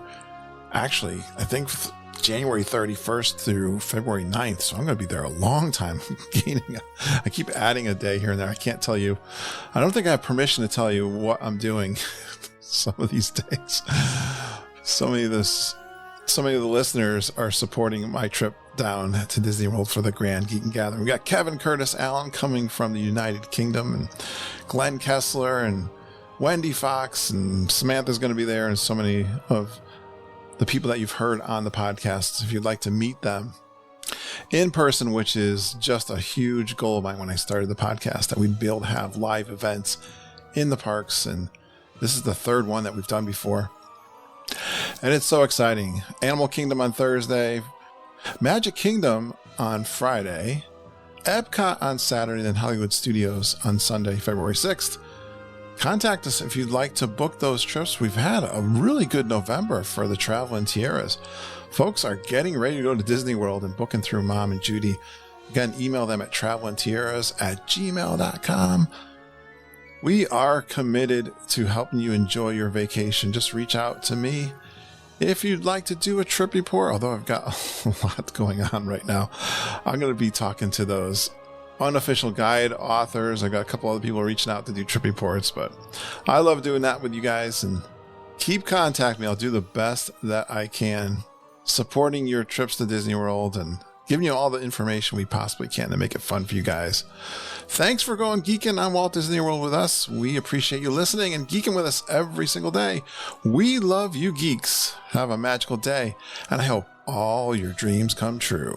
Actually, I think January 31st through February 9th. So I'm going to be there a long time. I keep adding a day here and there. I can't tell you. I don't think I have permission to tell you what I'm doing some of these days. So many of the listeners are supporting my trip down to Disney World for the Grand Geekin' Gathering. We got Kevin Curtis Allen coming from the United Kingdom, and Glenn Kessler and Wendy Fox, and Samantha's going to be there, and so many of the people that you've heard on the podcast. If you'd like to meet them in person, which is just a huge goal of mine when I started the podcast, that we'd be able to have live events in the parks. And this is the third one that we've done before. And it's so exciting. Animal Kingdom on Thursday, Magic Kingdom on Friday, Epcot on Saturday, then Hollywood Studios on Sunday, February 6th. Contact us if you'd like to book those trips. We've had a really good November for the Traveling Tiaras. Folks are getting ready to go to Disney World and booking through Mom and Judy. Again, email them at travelingtiaras@gmail.com. We are committed to helping you enjoy your vacation. Just reach out to me if you'd like to do a trip report, although I've got a lot going on right now. I'm going to be talking to those unofficial guide authors. I got a couple other people reaching out to do trip reports, but I love doing that with you guys, and keep contacting me. I'll do the best that I can supporting your trips to Disney World and giving you all the information we possibly can to make it fun for you guys. Thanks for going geeking on Walt Disney World with us. We appreciate you listening and geeking with us every single day. We love you geeks. Have a magical day, and I hope all your dreams come true.